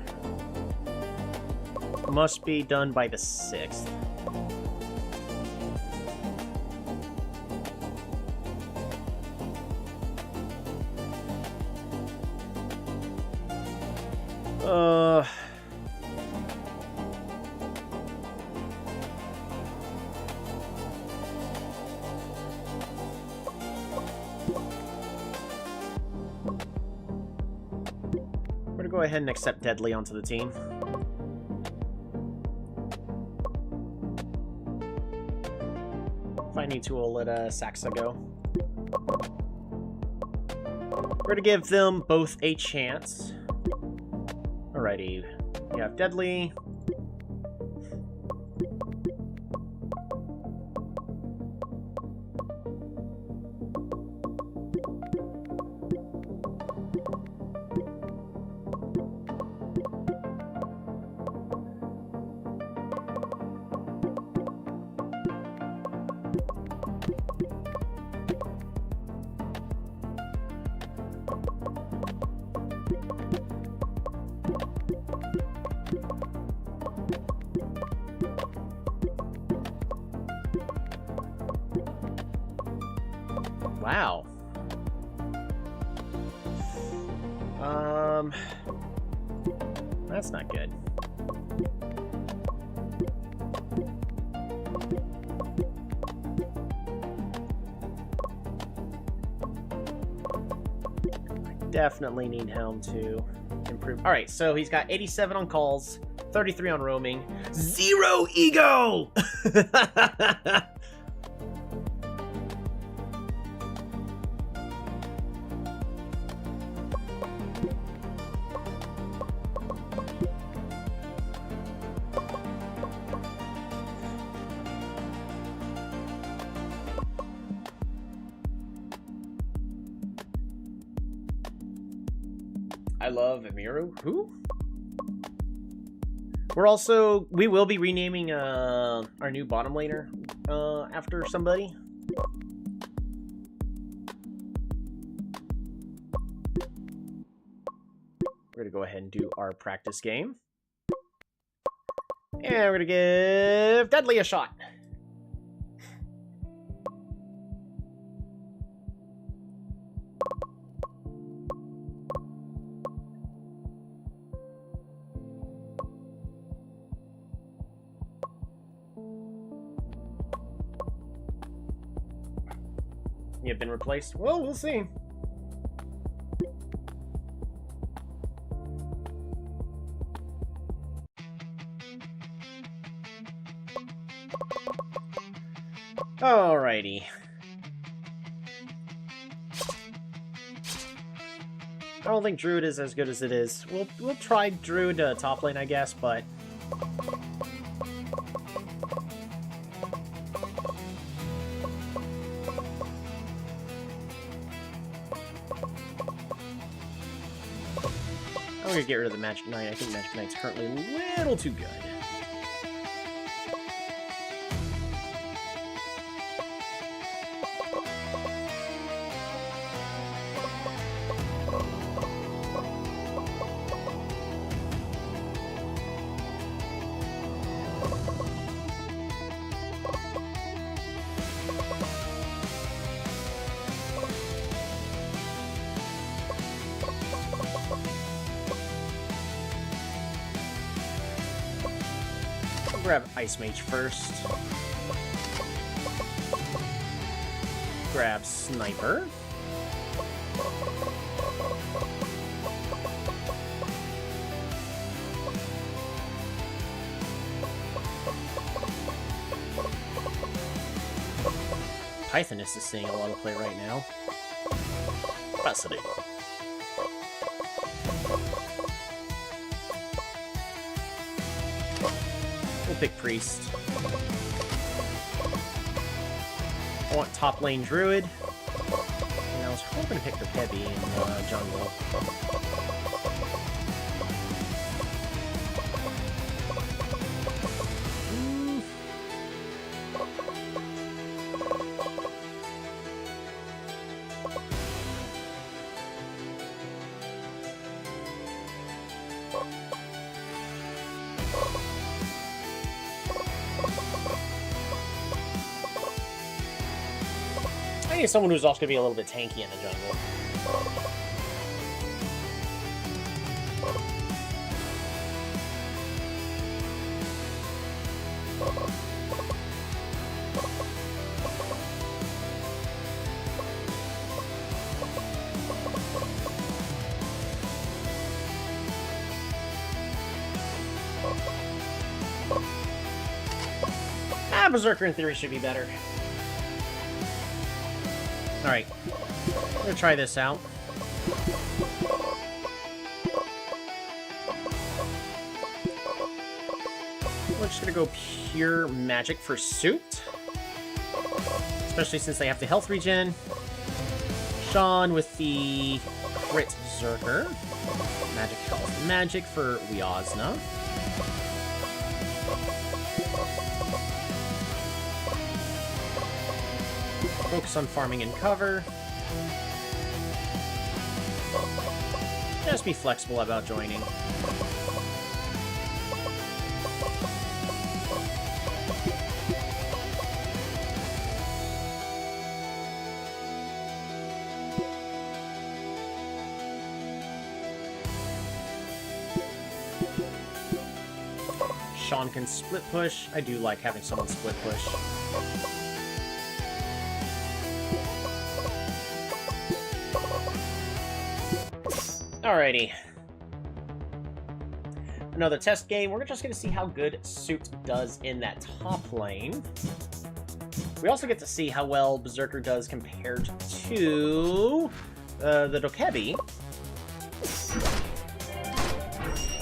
must be done by the 6th. We're gonna go ahead and accept Deadly onto the team. If I need to, we'll let Saxa go. We're gonna give them both a chance. Alrighty. We have Deadly. Wow. That's not good. I definitely need Helm to improve. All right, so he's got 87 on calls, 33 on roaming, 0 ego! I love Emiru. Who? We will be renaming our new bottom laner after somebody. We're gonna go ahead and do our practice game. And we're gonna give Deadly a shot. You've been replaced? Well, we'll see. Alrighty. I don't think Druid is as good as it is. We'll try Druid top lane, I guess, but I'm gonna get rid of the Magic Knight. I think Magic Knight's currently a little too good. Grab Ice Mage first. Grab Sniper. Pythonist is seeing a lot of play right now. Fascinating. We'll pick Priest. I want top lane Druid. And I was hoping to pick the Heavy in jungle. I need someone who's also going to be a little bit tanky in the jungle. Berserker in theory should be better. Alright. I'm gonna try this out. We're just gonna go pure magic for suit. Especially since they have the health regen. Sean with the crit Berserker. Magic health. Magic for Wiazna. Focus on farming and cover. Just be flexible about joining. Sean can split push. I do like having someone split push. Alrighty. Another test game. We're just going to see how good Suit does in that top lane. We also get to see how well Berserker does compared to the Dokebi.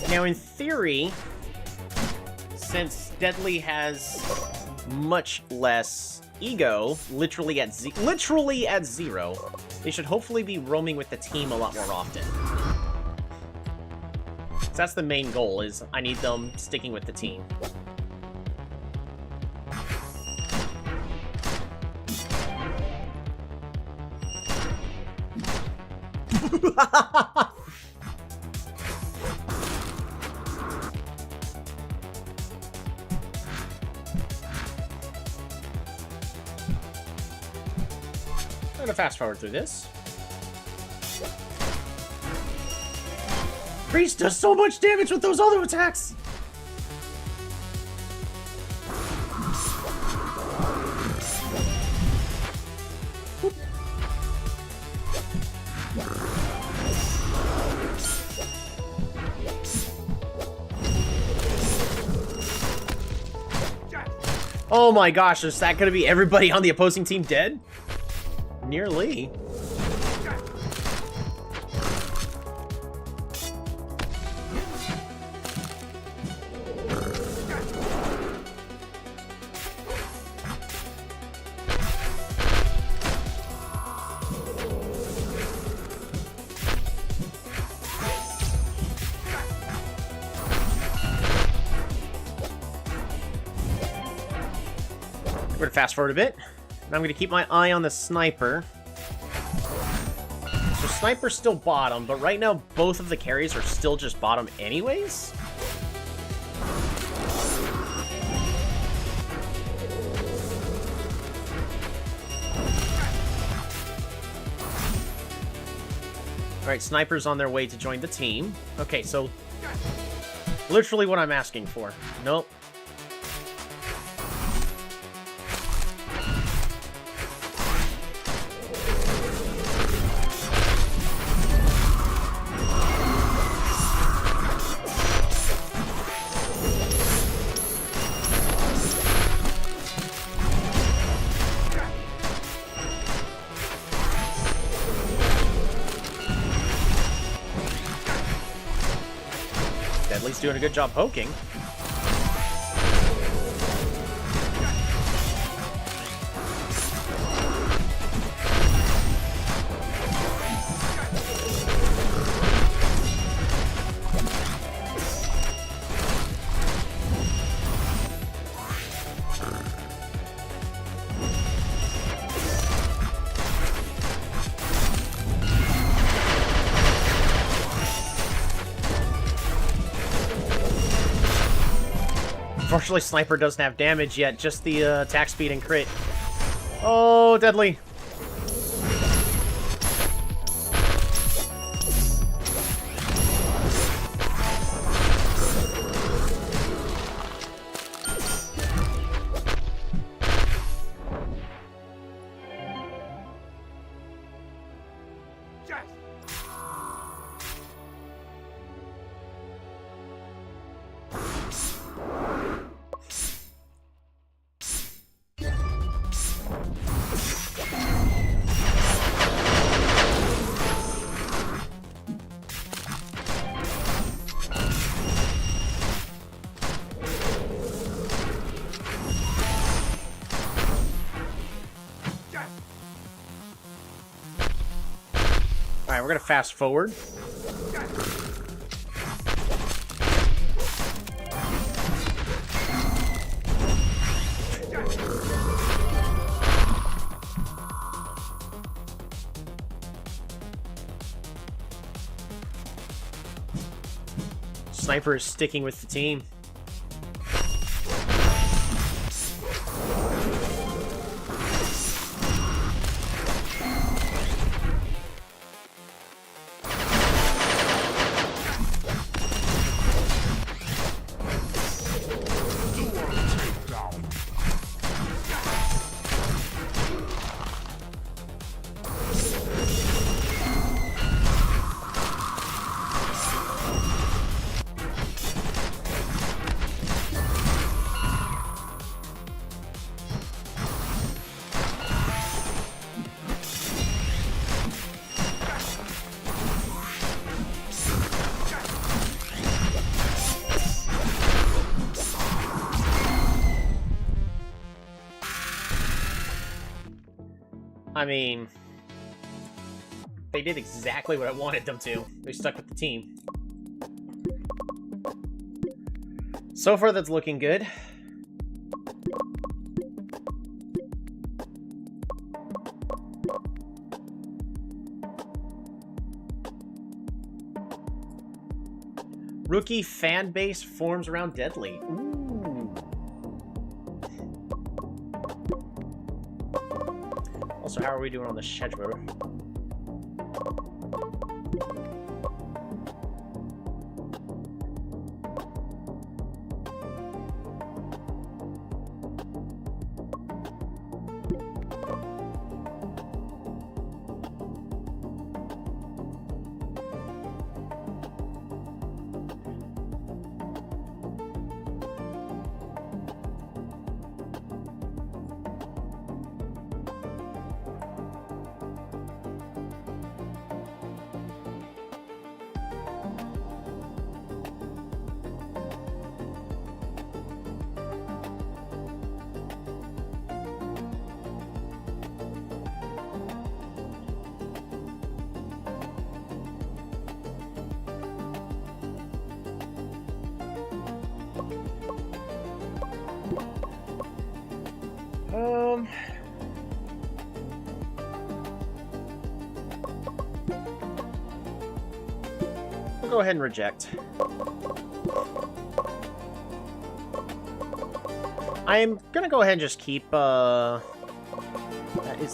Now, in theory, since Deadly has much less ego, literally at zero, they should hopefully be roaming with the team a lot more often. So that's the main goal, is I need them sticking with the team. I'm gonna fast forward through this. Priest does so much damage with those other attacks! Whoop. Oh my gosh, is that gonna be everybody on the opposing team dead? Nearly. We're gonna fast forward a bit. And I'm gonna keep my eye on the sniper. So sniper's still bottom, but right now both of the carries are still just bottom anyways. Alright, sniper's on their way to join the team. Okay, so literally what I'm asking for. Nope. Deadly's doing a good job poking. Unfortunately, Sniper doesn't have damage yet, just the attack speed and crit. Oh, Deadly. Alright, we're gonna fast forward. Sniper is sticking with the team. I mean, they did exactly what I wanted them to. They stuck with the team. So far, that's looking good. Rookie fan base forms around Deadly. Ooh. Also, how are we doing on the schedule? We'll go ahead and reject. I'm gonna go ahead and just keep, is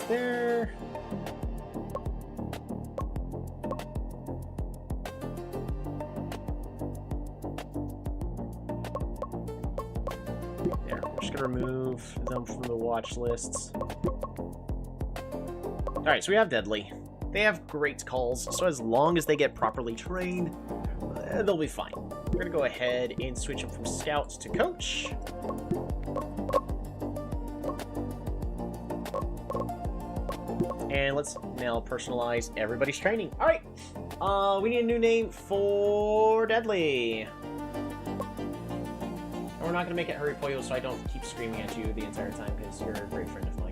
there... There, we're just gonna remove them from the watch lists. Alright, so we have Deadly. They have great calls, so as long as they get properly trained, they'll be fine. We're gonna go ahead and switch them from scouts to coach. And let's now personalize everybody's training. Alright, we need a new name for Deadly. And we're not gonna make it Hurry Pollo so I don't keep screaming at you the entire time, because you're a great friend of mine.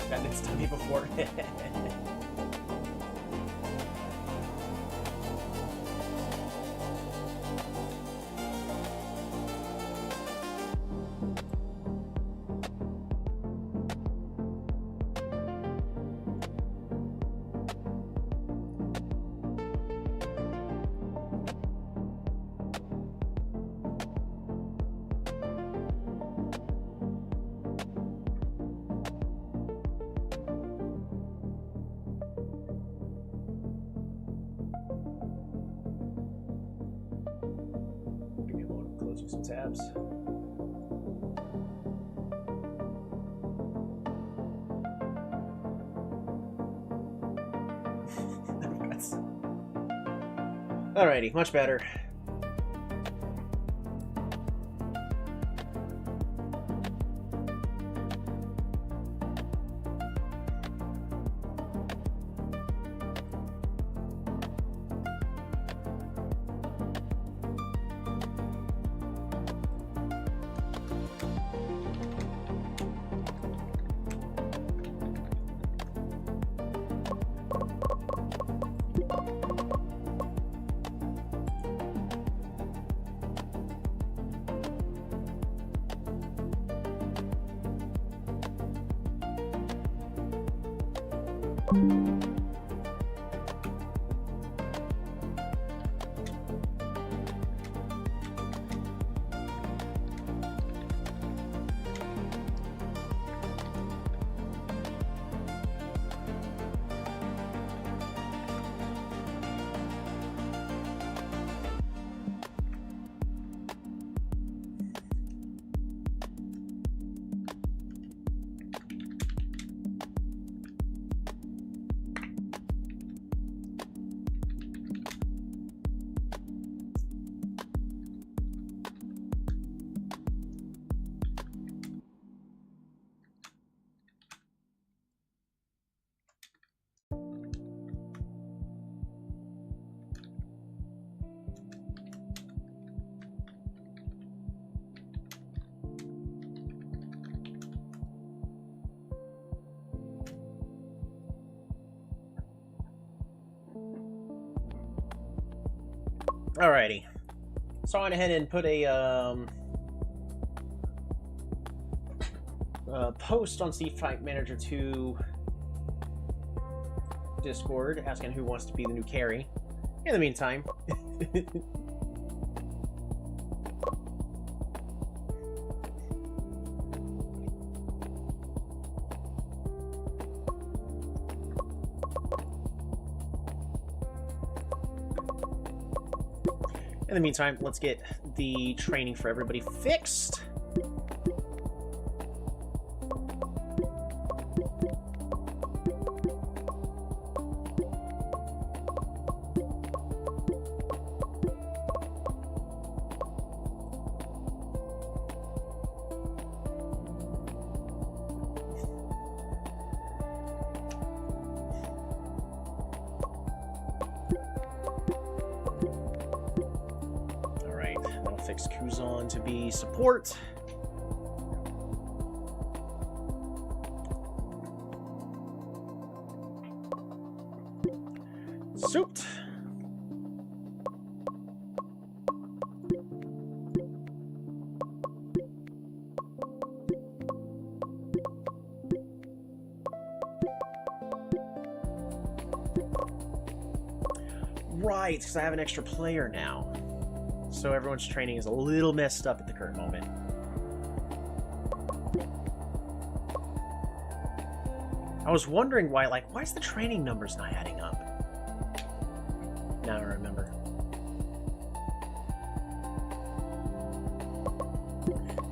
That it's done me before. Closing some tabs. Alrighty, much better. Alrighty. So I went ahead and put a post on Teamfight Manager 2 Discord asking who wants to be the new carry. In the meantime, let's get the training for everybody fixed. Fix Kuzan to be support. Souped. Right, because I have an extra player now. So everyone's training is a little messed up at the current moment. I was wondering why, like, why is the training numbers not adding up? Now I remember.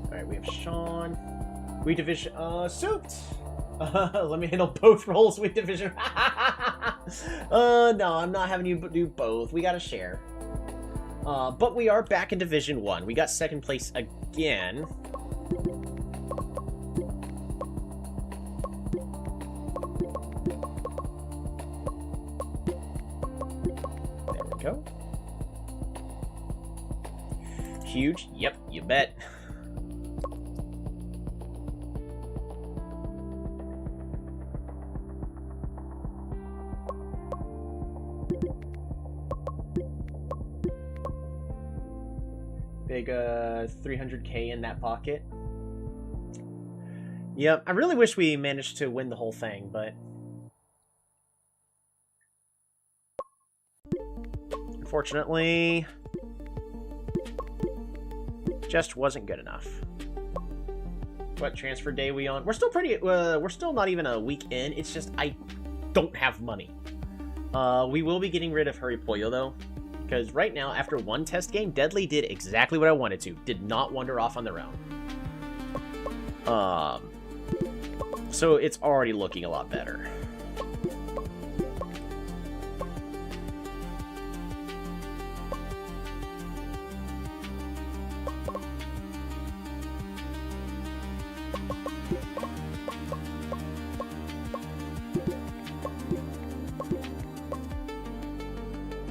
Alright, we have Sean. We division, souped! Let me handle both roles, we division. No, I'm not having you do both. We gotta share. But we are back in Division 1. We got second place again. There we go. Huge. Yep, you bet. Big 300k in that pocket. Yep, I really wish we managed to win the whole thing, but unfortunately just wasn't good enough. What transfer day we on? We're still pretty we're still not even a week in. It's just I don't have money. We will be getting rid of Hurry Pollo though. Because right now, after one test game, Deadly did exactly what I wanted to. Did not wander off on their own. So it's already looking a lot better.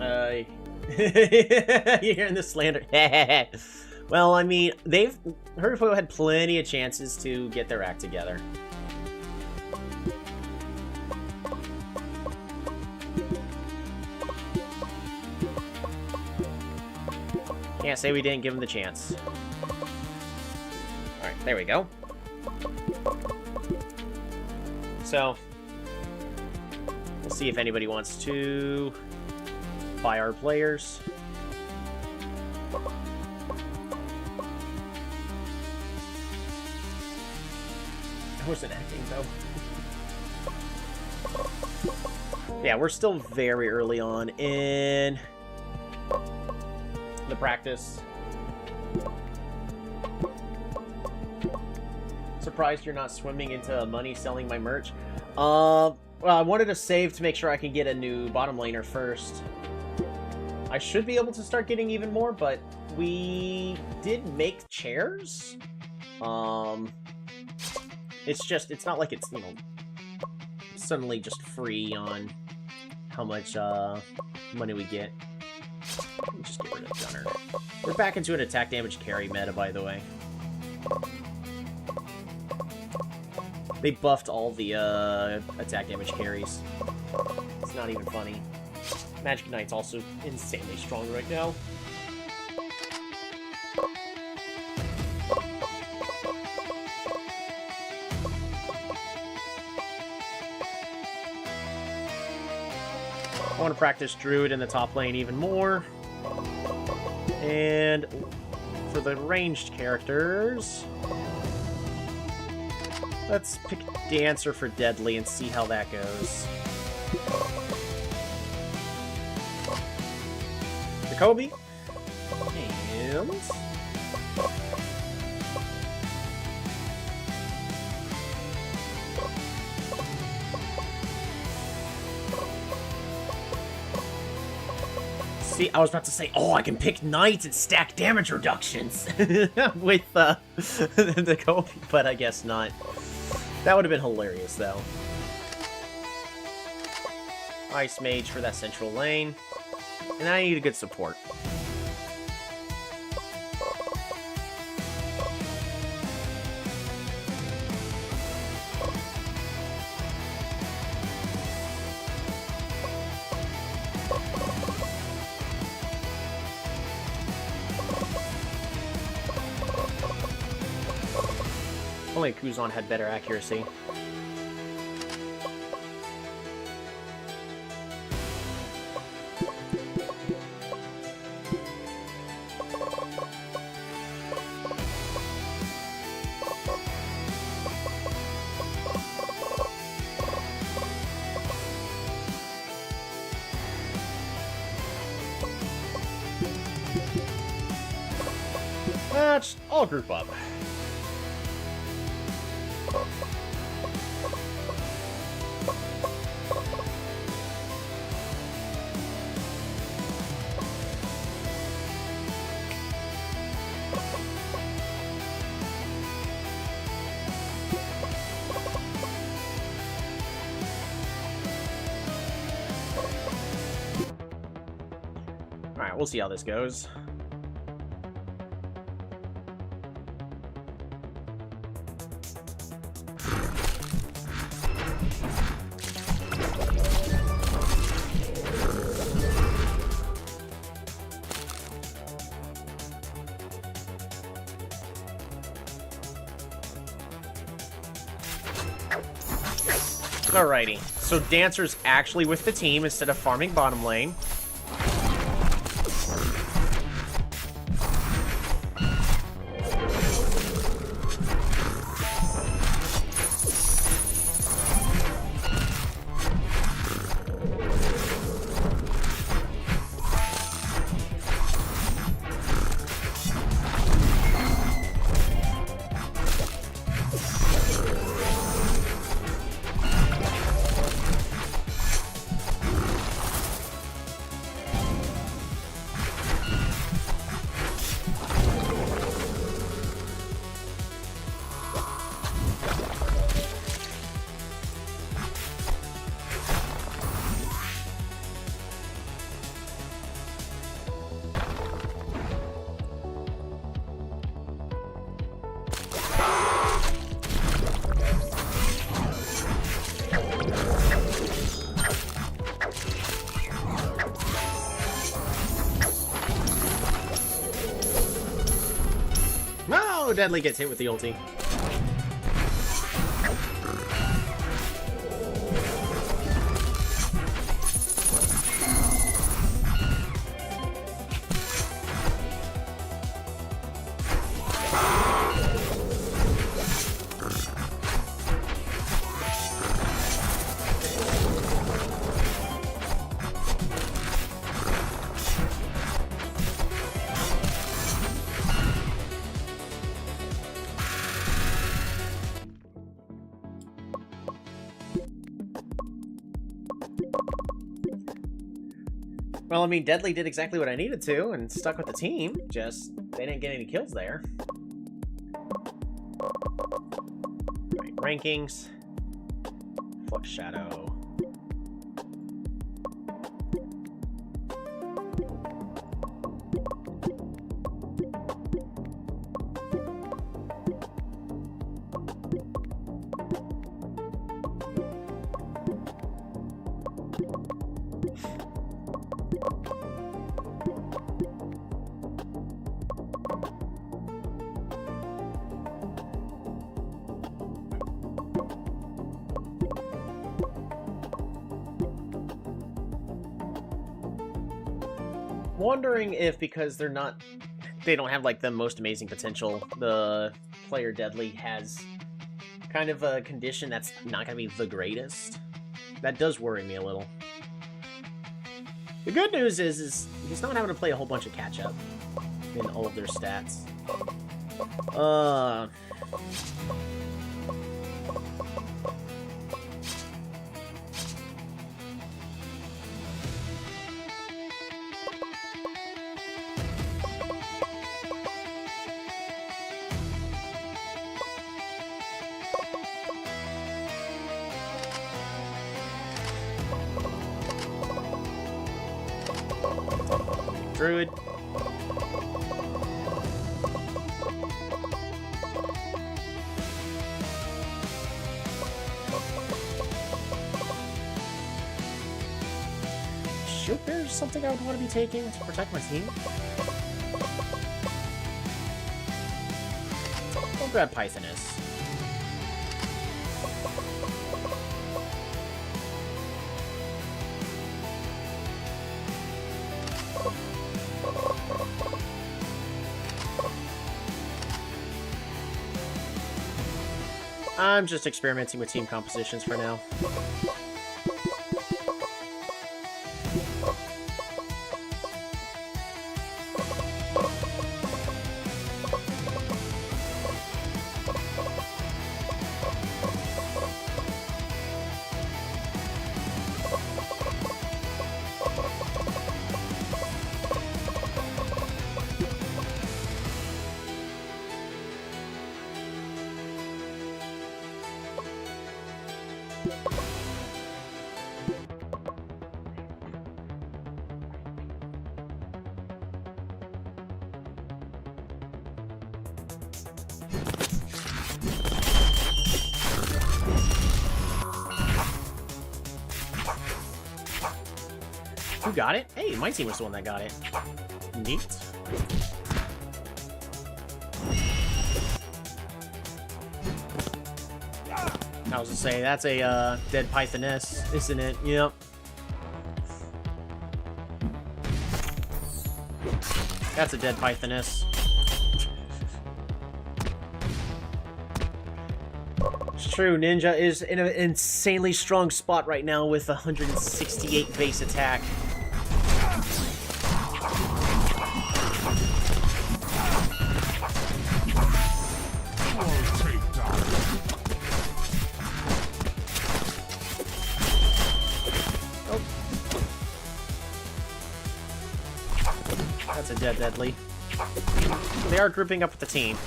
You're hearing the slander. Well, I mean, Hurricane had plenty of chances to get their act together. Can't say we didn't give him the chance. Alright, there we go. So, we'll see if anybody wants to buy our players. I wasn't acting, though. Yeah, we're still very early on in the practice. Surprised you're not swimming into money selling my merch. Well, I wanted to save to make sure I can get a new bottom laner first. I should be able to start getting even more, but we did make chairs. It's not like it's, you know, suddenly just free on how much money we get. Let me just get rid of Gunner. We're back into an attack damage carry meta, by the way. They buffed all the attack damage carries. It's not even funny. Magic Knight's also insanely strong right now. I want to practice Druid in the top lane even more. And for the ranged characters, let's pick Dancer for Deadly and see how that goes. Jacoby. And see, I was about to say, oh, I can pick Knights and stack damage reductions with the Kobe, but I guess not. That would have been hilarious, though. Ice Mage for that central lane. And I need a good support. Only Kuzan had better accuracy. I'll group up. Alright, we'll see how this goes. Alrighty, so Dancer's actually with the team instead of farming bottom lane. Oh, Deadly gets hit with the ulti. Well, I mean, Deadly did exactly what I needed to and stuck with the team. Just, they didn't get any kills there. Right, rankings. Flux Shadow. Wondering if, because they don't have like the most amazing potential, the player Deadly has kind of a condition that's not going to be the greatest. That does worry me a little. The good news is he's not having to play a whole bunch of catch up in all of their stats. Druid. Shoot, there's something I would want to be taking to protect my team. I'll grab Pythoness. I'm just experimenting with team compositions for now. Who got it? Hey, my team was the one that got it. Neat. I was gonna say, that's a dead Pythoness, isn't it? Yep. That's a dead Pythoness. It's true, Ninja is in an insanely strong spot right now with 168 base attack. That's a dead Deadly. They are grouping up with the team.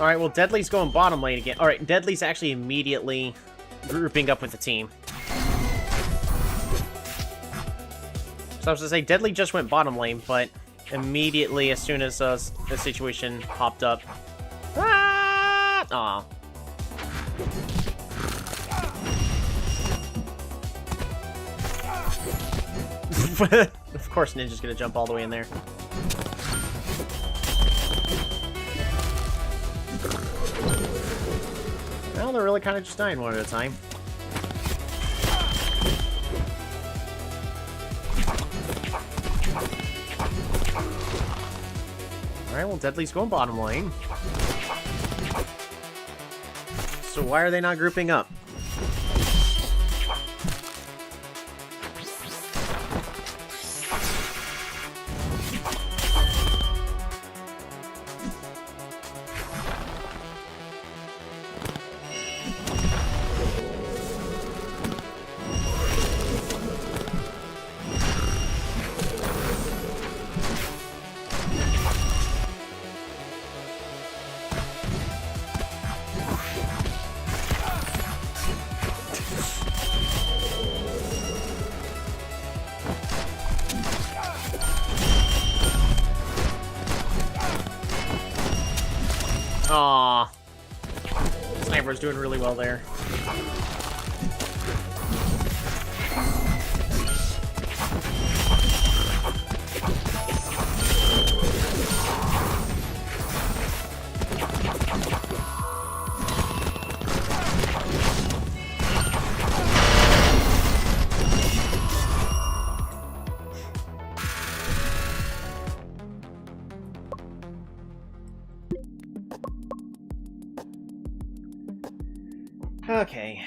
Alright, well, Deadly's going bottom lane again. Alright, Deadly's actually immediately grouping up with the team. So I was gonna say, Deadly just went bottom lane, but immediately, as soon as the situation popped up... Ah! Aw. Of course Ninja's gonna jump all the way in there. Well, they're really kind of just dying one at a time. Alright, well, Deadly's going bottom lane. So why are they not grouping up? Aww. Sniper's doing really well there. Okay.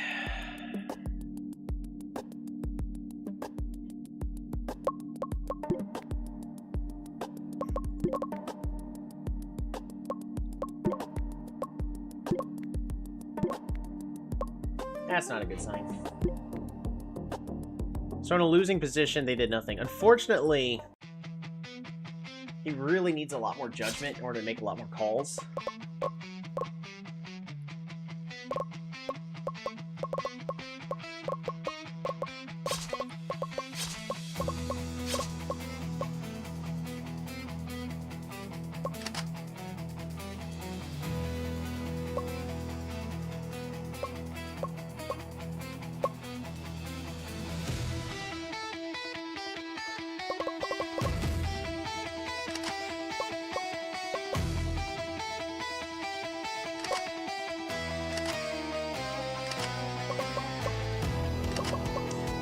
That's not a good sign. So in a losing position, they did nothing. Unfortunately, he really needs a lot more judgment in order to make a lot more calls.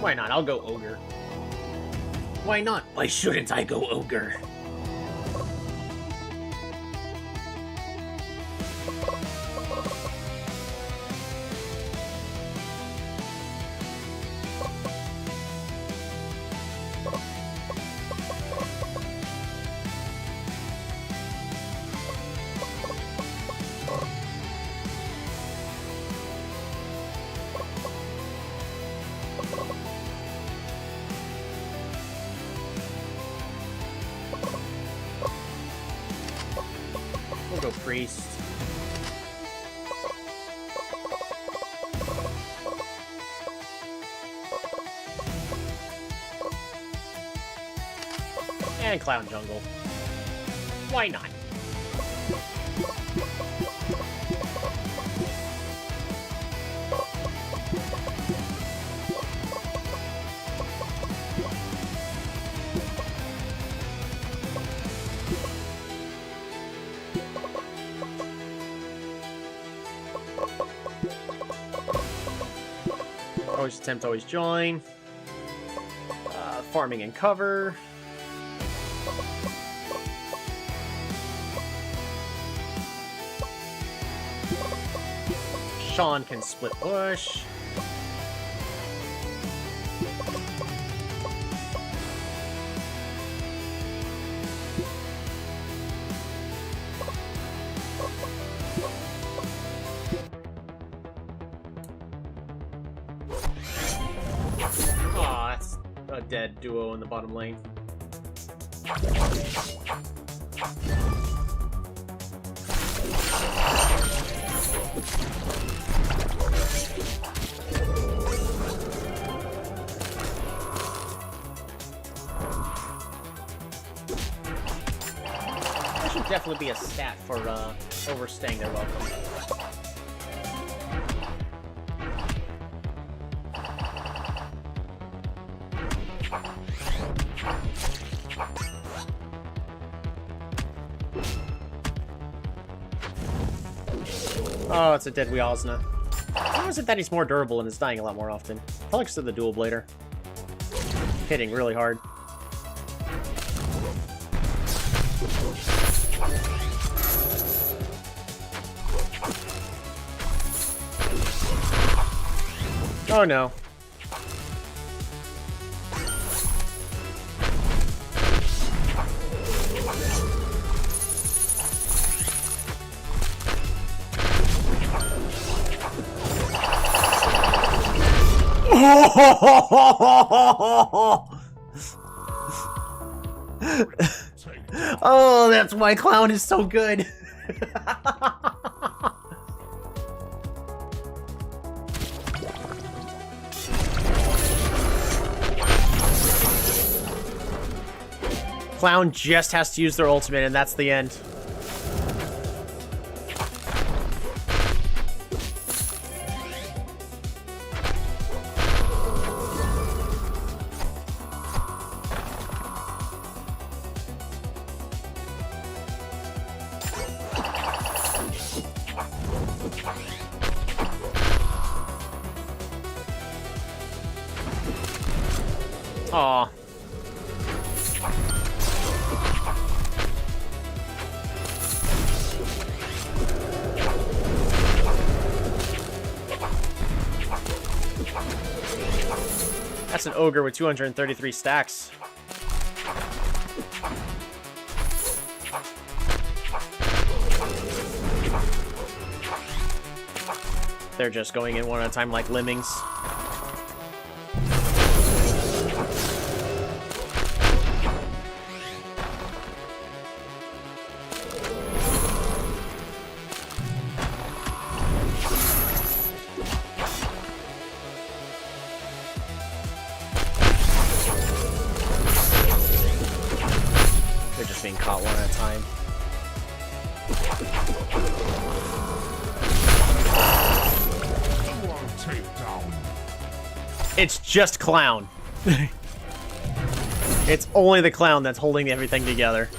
Why not? I'll go Ogre. Why not? Why shouldn't I go Ogre? We'll go Priest. And Clown Jungle. Why not? Always attempt, always join. Farming and cover. Sean can split bush. Aw, that's a dead duo in the bottom lane. definitely be a stat for overstaying their welcome. Oh, it's a dead Wiosna. How is it that he's more durable and is dying a lot more often? Probably because of the dual blader. Hitting really hard. Oh no. Oh, that's why Clown is so good. Clown just has to use their ultimate, and that's the end. Aw. That's an ogre with 233 stacks. They're just going in one at a time like lemmings. They're just being caught one at a time. It's just Clown. It's only the Clown that's holding everything together.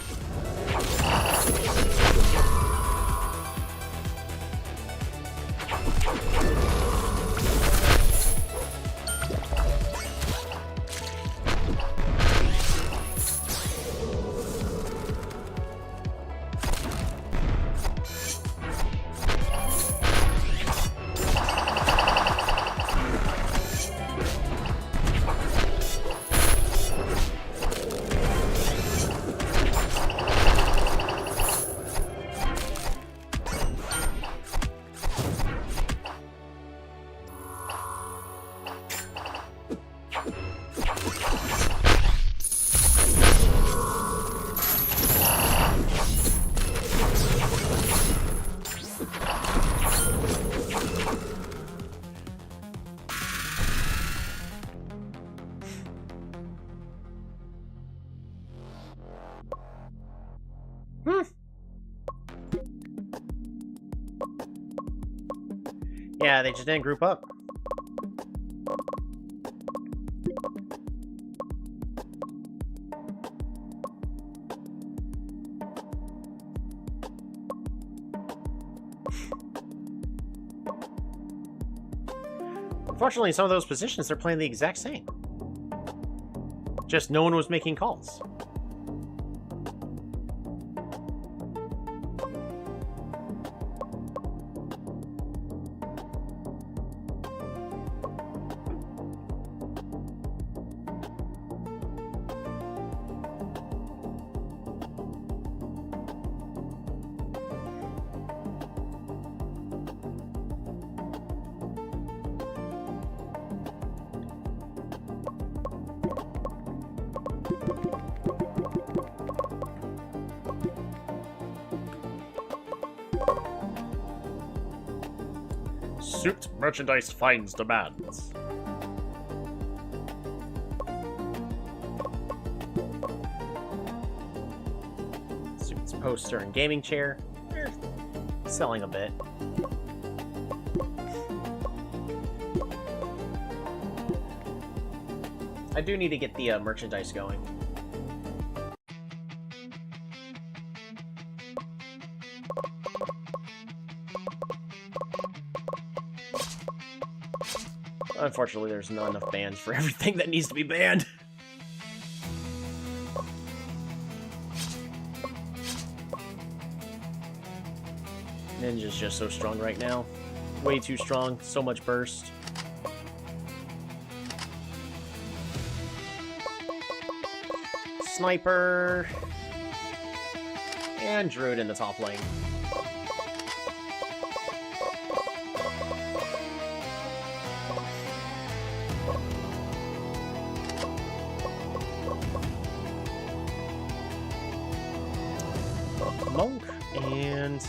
Yeah, they just didn't group up. Unfortunately, in some of those positions, they're playing the exact same. Just no one was making calls. Suit merchandise finds demands. Suits poster and gaming chair. They're selling a bit. I do need to get the merchandise going. Unfortunately, there's not enough bans for everything that needs to be banned. Ninja's just so strong right now. Way too strong. So much burst. Sniper. And Druid in the top lane. Monk and...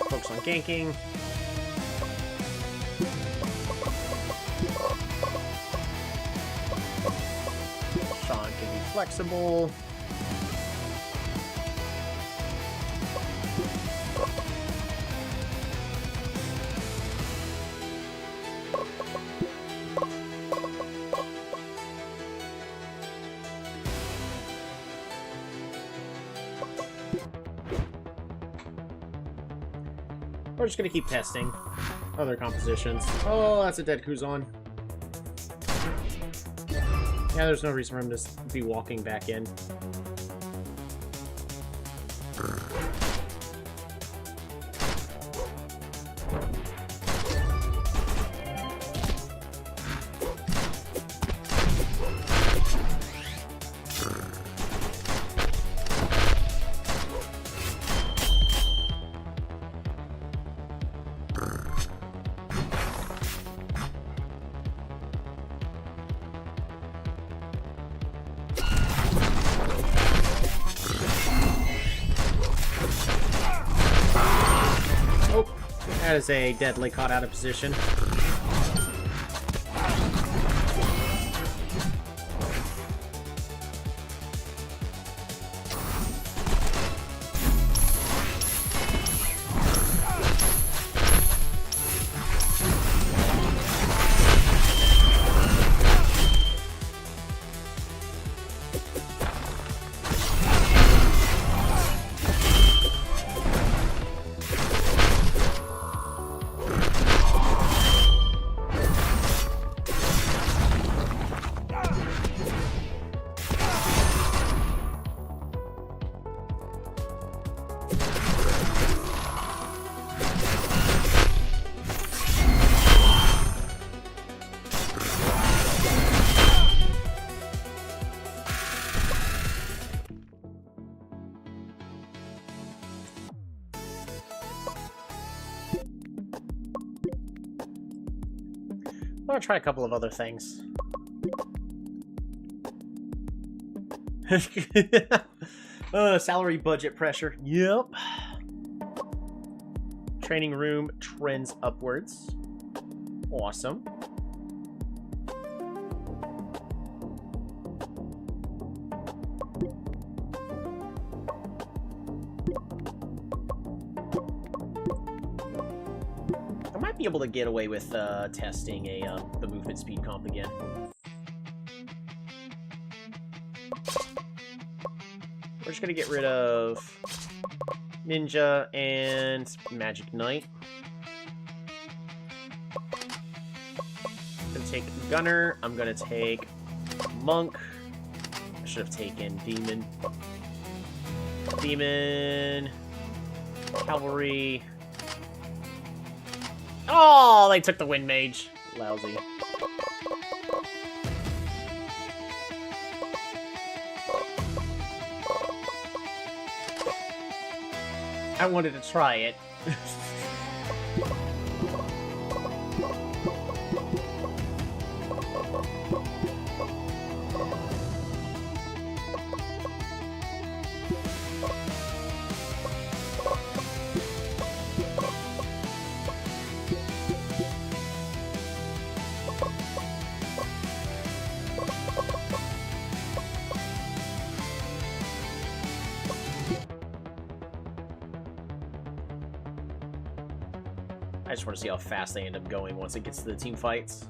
focus on ganking. Sean can be flexible. We're just gonna keep testing other compositions. Oh, that's a dead Kuzan. Yeah, there's no reason for him to be walking back in. That is a deadly caught out of position. I want to try a couple of other things. Salary budget pressure. Yep. Training room trends upwards. Awesome. Be able to get away with testing the movement speed comp again. We're just gonna get rid of Ninja and Magic Knight. I'm gonna take Gunner. I'm gonna take Monk. I should have taken Demon. Demon. Cavalry. Oh, they took the Wind Mage. Lousy. I wanted to try it. I just want to see how fast they end up going once it gets to the team fights.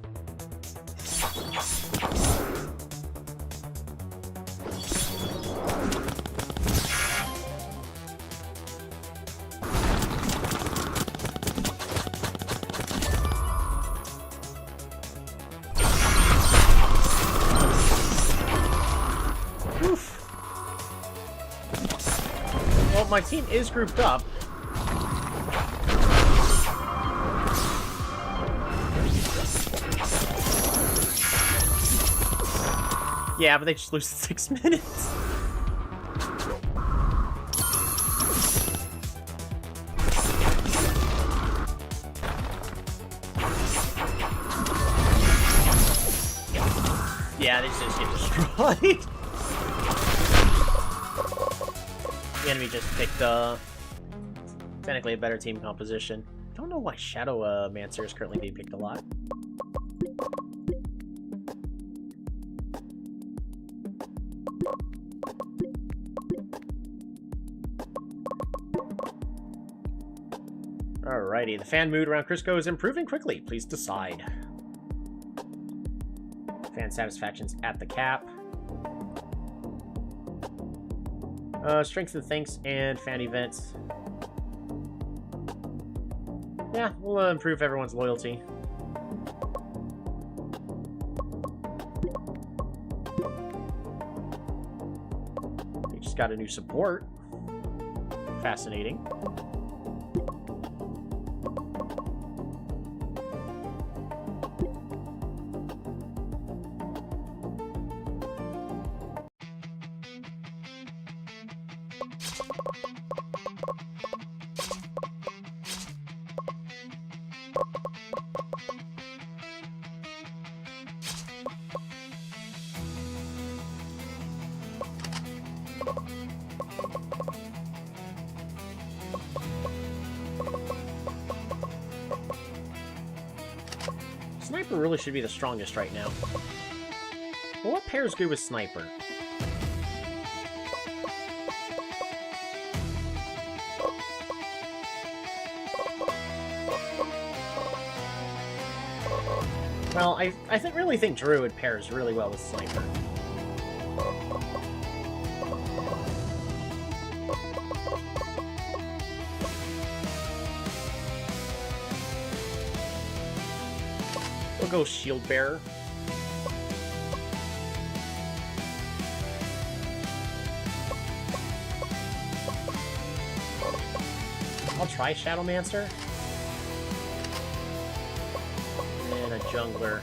Oof. Well, my team is grouped up. Yeah, but they just lose 6 minutes. Yeah, they just get destroyed. The enemy just picked, technically a better team composition. I don't know why Shadow Mancer is currently being picked a lot. Alrighty, the fan mood around Crisco is improving quickly. Please decide. Fan satisfaction's at the cap. Strengths and thanks and fan events. Yeah, we'll improve everyone's loyalty. We just got a new support. Fascinating. Sniper really should be the strongest right now. Well, what pair is good with Sniper? Well, I really think Druid pairs really well with Sniper. We'll go Shield Bearer. I'll try Shadowmancer. And a Jungler.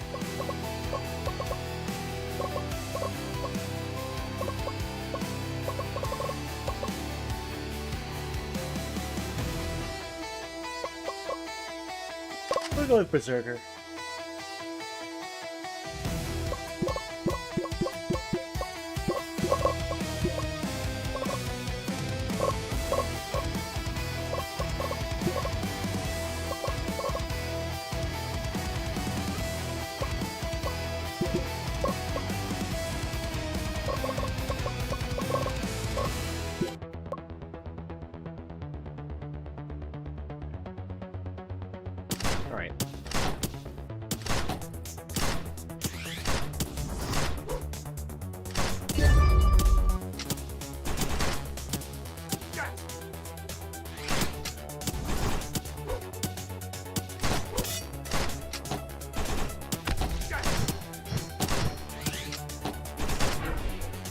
We'll go with Berserker. Alright.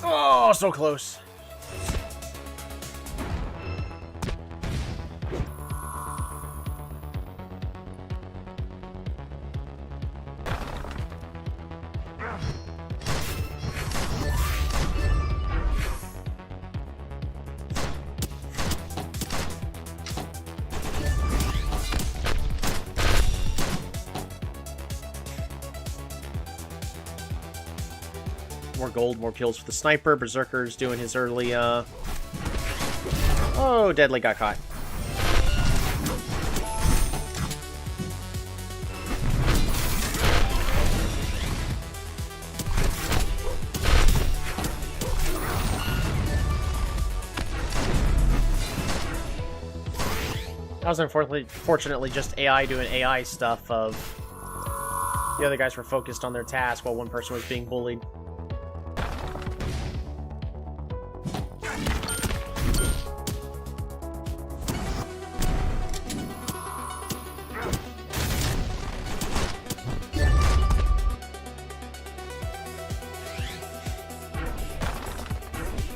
Oh, so close. More gold, more kills for the sniper. Berserker's doing his early, Oh, Deadly got caught. That was unfortunately just AI doing AI stuff of... The other guys were focused on their task while one person was being bullied.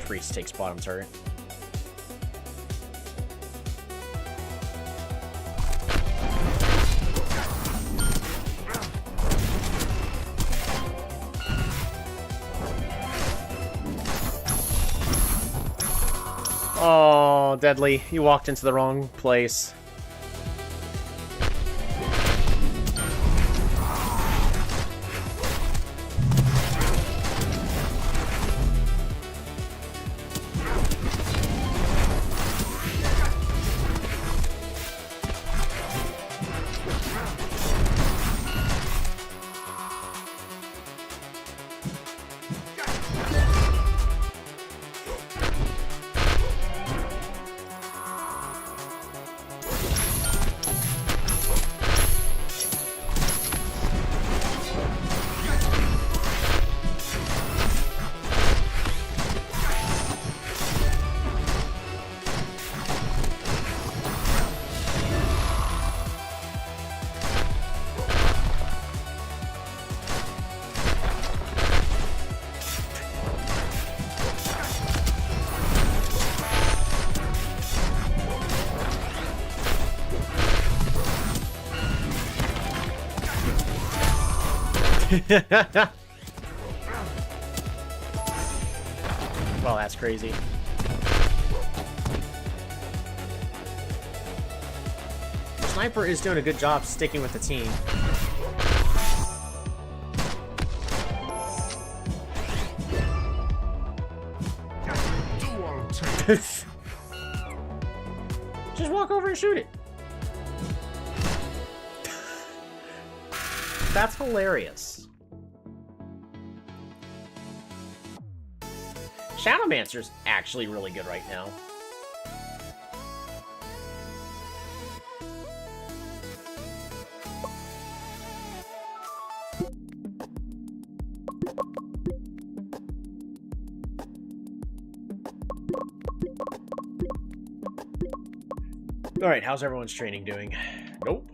Priest takes bottom turret. Oh, Deadly. You walked into the wrong place. Well, that's crazy. The sniper is doing a good job sticking with the team. Just walk over and shoot it. That's hilarious. Shadowmancer's actually really good right now. Alright, how's everyone's training doing? Nope.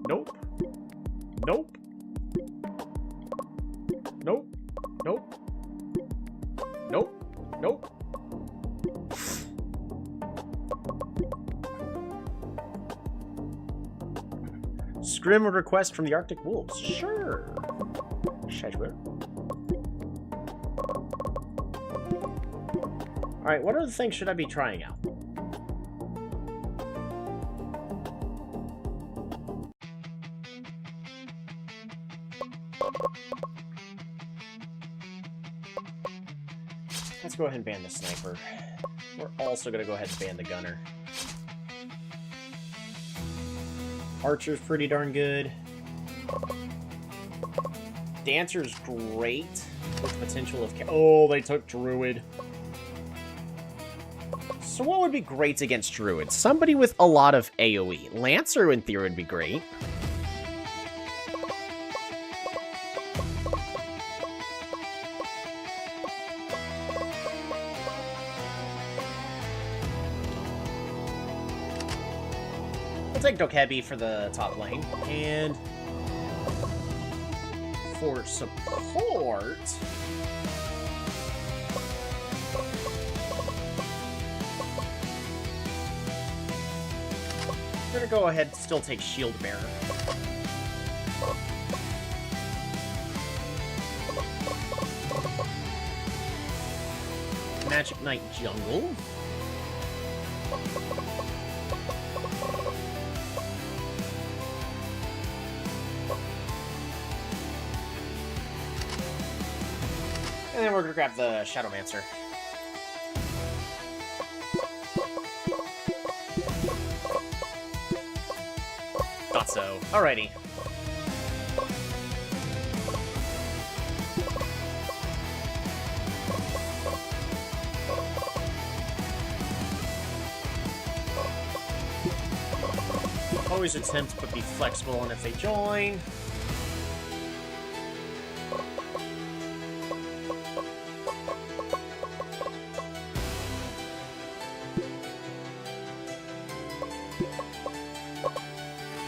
Nope. Nope. Nope. Nope. Nope. Nope. Scrim a request from the Arctic Wolves. Sure. Sure. Alright, what other things should I be trying out? Let's go ahead and ban the sniper. We're also going to go ahead and ban the gunner. Archer's pretty darn good. Dancer's great with potential of... Oh, they took Druid. So what would be great against Druid? Somebody with a lot of AoE. Lancer, in theory, would be great. We'll take Dokkaebi for the top lane. And for support... we're gonna go ahead and still take Shield Bearer. Magic Knight Jungle. And then we're gonna grab the Shadowmancer. Thought so. Alrighty. Always attempt to be flexible, and if they join...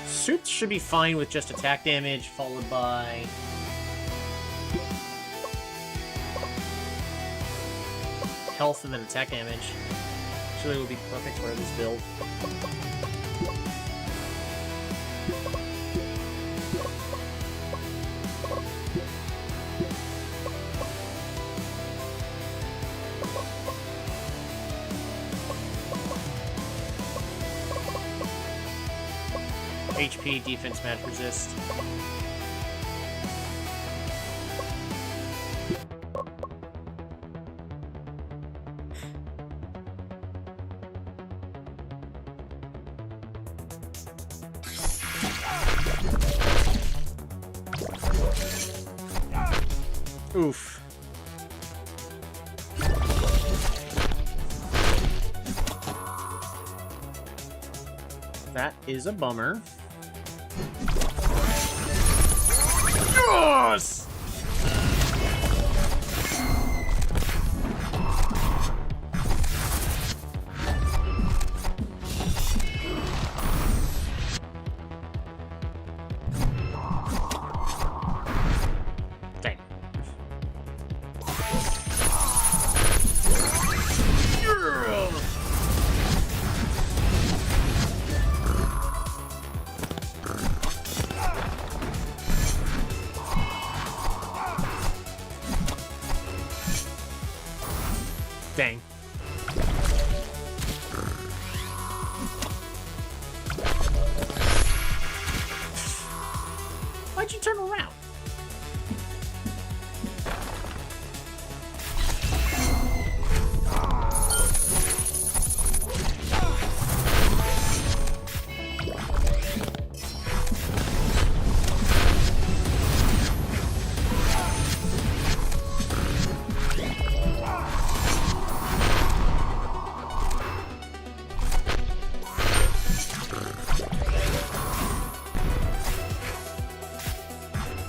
Suits should be fine with just attack damage, followed by... health and then attack damage. Actually, it would be perfect for this build. HP, defense, magic resist. Oof. That is a bummer. Yes! Dang. Dang. Why'd you turn around?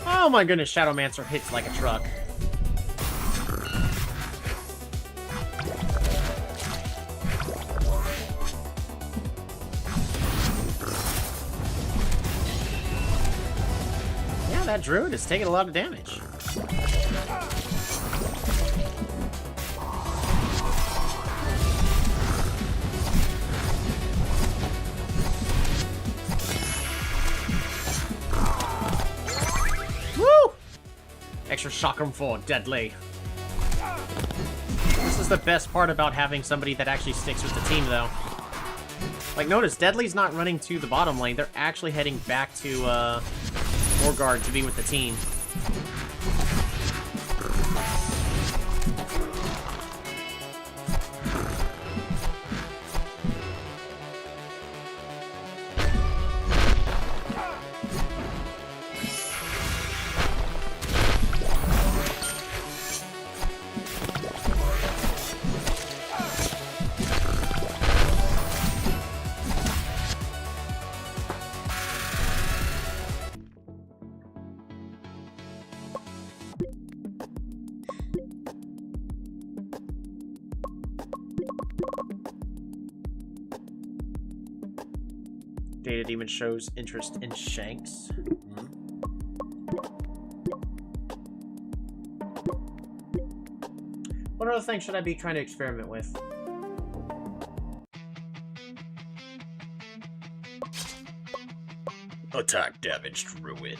Oh my goodness, Shadowmancer hits like a truck. Yeah, that druid is taking a lot of damage. Extra chakram for deadly. This is the best part about having somebody that actually sticks with the team, though. Like, notice, Deadly's not running to the bottom lane. They're actually heading back to, Morgard to be with the team. Data Demon shows interest in Shanks. What other thing should I be trying to experiment with? Attack damage druid.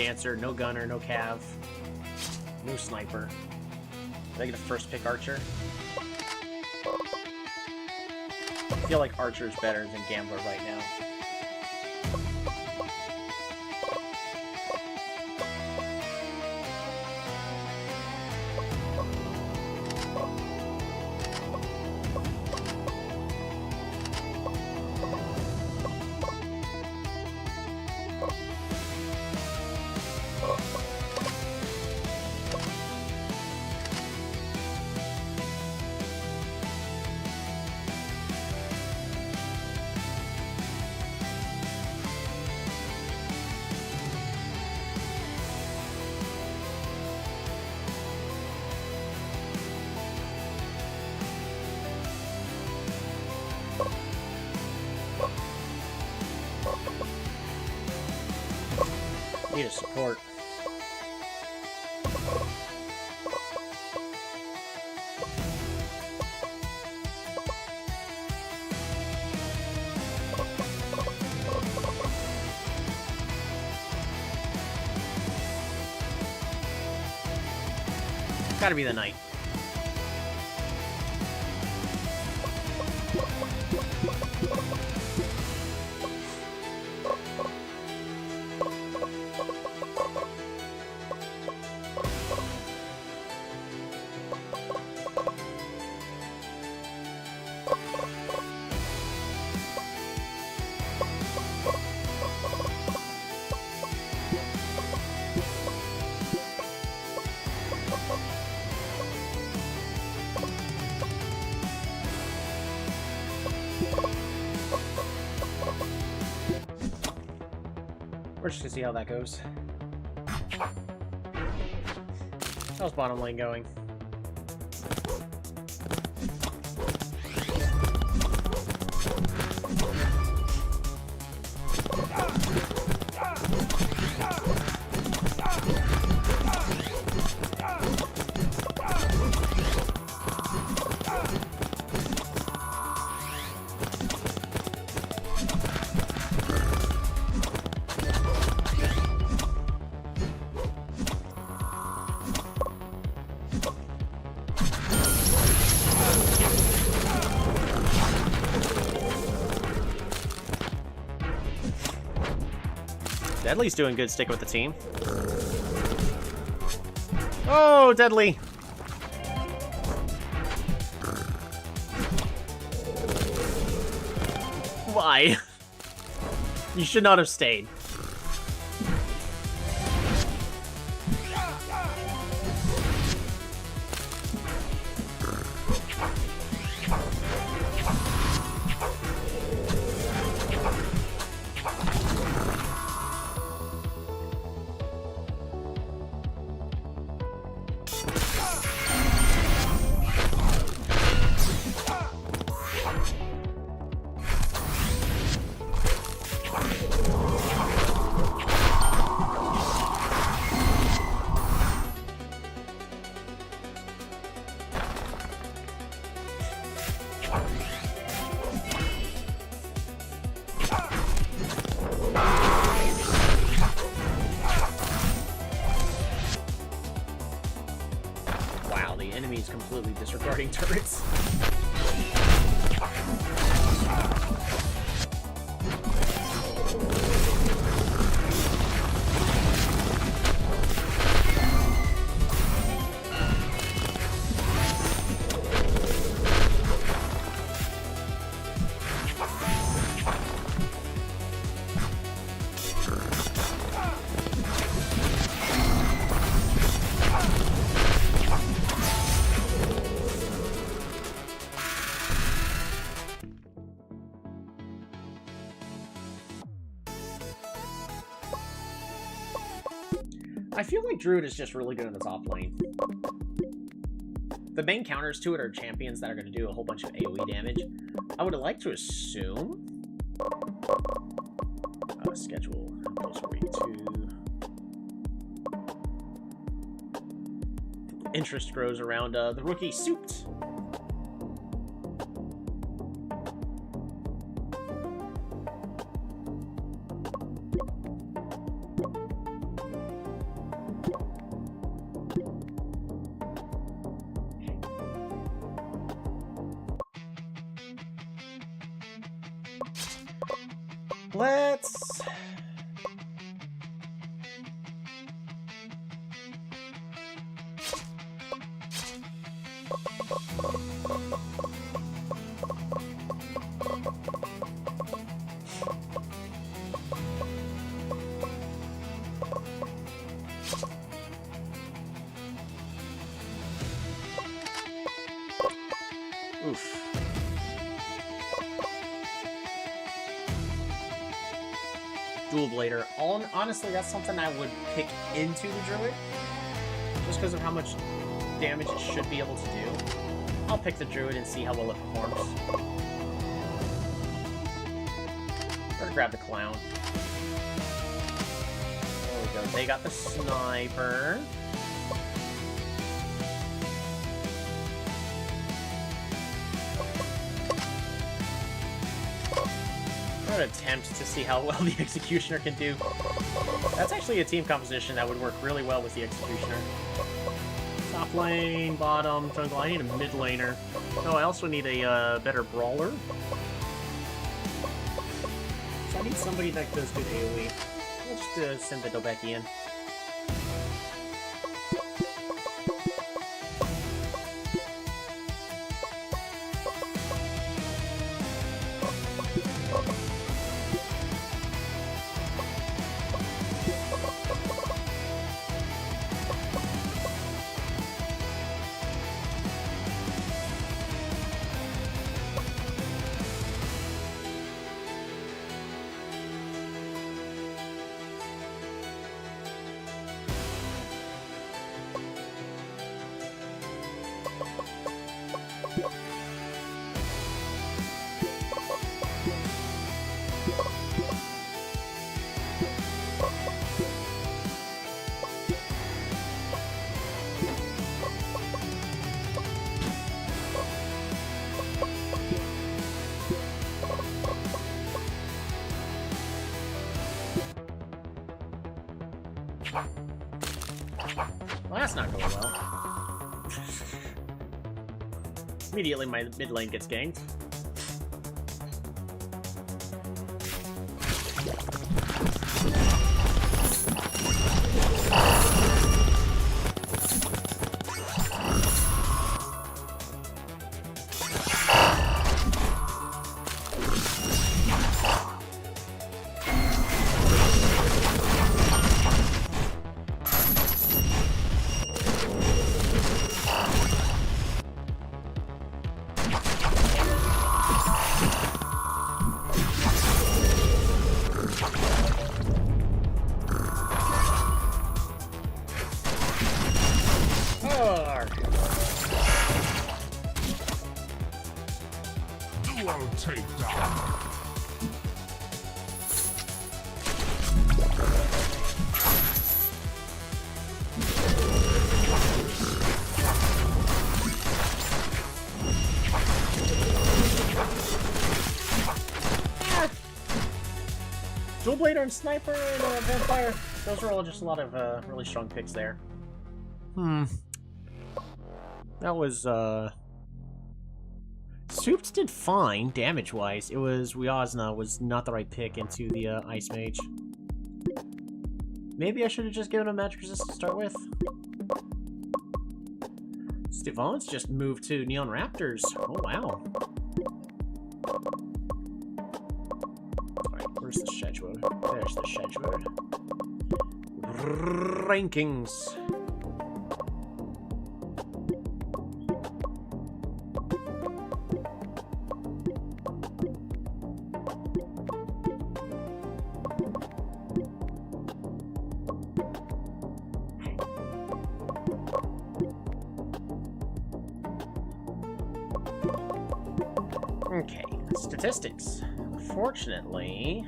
dancer, no gunner, no cav, no sniper. Did I get a first pick archer? I feel like archer is better than gambler right now. Need a support. Gotta be the knight. We're just gonna see how that goes. How's bottom lane going? Deadly's doing good, stick with the team. Oh, Deadly! Why? You should not have stayed. Enemies completely disregarding turrets. I feel like Druid is just really good in the top lane. The main counters to it are champions that are going to do a whole bunch of AoE damage. I would like to assume... schedule. How close are we to... Interest grows around the rookie Souped. let's... Oof. Dual Blader. Honestly, that's something I would pick into the Druid. Just because of how much damage it should be able to do. I'll pick the Druid and see how well it performs. Better grab the Clown. There we go. They got the Sniper. An attempt to see how well the Executioner can do. That's actually a team composition that would work really well with the Executioner. Top lane, bottom, jungle. I need a mid laner. No, I also need a better brawler. So I need somebody that does good AoE. I'll just send the Dobeki in. Well, that's not going well. Immediately my mid lane gets ganked. Dual Blader and Sniper and Vampire. Those are all just a lot of really strong picks there. That was, Soups did fine, damage-wise. It was Wyazna was not the right pick into the Ice Mage. Maybe I should have just given him Magic Resist to start with. Stevan's just moved to Neon Raptors. Oh, wow. Alright, where's the schedule? There's the schedule. Rankings. Okay, statistics. Unfortunately,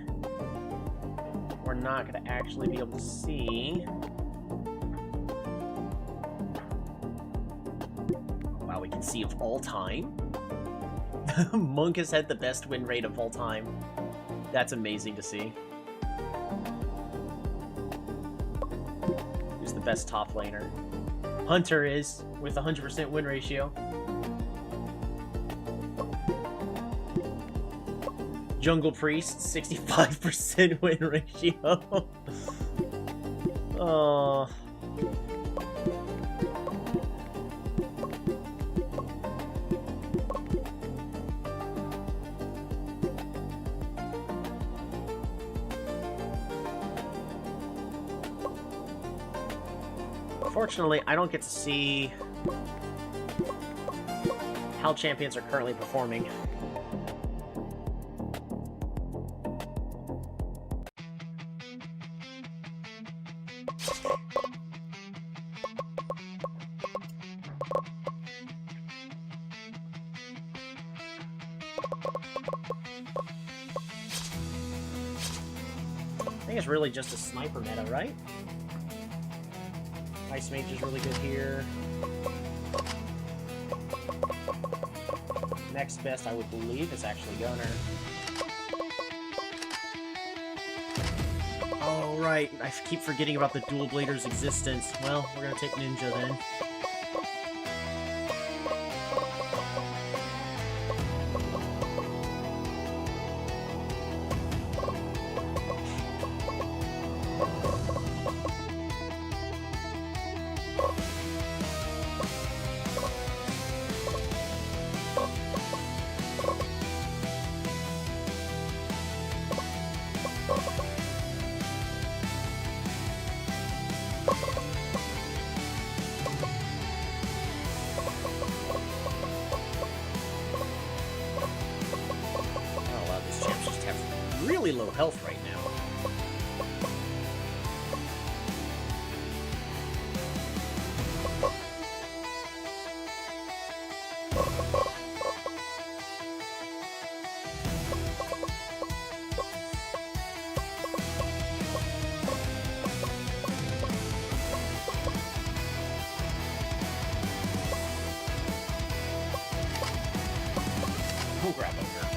we're not going to actually be able to see. Wow, we can see of all time. Monk has had the best win rate of all time. That's amazing to see. Who's the best top laner? Hunter is, with 100% win ratio. Jungle Priest, 65% win ratio. Oh. Fortunately, I don't get to see how champions are currently performing. I think it's really just a sniper meta, right? Ice Mage is really good here. Next best, I would believe, is actually Gunner. Oh, right. I keep forgetting about the Dual Blader's existence. Well, we're gonna take Ninja then. Really low health right now. We'll grab over.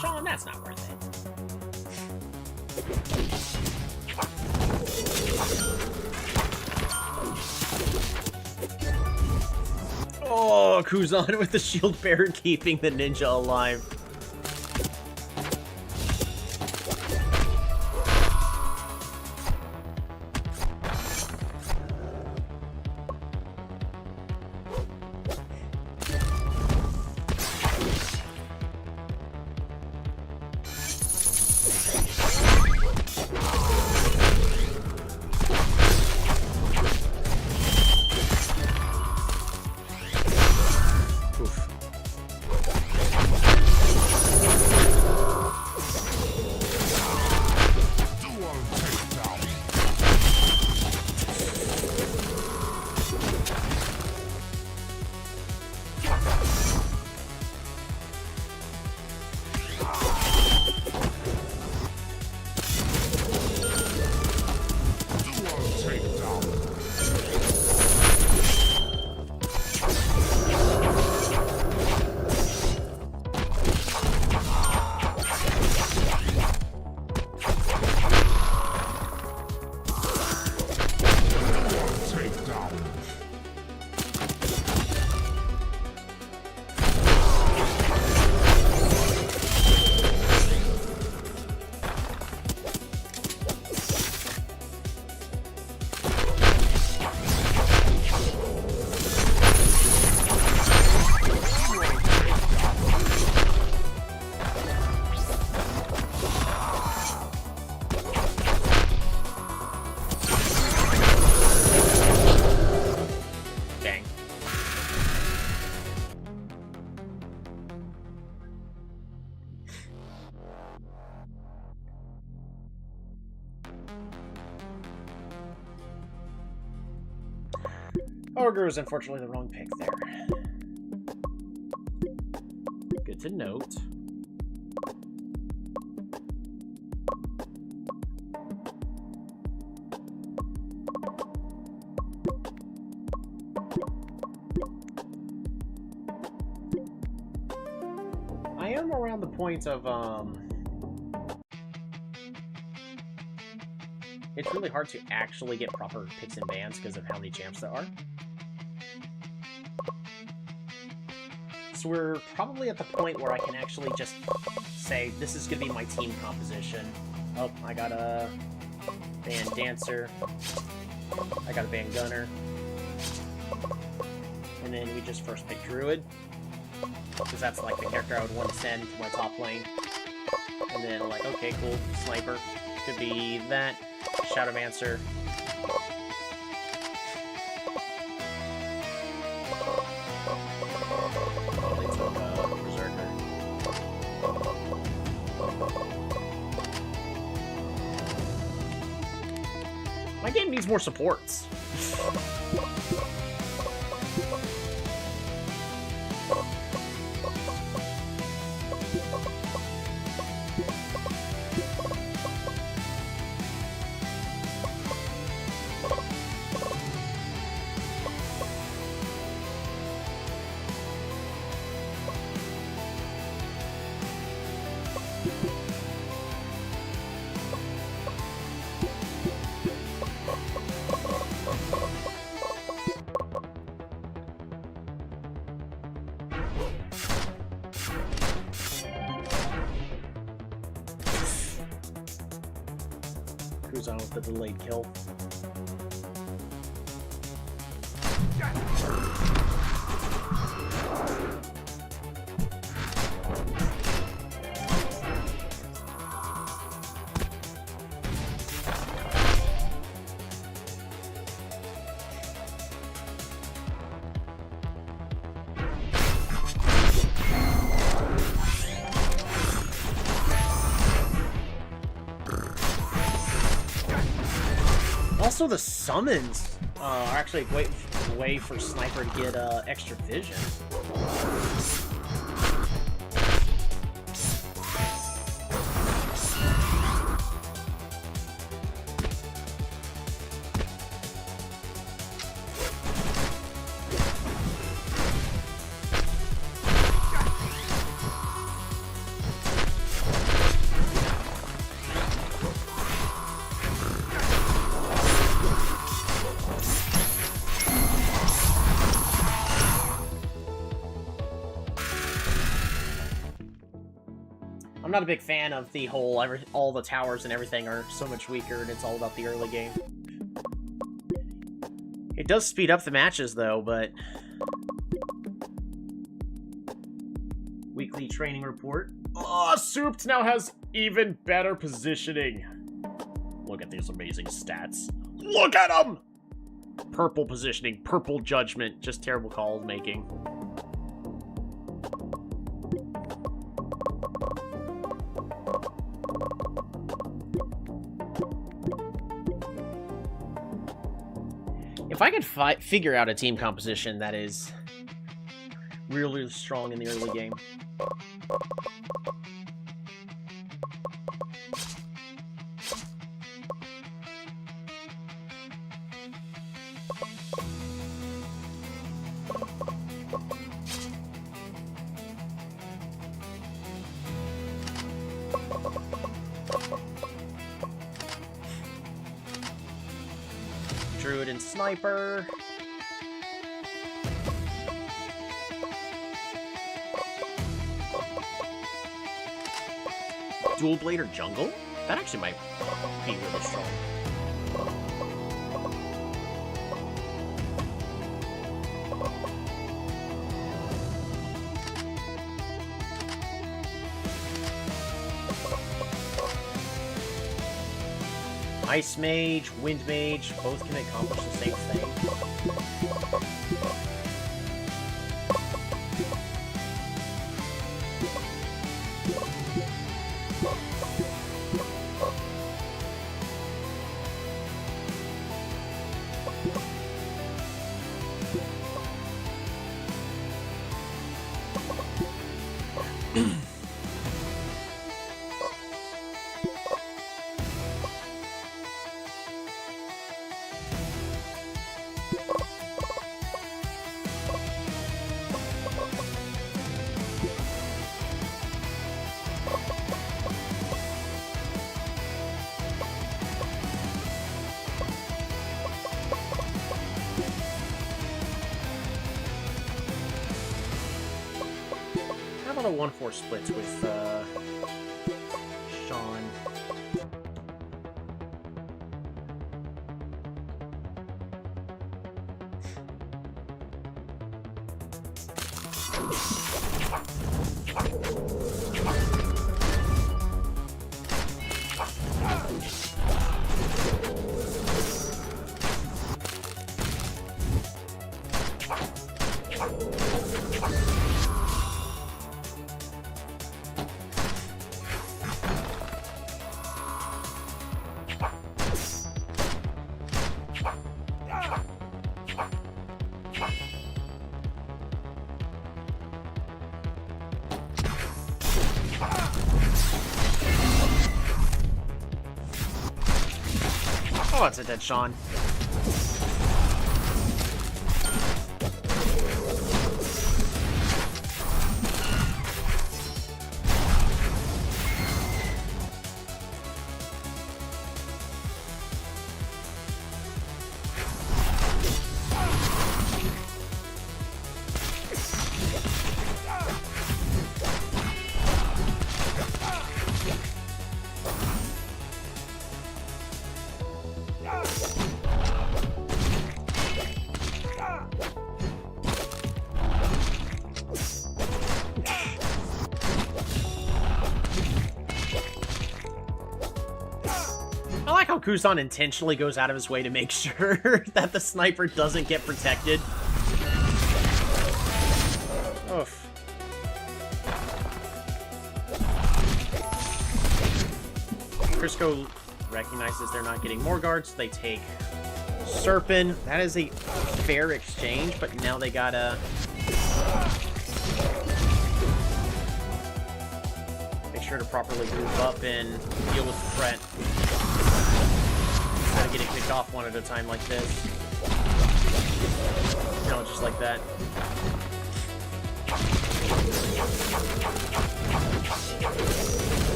Sean, that's not worth it. Oh, Kuzan with the shield bearer keeping the ninja alive. Ogre is unfortunately the wrong pick there. Good to note. I am around the point of, it's really hard to actually get proper picks and bans because of how many champs there are. So we're probably at the point where I can actually just say, this is going to be my team composition. Oh, I got a ban Dancer. I got a ban Gunner. And then we just first pick Druid. Because that's like the character I would want to send to my top lane. And then like, okay, cool, Sniper. Could be that. Shadowmancer. Berserker. My game needs more supports. Cruise on with the delayed kill. Also, the summons are actually a great way for Sniper to get extra vision. I'm not a big fan of the whole all the towers and everything are so much weaker and it's all about the early game. It does speed up the matches though, but weekly training report. Oh, Souped now has even better positioning. Look at these amazing stats. Look at them! Purple positioning, purple judgment, just terrible call making. If I could figure out a team composition that is really strong in the early game. Druid and Sniper. Dual Blade or Jungle? That actually might be really strong. Ice Mage, Wind Mage, both can accomplish the same thing. on a 1-4 splits with Sean. Oh, it's a dead Sean. I like how Kuzan intentionally goes out of his way to make sure that the sniper doesn't get protected. Oof. Crisco recognizes they're not getting more guards, so they take Serpent. That is a fair exchange, but now they gotta make sure to properly move up and deal with the threat. Instead of getting picked off one at a time like this. No, just like that.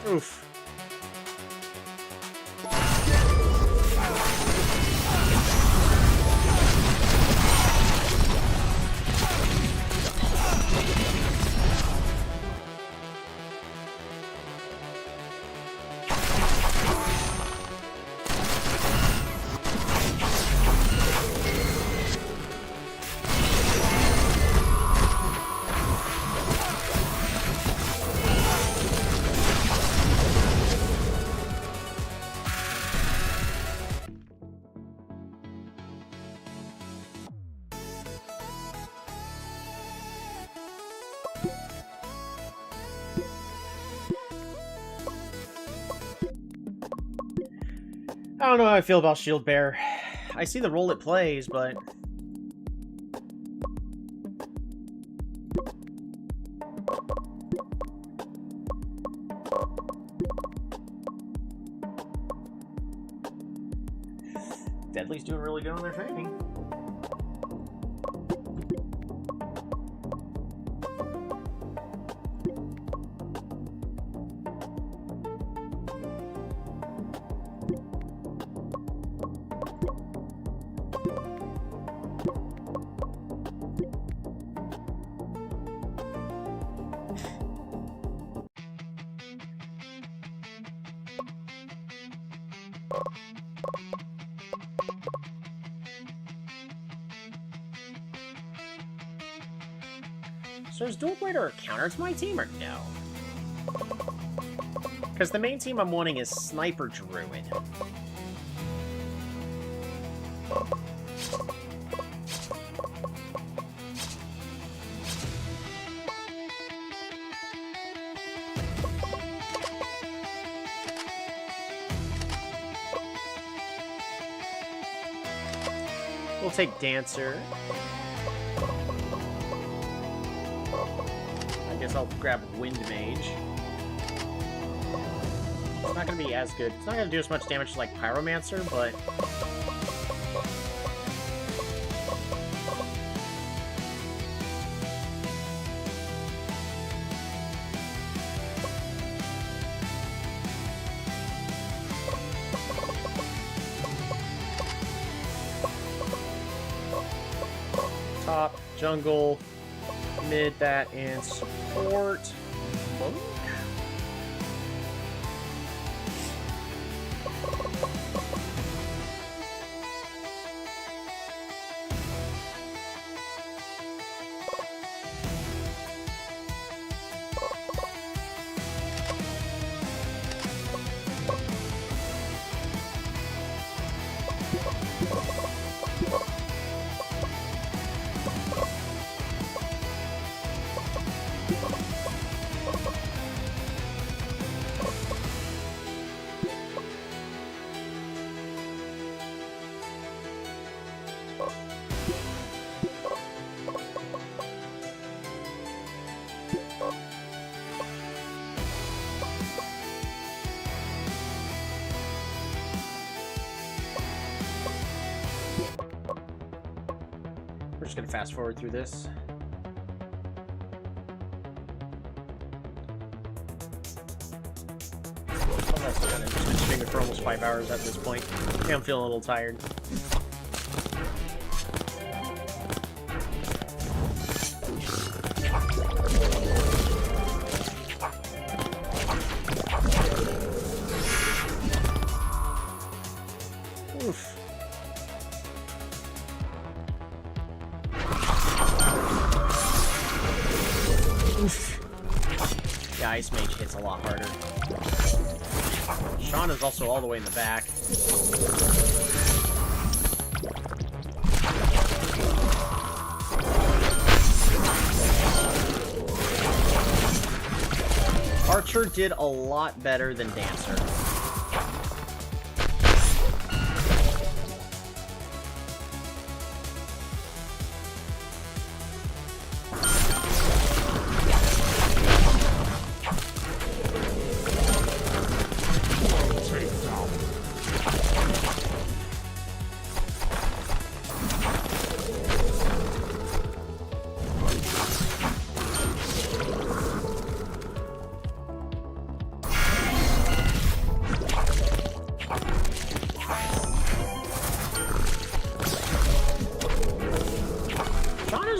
Oof. I don't know how I feel about Shield Bear. I see the role it plays, but Deadly's doing really good on their training. So is Dual Blader a counter to my team or no? Because the main team I'm wanting is Sniper Druid. We'll take Dancer. I guess I'll grab Wind Mage. It's not going to be as good. It's not going to do as much damage like Pyromancer, but top, jungle, mid, that, and support. Monk. We're just gonna fast forward through this. I'm just been streaming for almost 5 hours at this point. Yeah, I'm feeling a little tired. Oof. Yeah, Ice Mage hits a lot harder. Sean is also all the way in the back. Archer did a lot better than Dancer.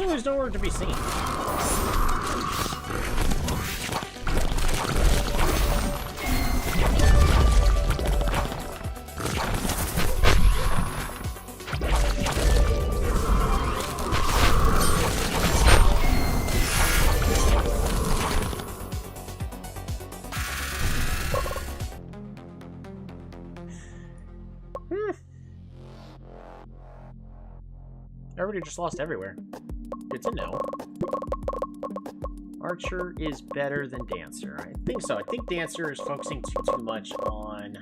There's nowhere to be seen. Everybody just lost everywhere. Good to know. Archer is better than Dancer. I think so. I think Dancer is focusing too much on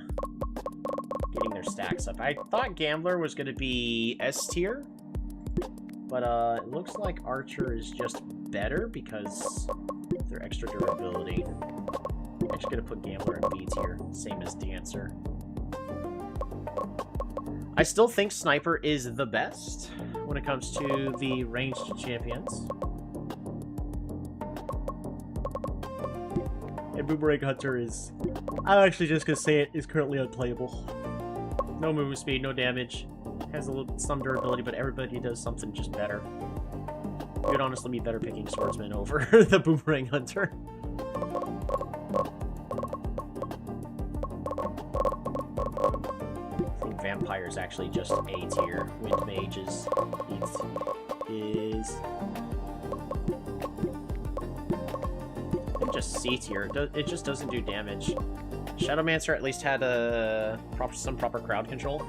getting their stacks up. I thought Gambler was going to be S tier, but it looks like Archer is just better because of their extra durability. I'm actually going to put Gambler in B tier, same as Dancer. I still think Sniper is the best when it comes to the ranged champions. And Boomerang Hunter is, I'm actually just gonna say it, is currently unplayable. No movement speed, no damage, has some durability, but everybody does something just better. It would honestly be better picking Swordsman over the Boomerang Hunter. Vampire is actually just A tier. Wind Mage is just C tier. It just doesn't do damage. Shadowmancer at least had some proper crowd control.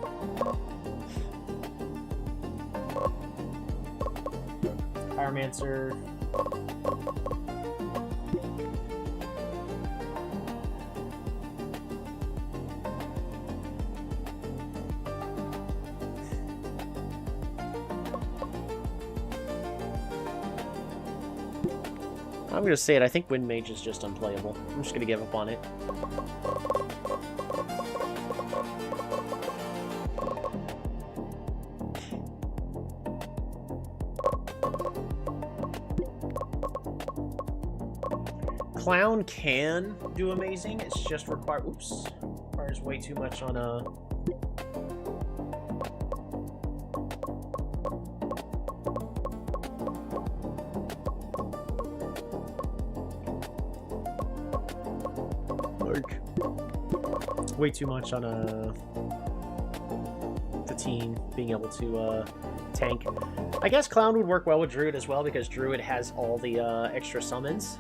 Pyromancer. I'm gonna say it, I think Wind Mage is just unplayable. I'm just gonna give up on it. Clown can do amazing, it's just requires way too much on a... like way too much on the team being able to tank. I guess Clown would work well with Druid as well because Druid has all the extra summons.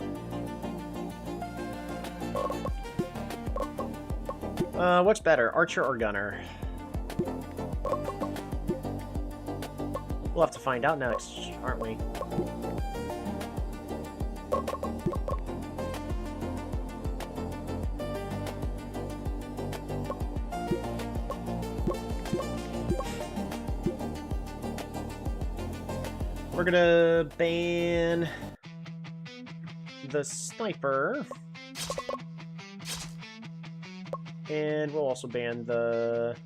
What's better, Archer or Gunner? We'll have to find out next, aren't we? We're gonna ban the Sniper. And we'll also ban the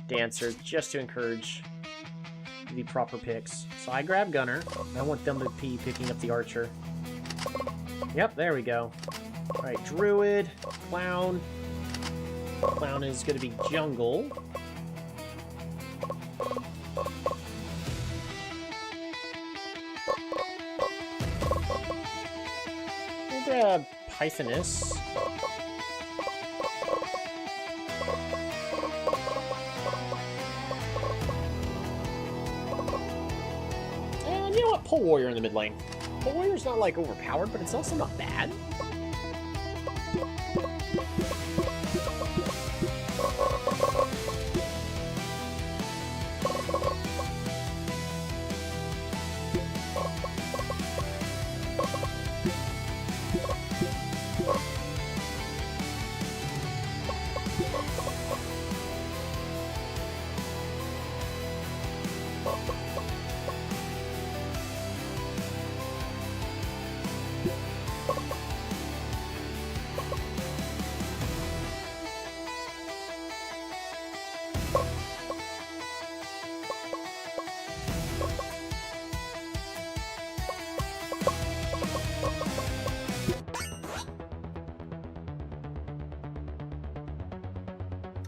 Dancer just to encourage the proper picks. So I grab Gunner. I want them to be picking up the Archer. Yep, there we go. Alright, Druid, Clown. Clown is going to be Jungle. We'll grab Pythoness. Pole Warrior in the mid lane. Pole Warrior's not like overpowered, but it's also not bad.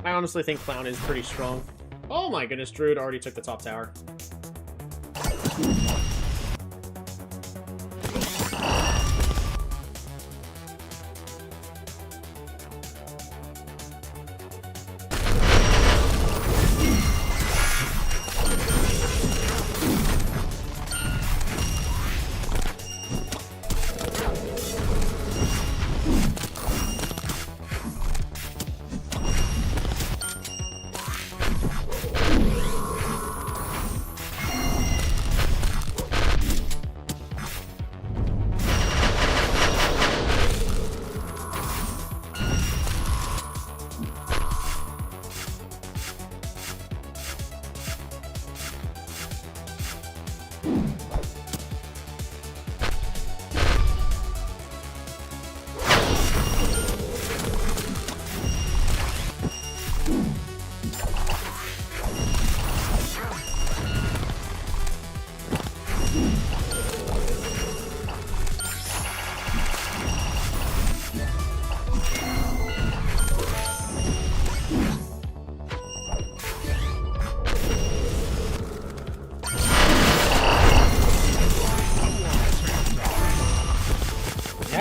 I honestly think Clown is pretty strong. Oh my goodness, Druid already took the top tower.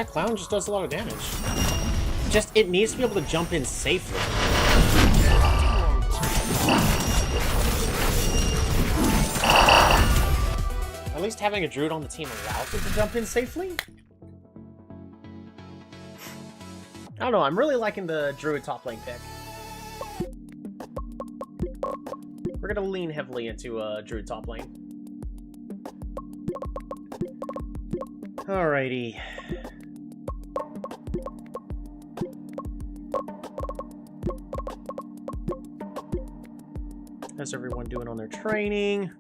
Clown just does a lot of damage. Just, it needs to be able to jump in safely. At least having a Druid on the team allows it to jump in safely? I don't know, I'm really liking the Druid top lane pick. We're gonna lean heavily into Druid top lane. Alrighty. How's everyone doing on their training?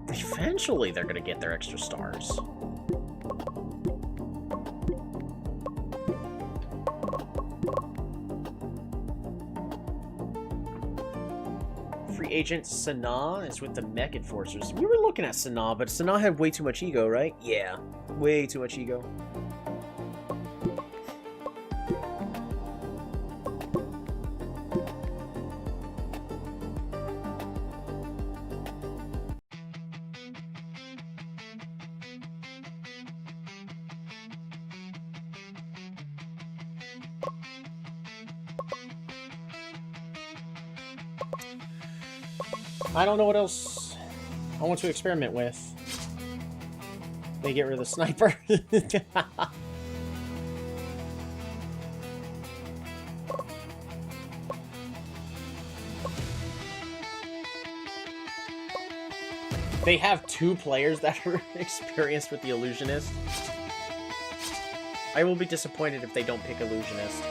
Eventually, they're gonna get their extra stars. Agent Sanaa is with the Mech Enforcers. We were looking at Sanaa, but Sanaa had way too much ego, right? Yeah, way too much ego. I don't know what else I want to experiment with. They get rid of the sniper. They have 2 players that are experienced with the Illusionist. I will be disappointed if they don't pick Illusionist.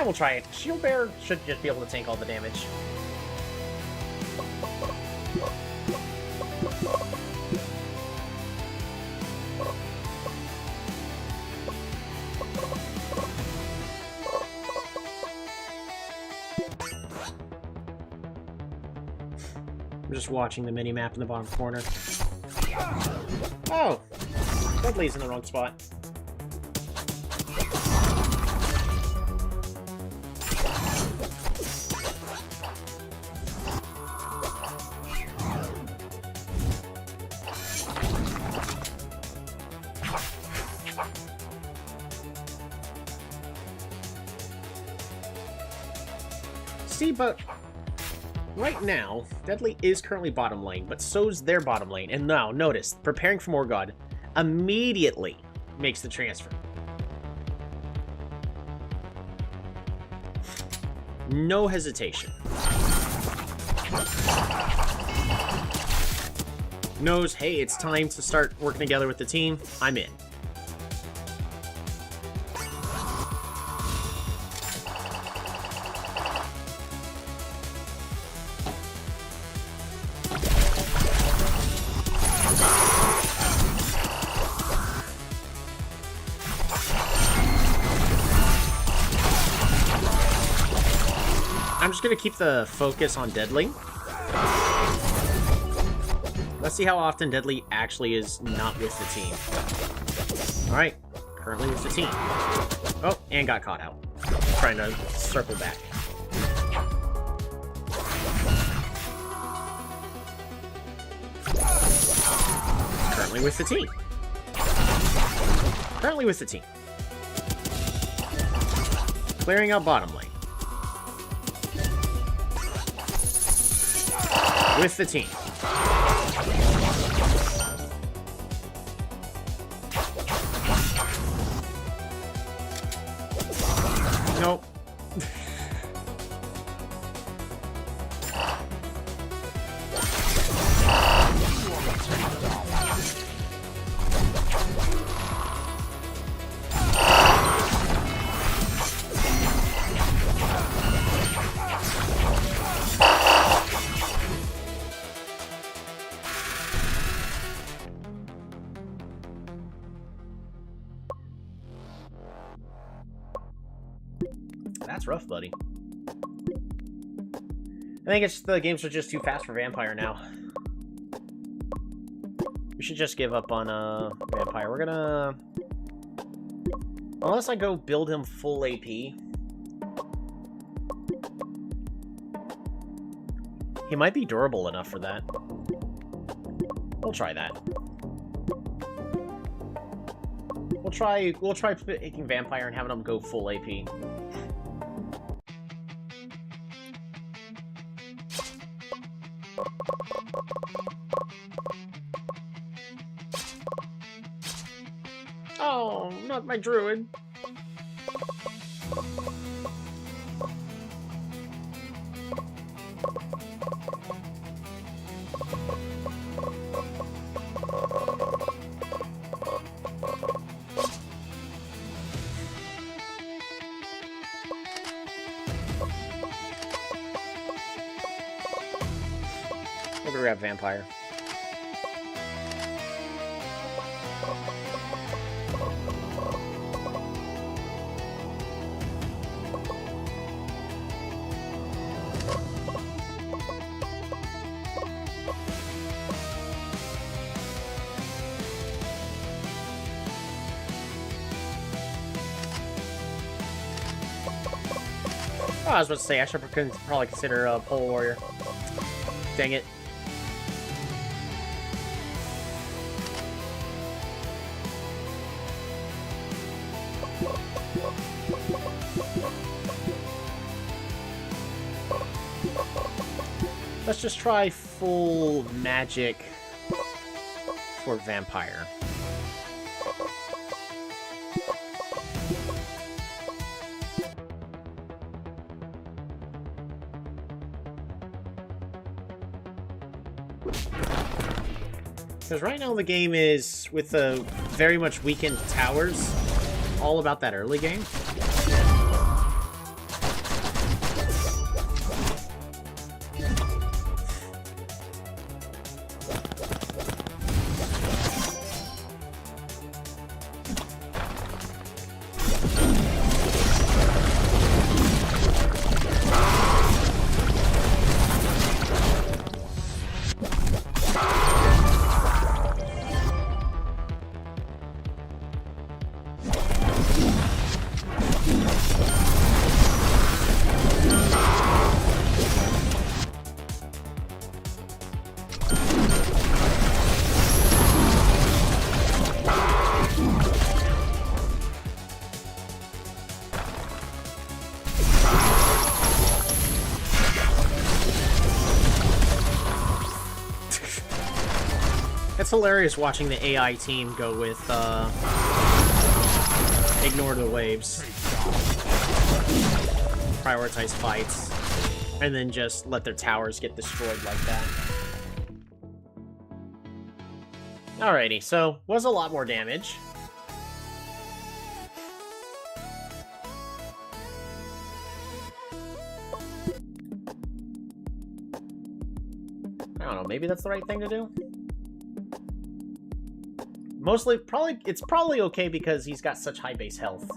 We'll try it. Shield Bearer should just be able to tank all the damage. I'm just watching the mini-map in the bottom corner. Oh! Deadly's in the wrong spot. See, but right now, Deadly is currently bottom lane, but so's their bottom lane. And now, notice, preparing for Morgod immediately makes the transfer. No hesitation. Knows, hey, it's time to start working together with the team. I'm in. I'm just gonna keep the focus on Deadly. Let's see how often Deadly actually is not with the team. Alright, currently with the team. Oh, and got caught out. Trying to circle back. Currently with the team. Currently with the team. Clearing out bottom lane. With the team. Nope. That's rough, buddy. I think it's the games are just too fast for Vampire now. We should just give up on Vampire. We're gonna... Unless I go build him full AP. He might be durable enough for that. We'll try that. We'll try picking Vampire and having him go full AP. Oh, not my druid. grab Vampire. Oh, I was about to say, I should probably consider a Pole Warrior. Dang it. Let's just try full magic for Vampire. Because right now the game is, with the very much weakened towers, all about that early game. It's hilarious watching the AI team go with, ignore the waves, prioritize fights, and then just let their towers get destroyed like that. Alrighty, so, was a lot more damage. I don't know, maybe that's the right thing to do? Mostly, it's probably okay because he's got such high base health.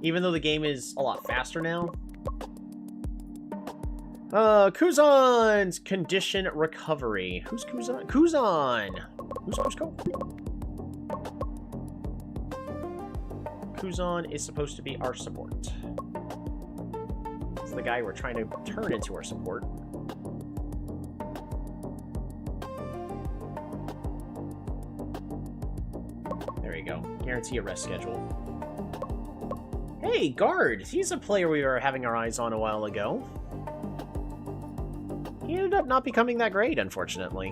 Even though the game is a lot faster now. Kuzan's condition recovery. Who's Kuzan? Kuzan! Who's Kuzco? Kuzan is supposed to be our support. It's the guy we're trying to turn into our support. There you go. Guarantee a rest schedule. Hey, Guard! He's a player we were having our eyes on a while ago. He ended up not becoming that great, unfortunately.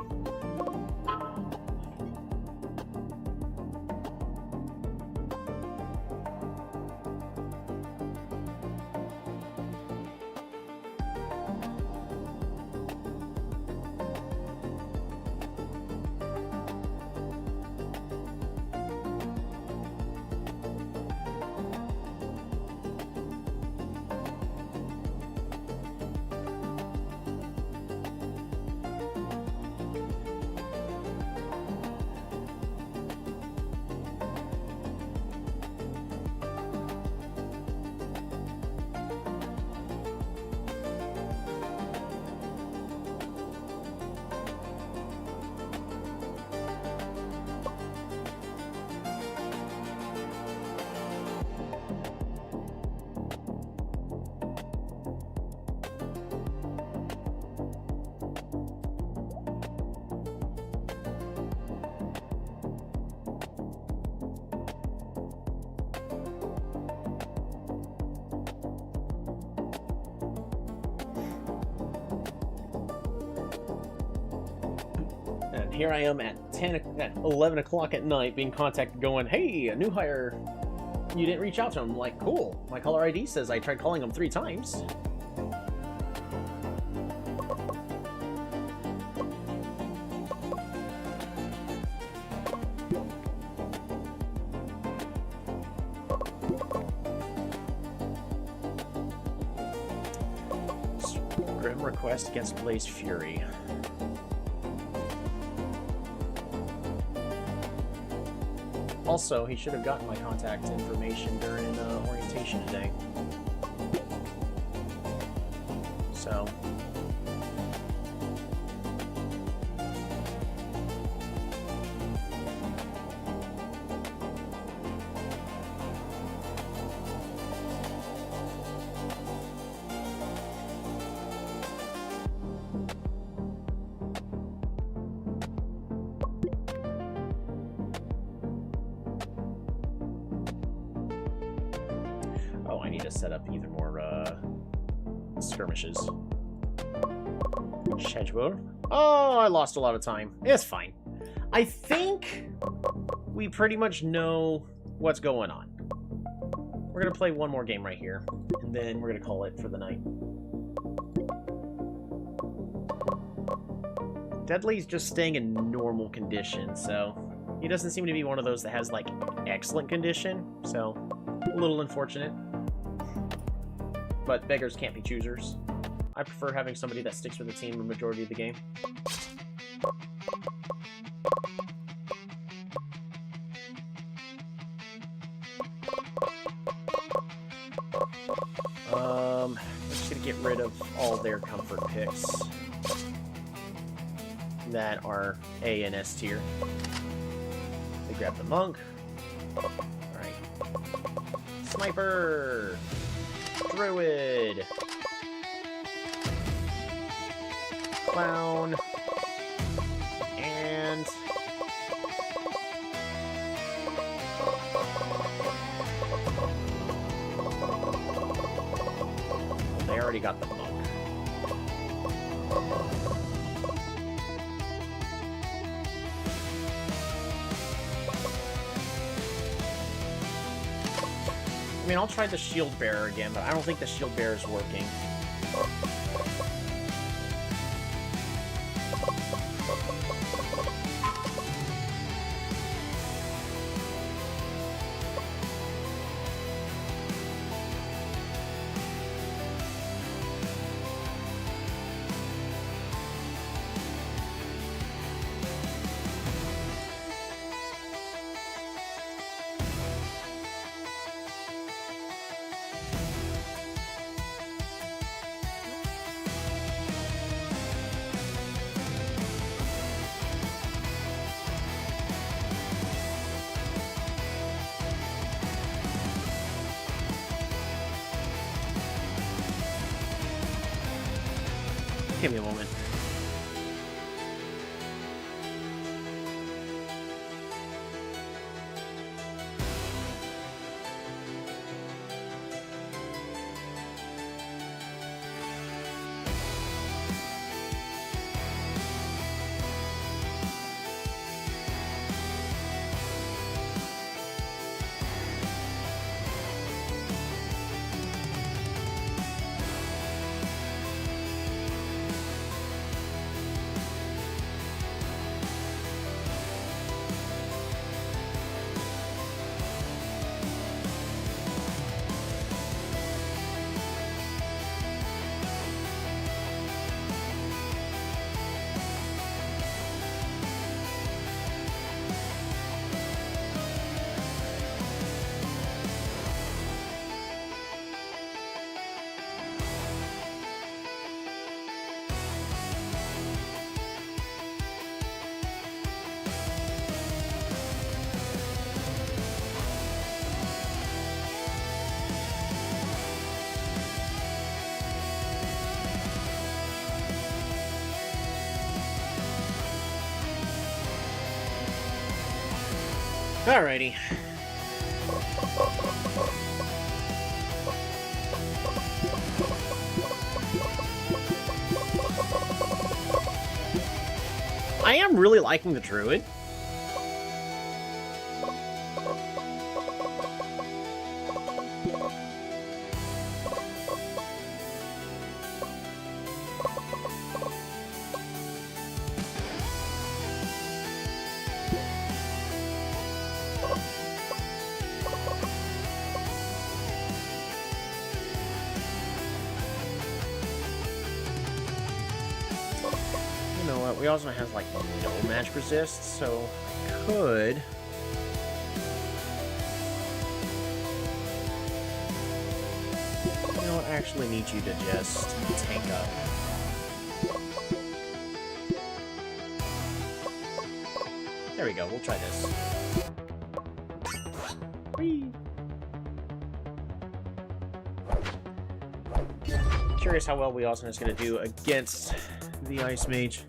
Here I am at 11 o'clock at night being contacted going, hey, a new hire, you didn't reach out to him. I'm like, cool. My caller ID says I tried calling him 3 times. Grim request against Blaze Fury. Also, he should have gotten my contact information during orientation today. So... Oh, I need to set up even more skirmishes. Schedule. Oh, I lost a lot of time. It's fine. I think we pretty much know what's going on. We're going to play one more game right here, and then we're going to call it for the night. Deadly's just staying in normal condition, so he doesn't seem to be one of those that has, like, excellent condition, so a little unfortunate. But beggars can't be choosers. I prefer having somebody that sticks with the team the majority of the game. We're just gonna get rid of all their comfort picks that are A and S tier. They grab the monk. Alright. Sniper! Druid! Clown! And... they already got the monk. I mean, I'll try the shield bearer again, but I don't think the shield bearer is working. Give me a moment. Alrighty. I am really liking the druid. We also have like no match resist, so I could actually need you to just tank up. There we go, we'll try this. Whee! Curious how well Weosman is going to do against the Ice Mage.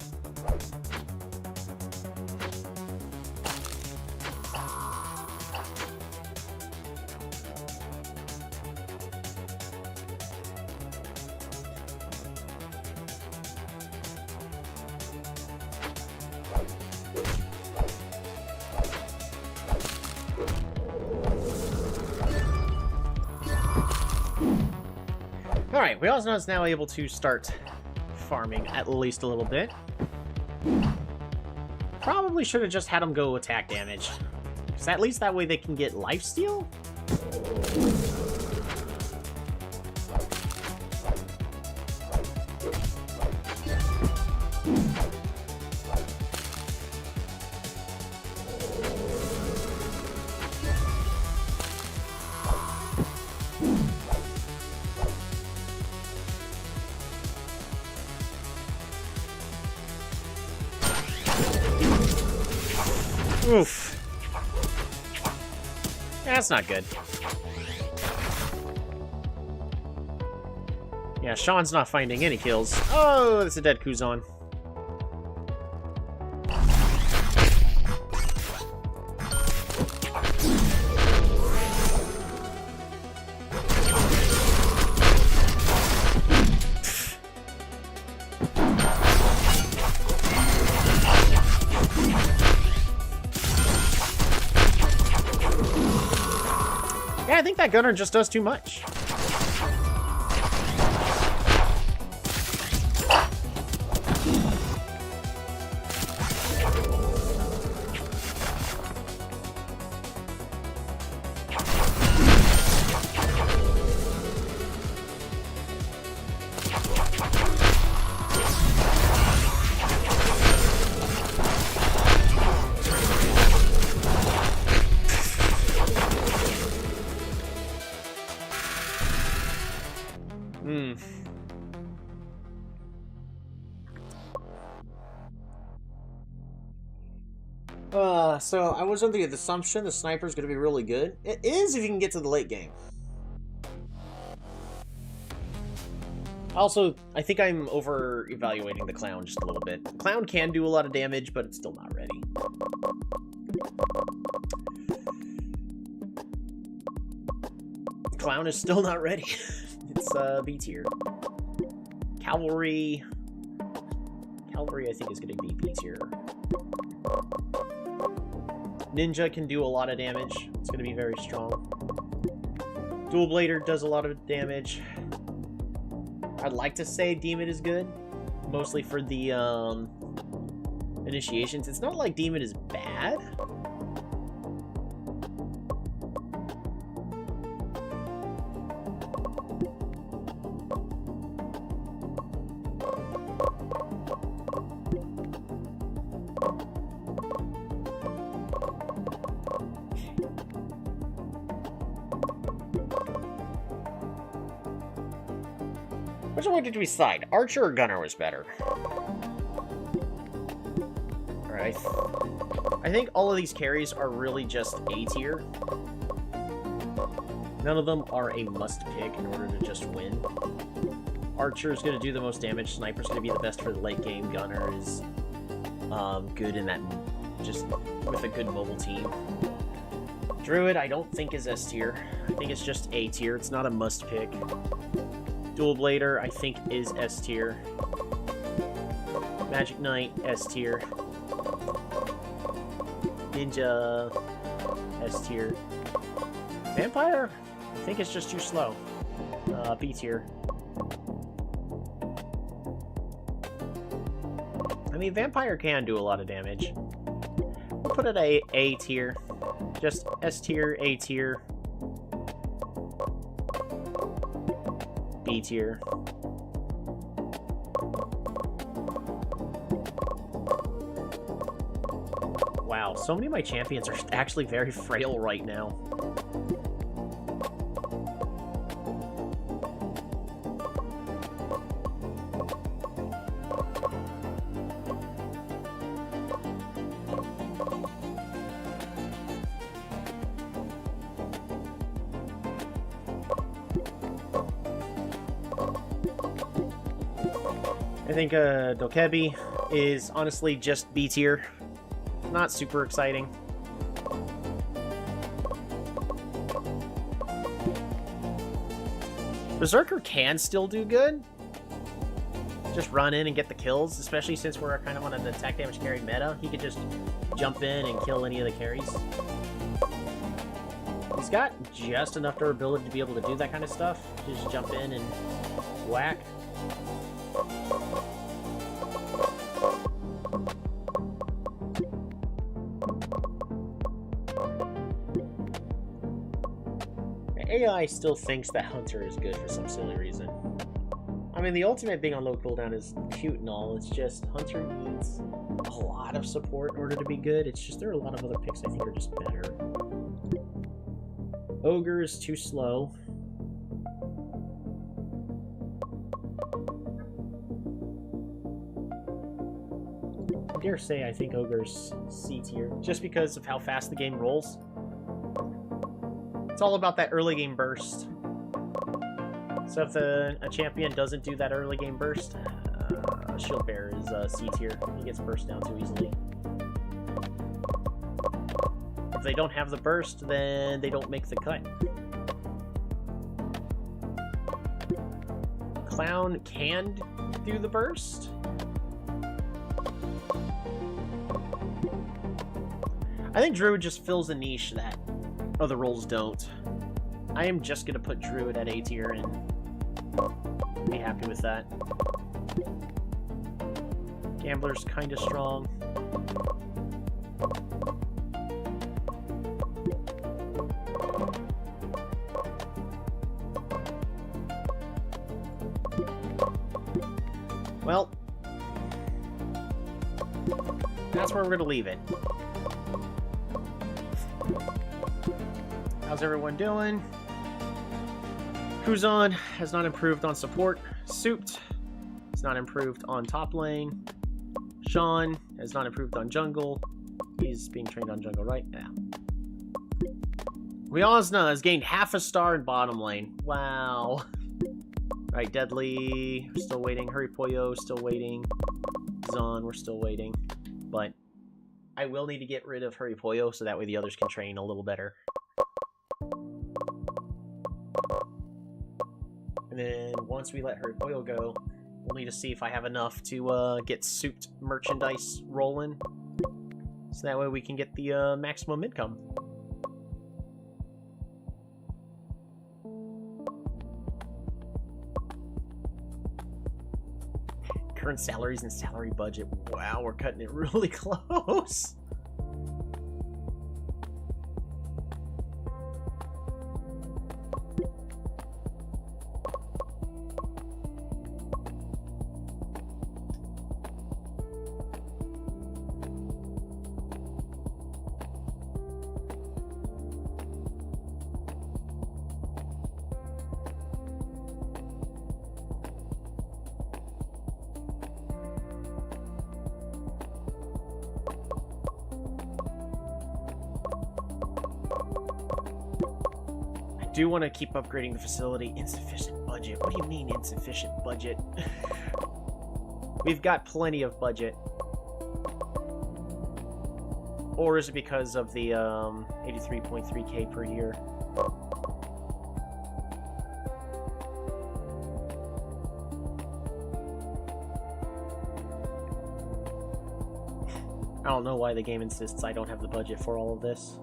Alright, Weosman is now able to start farming at least a little bit. Probably should have just had him go attack damage. Because at least that way they can get lifesteal? Oof. That's not good. Yeah, Sean's not finding any kills. Oh, that's a dead Kuzan. I think that gunner just does too much. So I was under the assumption the sniper is going to be really good. It is if you can get to the late game. Also, I think I'm over-evaluating the Clown just a little bit. The Clown can do a lot of damage, but it's still not ready. The Clown is still not ready. It's B tier. Cavalry, I think, is going to be B tier. Ninja can do a lot of damage. It's going to be very strong. Dual Blader does a lot of damage. I'd like to say Demon is good. Mostly for the initiations. It's not like Demon is bad. Which one did we decide? Archer or Gunner was better? Alright. I think all of these carries are really just A tier. None of them are a must pick in order to just win. Archer is going to do the most damage. Sniper's going to be the best for the late game. Gunner is good in that, just with a good mobile team. Druid, I don't think is S tier. I think it's just A tier. It's not a must pick. Dual Blader, I think, is S tier. Magic Knight, S tier. Ninja, S tier. Vampire, I think it's just too slow. B tier. I mean, Vampire can do a lot of damage. We'll put it A tier. Just S tier, A tier. B tier. Wow, so many of my champions are actually very frail right now. I think Dokebi is honestly just B tier. Not super exciting. Berserker can still do good. Just run in and get the kills, especially since we're kind of on an attack damage carry meta. He could just jump in and kill any of the carries. He's got just enough durability to be able to do that kind of stuff. Just jump in and whack. AI still thinks that Hunter is good for some silly reason. I mean, the ultimate being on low cooldown is cute and all, it's just Hunter needs a lot of support in order to be good. It's just there are a lot of other picks I think are just better. Ogre is too slow. I dare say I think Ogre's C tier, just because of how fast the game rolls. It's all about that early game burst. So if a champion doesn't do that early game burst, Shield Bearer is C tier. He gets burst down too easily. If they don't have the burst, then they don't make the cut. Clown can do the burst. I think Druid just fills a niche that other roles don't. I am just going to put Druid at A tier and be happy with that. Gambler's kind of strong. Well, that's where we're going to leave it. How's everyone doing? Kuzan has not improved on support. Souped has not improved on top lane. Sean has not improved on jungle. He's being trained on jungle, right? Yeah. Wyazna has gained half a star in bottom lane. Wow. Right, Deadly, we're still waiting. Hurry Pollo, still waiting. Zon, we're still waiting. But I will need to get rid of Hurry Pollo so that way the others can train a little better. And then once we let Hurry Pollo go, we'll need to see if I have enough to get souped merchandise rolling. So that way we can get the maximum income. Current salaries and salary budget. Wow, we're cutting it really close. I do want to keep upgrading the facility. Insufficient budget. What do you mean insufficient budget? We've got plenty of budget. Or is it because of the 83.3k per year? I don't know why the game insists I don't have the budget for all of this.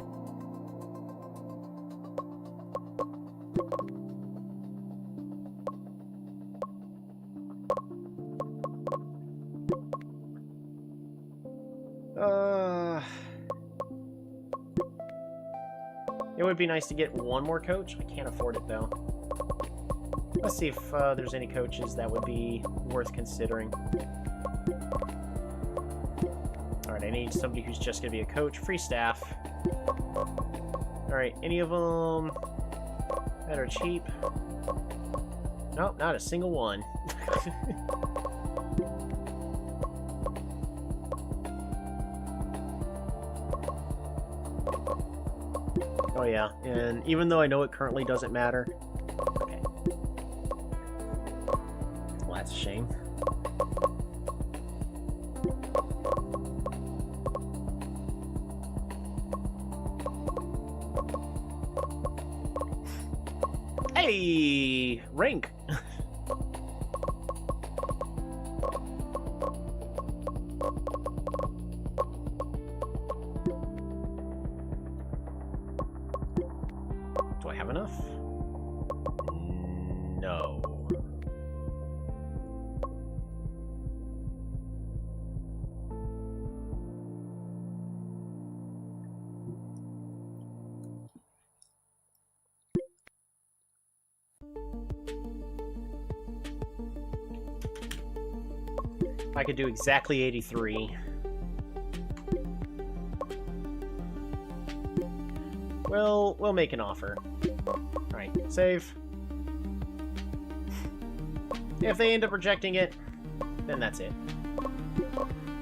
It would be nice to get one more coach. I can't afford it though. Let's see if there's any coaches that would be worth considering. Alright, I need somebody who's just going to be a coach. Free staff. Alright, any of them that are cheap? Nope, not a single one. Oh yeah, and even though I know it currently doesn't matter. Okay. Well, that's a shame. Hey! Rank! Do I have enough? No. I could do exactly 83. We'll make an offer. Alright, save. If they end up rejecting it, then that's it.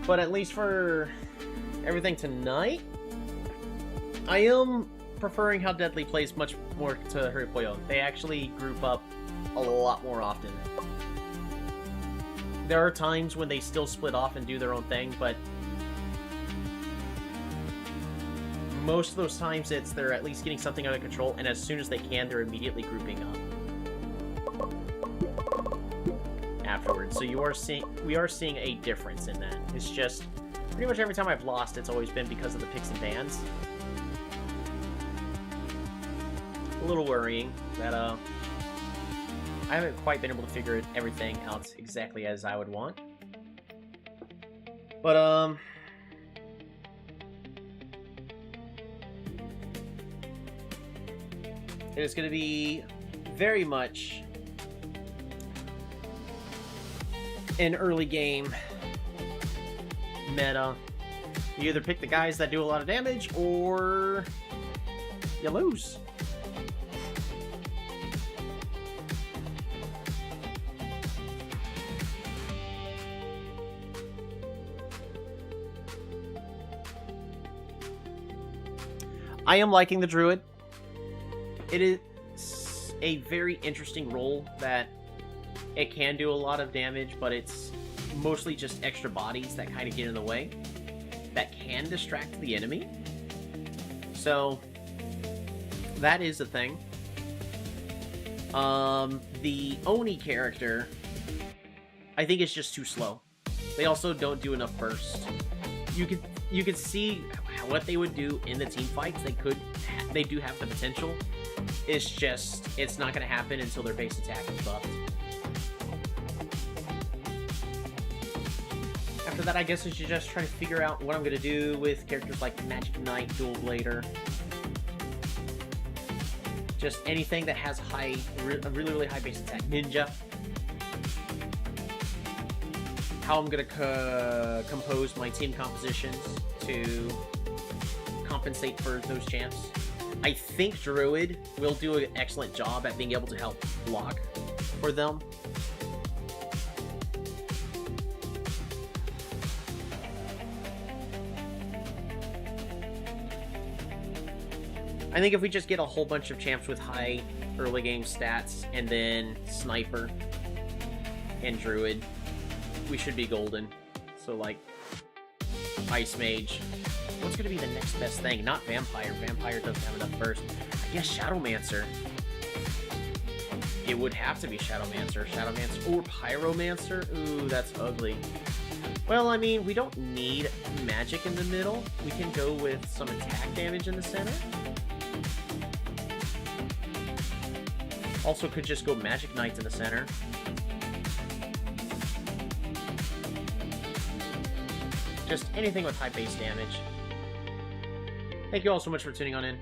But at least for everything tonight, I am preferring how Deadly plays much more to Hurry They actually group up a lot more often. There are times when they still split off and do their own thing, but most of those times they're at least getting something under control, and as soon as they can, they're immediately grouping up afterwards. So we are seeing a difference in that. It's just pretty much every time I've lost, it's always been because of the picks and bans. A little worrying that I haven't quite been able to figure everything out exactly as I would want. But, it is going to be very much an early game meta. You either pick the guys that do a lot of damage, or you lose. I am liking the Druid. It is a very interesting role that it can do a lot of damage, but it's mostly just extra bodies that kind of get in the way that can distract the enemy. So that is a thing. The Oni character, I think, is just too slow. They also don't do enough burst. You could see what they would do in the team fights. They do have the potential. It's just, it's not going to happen until their base attack is buffed. After that, I guess I should just try to figure out what I'm going to do with characters like Magic Knight, Dual Blader. Just anything that has a really high base attack. Ninja. How I'm going to compose my team compositions to compensate for those champs. I think Druid will do an excellent job at being able to help block for them. I think if we just get a whole bunch of champs with high early game stats, and then Sniper and Druid, we should be golden. So, like, Ice Mage. What's going to be the next best thing? Not Vampire. Vampire doesn't have enough burst. I guess Shadowmancer. It would have to be Shadowmancer. Shadowmancer or Pyromancer. Ooh, that's ugly. Well, I mean, we don't need magic in the middle. We can go with some attack damage in the center. Also could just go Magic Knight in the center. Just anything with high base damage. Thank you all so much for tuning on in.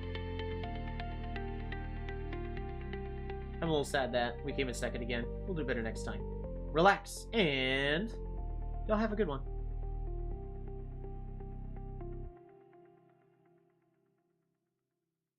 I'm a little sad that we came in second again. We'll do better next time. Relax, and y'all have a good one.